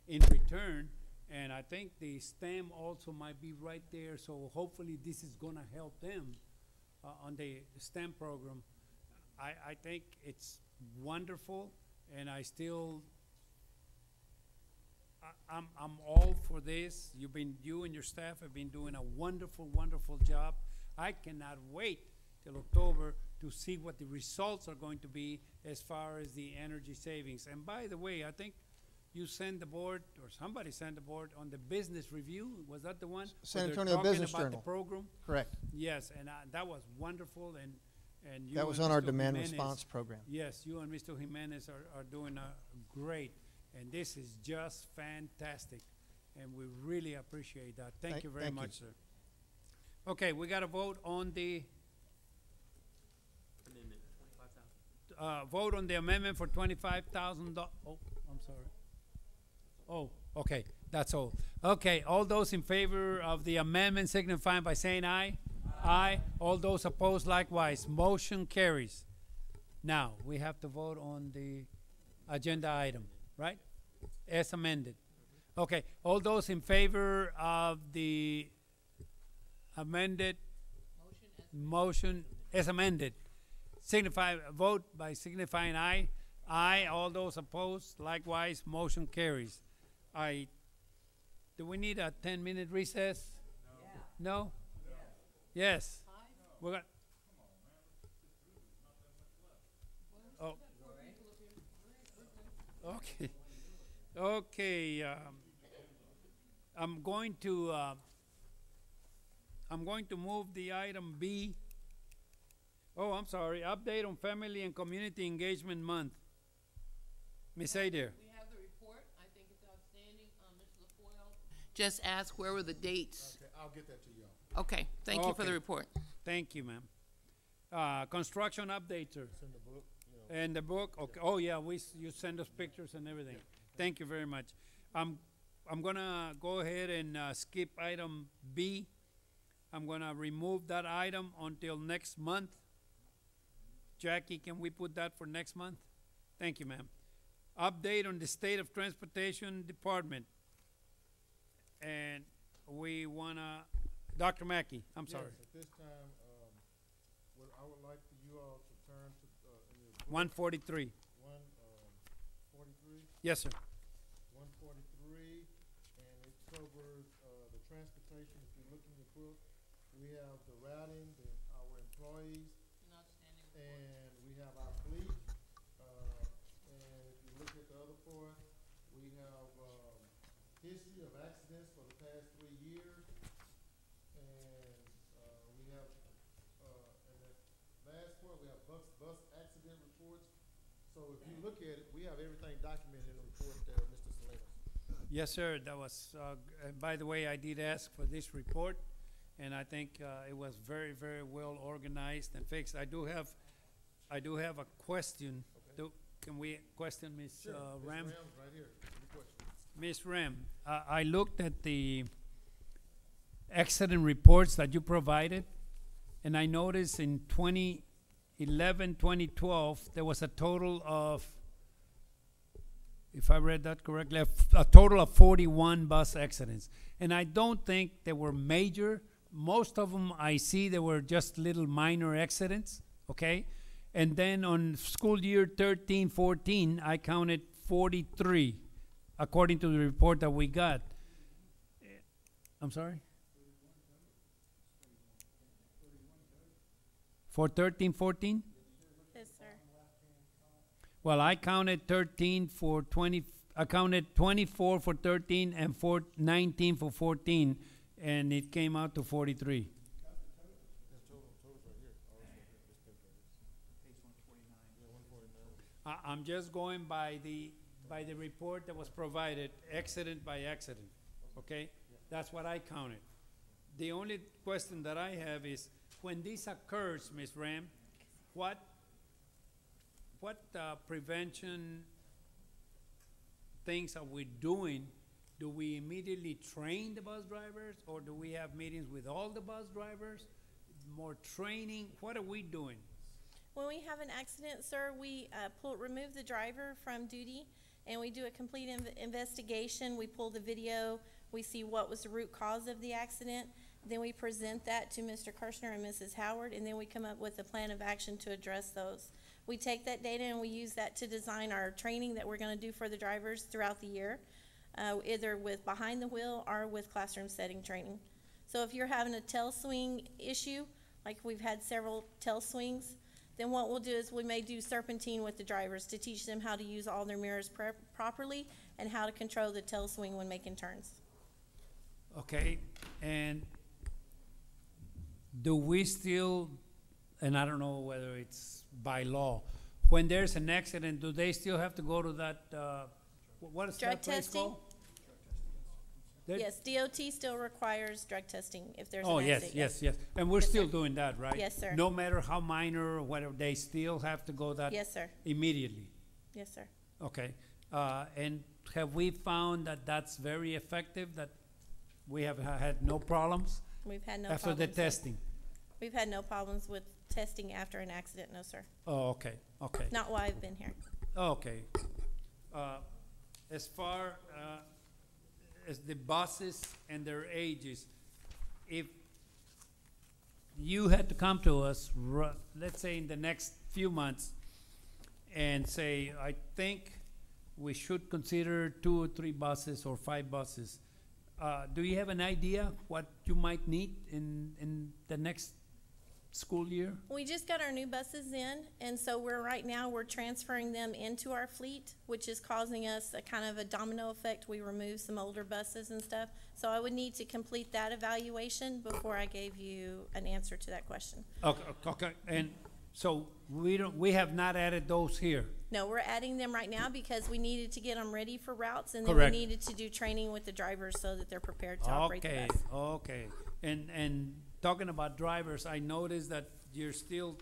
in return. And I think the STEM also might be right there, so hopefully this is gonna help them on the STEM program. I think it's wonderful, and I'm all for this. You and your staff have been doing a wonderful, wonderful job. I cannot wait till October to see what the results are going to be as far as the energy savings. And by the way, I think you sent the board, or somebody sent the board on the business review. Was that the one? San Where they're Antonio Business talking about Journal. the program? Correct. Yes, and that was wonderful, and you That was and on our Mr. demand Jimenez- response program. Yes, you and Mr. Jimenez are doing great, and this is just fantastic, and we really appreciate that. Thank you very thank you. much, sir. Okay, we got to vote on the vote on the amendment for $25,000. Oh, I'm sorry. Oh, okay, that's all. Okay, all those in favor of the amendment signify by saying aye. Aye. All those opposed likewise. Motion carries. Now, we have to vote on the agenda item, right? As amended. Okay, all those in favor of the amended motion as amended, vote by signifying aye. Aye. All those opposed, likewise, motion carries. Do we need a 10-minute recess? No? Yes. We're going. Oh. Okay. Okay. I'm going to move the item B. Oh, I'm sorry. Update on Family and Community Engagement Month. Ms. Adair. We have the report. I think it's outstanding. Mr. LaFoyle just asked where were the dates. Okay, I'll get that to y'all. Okay, thank you for the Okay. report. Thank you, ma'am. Construction update, sir. It's in the book, you know. And the book, okay, oh yeah, you send us pictures and everything. Thank you very much. I'm gonna go ahead and skip item B. I'm gonna remove that item until next month. Jackie, can we put that for next month? Thank you, ma'am. Update on the State of Transportation Department. And we wanna, Dr. Mackey, I'm sorry. Yes, at this time, what I would like for you all to turn to, in your book, 143. 143. Yes, sir. 143, and it covers the transportation. If you look in your book, we have the routing, our employees, and we have our fleet. And if you look at the other part, we have history of accidents for the past 3 years, and we have, and the last part, we have bus accident reports. So if you look at it, we have everything documented in the report there, Mr. Salinas. Yes, sir, that was, by the way, I did ask for this report, and I think, it was very, very well organized and fixed. I do have a question. Can we question Ms. Ram? Ms. Ram's right here. Any questions? Ms. Ram, I looked at the accident reports that you provided, and I noticed in 2011, 2012, there was a total of, if I read that correctly, a total of 41 bus accidents. And I don't think they were major. Most of them I see they were just little minor accidents, okay? And then on school year 13, 14, I counted 43, according to the report that we got. I'm sorry? For 13, 14? Yes, sir. Well, I counted 13 for 20, I counted 24 for 13 and 19 for 14, and it came out to 43. I'm just going by the report that was provided, accident by accident, okay? That's what I counted. The only question that I have is, when this occurs, Ms. Ram, what prevention things are we doing? Do we immediately train the bus drivers, or do we have meetings with all the bus drivers? More training? What are we doing? When we have an accident, sir, we remove the driver from duty, and we do a complete investigation. We pull the video, we see what was the root cause of the accident, then we present that to Mr. Kirshner and Mrs. Howard, and then we come up with a plan of action to address those. We take that data and we use that to design our training that we're gonna do for the drivers throughout the year, either with behind the wheel or with classroom setting training. So if you're having a tail swing issue, like we've had several tail swings, then what we'll do is we may do serpentine with the drivers to teach them how to use all their mirrors properly and how to control the tail swing when making turns. Okay, and do we still, and I don't know whether it's by law, when there's an accident, do they still have to go to that, what is Drug that place testing? called? They- Yes, DOT still requires drug testing if there's Oh, an yes, accident. yes, yes. And we're Yes, still sir. doing that, right? Yes, sir. No matter how minor or whatever, they still have to go that Yes, sir. immediately? Yes, sir. Okay. And have we found that that's very effective, that we have had no problems We've had no after the problems. sir. testing? We've had no problems with testing after an accident, no, sir. Oh, okay, okay. Not while I've been here. Okay. As far as the buses and their ages, if you had to come to us, let's say in the next few months, and say, I think we should consider 2 or 3 buses or 5 buses, do you have an idea what you might need in the next school year? We just got our new buses in, and so right now we're transferring them into our fleet, which is causing us a kind of a domino effect. We removed some older buses and stuff. So I would need to complete that evaluation before I gave you an answer to that question. Okay, and so we have not added those here? No, we're adding them right now because we needed to get them ready for routes, and then Correct. we needed to do training with the drivers so that they're prepared to operate the Okay, bus. okay. And talking about drivers, I noticed that you're still,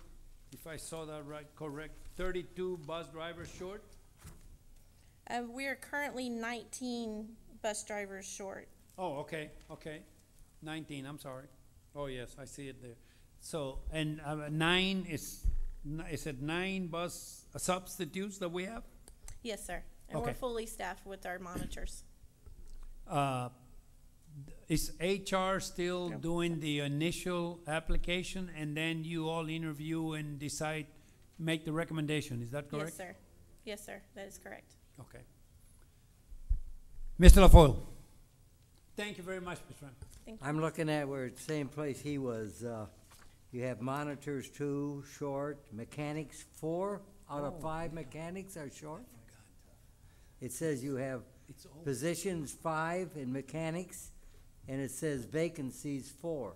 if I saw that right, correct, 32 bus drivers short? We are currently 19 bus drivers short. Oh, okay, okay. 19, I'm sorry. Oh, yes, I see it there. So, and 9 is it 9 bus substitutes that we have? Yes, sir. And we're Okay. fully staffed with our monitors. Is HR still doing the initial application, and then you all interview and decide, make the recommendation, is that correct? Yes, sir. Yes, sir. That is correct. Okay. Mr. LaFoille, thank you very much, Ms. Ram. Thank you. I'm looking at where it's the same place he was, you have monitors 2 short, mechanics 4 out of 5 mechanics are short. It says you have positions 5 in mechanics, and it says vacancies 4.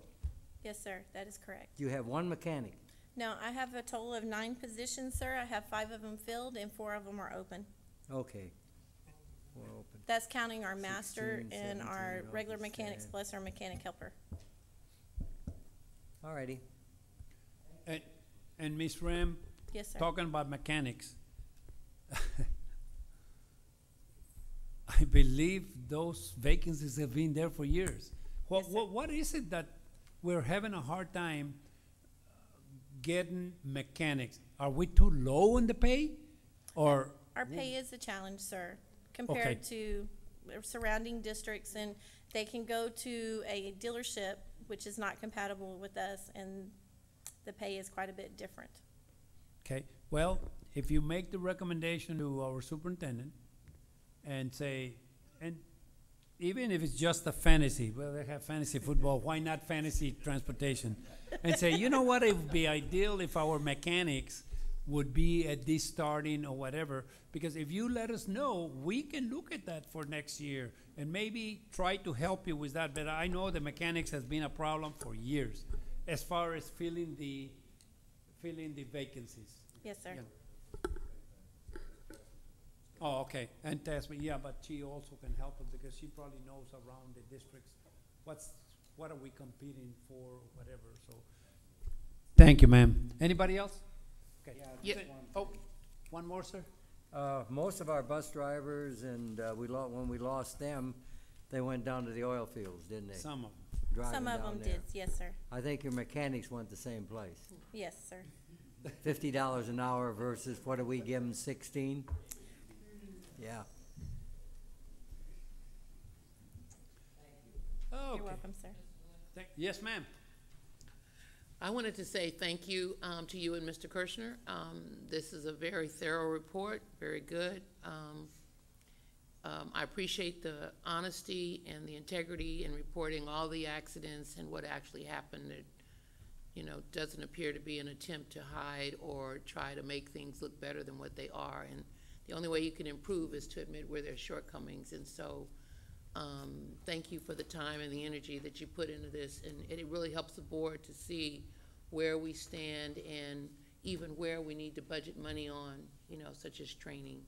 Yes, sir. That is correct. You have 1 mechanic. No, I have a total of 9 positions, sir. I have 5 of them filled and 4 of them are open. Okay. We're open. That's counting our master 16, and our 17 regular office mechanics staff. plus our mechanic helper. Alrighty. And Ms. Ram, Yes, sir. talking about mechanics, I believe those vacancies have been there for years. What is it that we're having a hard time getting mechanics? Are we too low in the pay, or? Our pay is a challenge, sir, compared to surrounding districts, and they can go to a dealership, which is not compatible with us, and the pay is quite a bit different. Okay, well, if you make the recommendation to our superintendent and say, and even if it's just a fantasy, well, they have fantasy football, why not fantasy transportation? And say, you know what, it would be ideal if our mechanics would be at this starting or whatever, because if you let us know, we can look at that for next year and maybe try to help you with that. But I know the mechanics has been a problem for years as far as filling the vacancies. Yes, sir. Yeah. Oh, okay, and Tasman, yeah, but she also can help us because she probably knows around the districts, what are we competing for, whatever, so. Thank you, ma'am. Anybody else? Okay. Yeah. Oh, one more, sir? Most of our bus drivers, and when we lost them, they went down to the oil fields, didn't they? Some of them. Driving Some of down them there. did, yes, sir. I think your mechanics went the same place. Yes, sir. $50 an hour versus, what do we give them, 16? Yeah. Okay. You're welcome, sir. Yes, ma'am. I wanted to say thank you to you and Mr. Kirschner. This is a very thorough report, very good. I appreciate the honesty and the integrity in reporting all the accidents and what actually happened. It, doesn't appear to be an attempt to hide or try to make things look better than what they are. And the only way you can improve is to admit where there's shortcomings. And so thank you for the time and the energy that you put into this. And it really helps the board to see where we stand and even where we need to budget money on, such as training,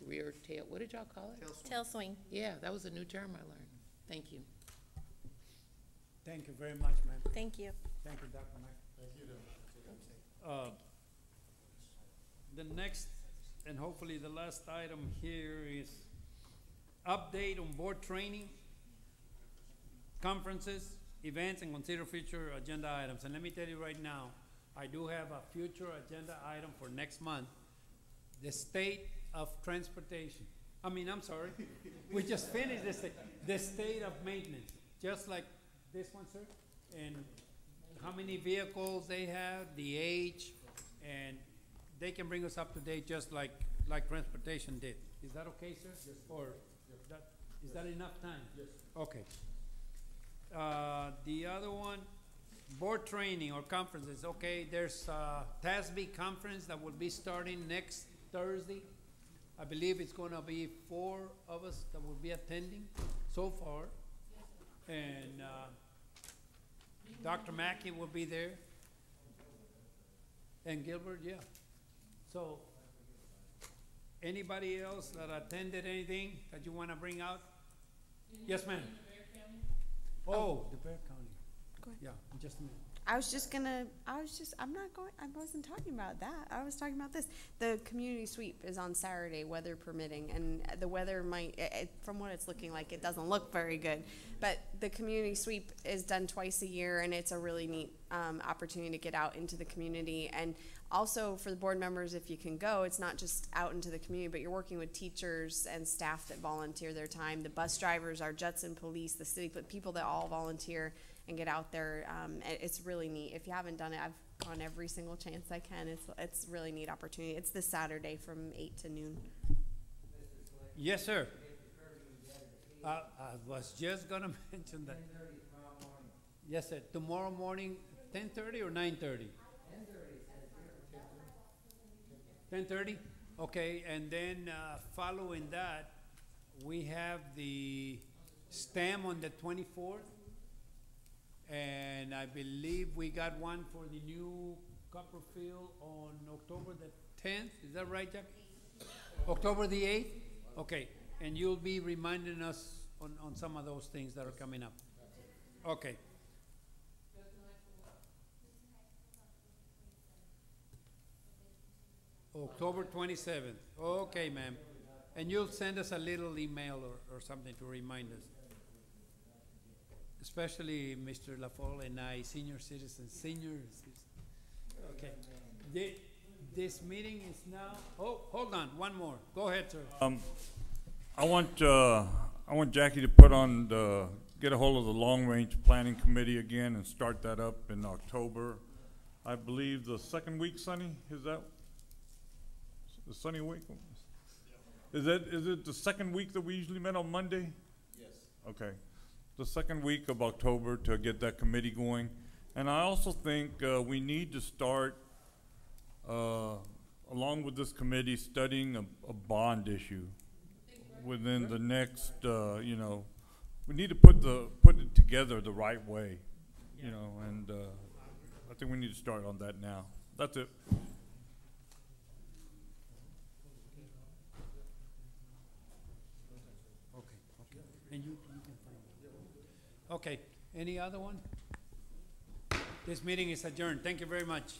rear tail, what did y'all call it? Tail swing. Yeah, that was a new term I learned. Thank you. Thank you very much, ma'am. Thank you. Thank you, Dr. Mack. Thank you. The next, and hopefully the last item here is update on board training, conferences, events, and consider future agenda items. And let me tell you right now, I do have a future agenda item for next month, the state of transportation. I'm sorry, we just finished the state of maintenance, just like this one, sir, and how many vehicles they have, the age, and they can bring us up to date just like transportation did. Is that okay, sir? Yes. Or is that enough time? Yes. Okay. The other one, board training or conferences. Okay, there's a TASB conference that will be starting next Thursday. I believe it's going to be 4 of us that will be attending so far. And Dr. Mackey will be there. And Gilbert, yeah. So, anybody else that attended anything that you want to bring out? Yes, ma'am. Oh, the Bear County. Go ahead. Yeah, just a minute. I wasn't talking about that. I was talking about this. The community sweep is on Saturday, weather permitting, and the weather might, from what it's looking like, it doesn't look very good. But the community sweep is done twice a year, and it's a really neat opportunity to get out into the community. And also for the board members, if you can go, it's not just out into the community, but you're working with teachers and staff that volunteer their time. The bus drivers, our Judson police, the city, people that all volunteer and get out there. It's really neat. If you haven't done it, I've gone every single chance I can. It's a really neat opportunity. It's this Saturday from 8 to noon. Yes, sir. I was just going to mention that. Yes, sir. Tomorrow morning, 10:30 or 9:30? 10:30? Okay, and then following that, we have the STEM on the 24th. And I believe we got one for the new Copperfield on October the 10th. Is that right, Jack? October the 8th? Okay, and you'll be reminding us on some of those things that are coming up. Okay. October 27th. Okay, ma'am. And you'll send us a little email or something to remind us. Especially Mr. LaFolle and I, senior citizens. Okay. This meeting is now, oh, hold on, one more. Go ahead, sir. I want Jackie to put on get a hold of the long-range planning committee again and start that up in October. I believe the second week, Sonny, is that the Sunny week? Is it the second week that we usually met on Monday? Yes. Okay. The second week of October to get that committee going. And I also think we need to start, along with this committee, studying a bond issue within the next, we need to put it together the right way, and I think we need to start on that now. That's it. Okay. And you can find it. Okay, any other one? This meeting is adjourned. Thank you very much.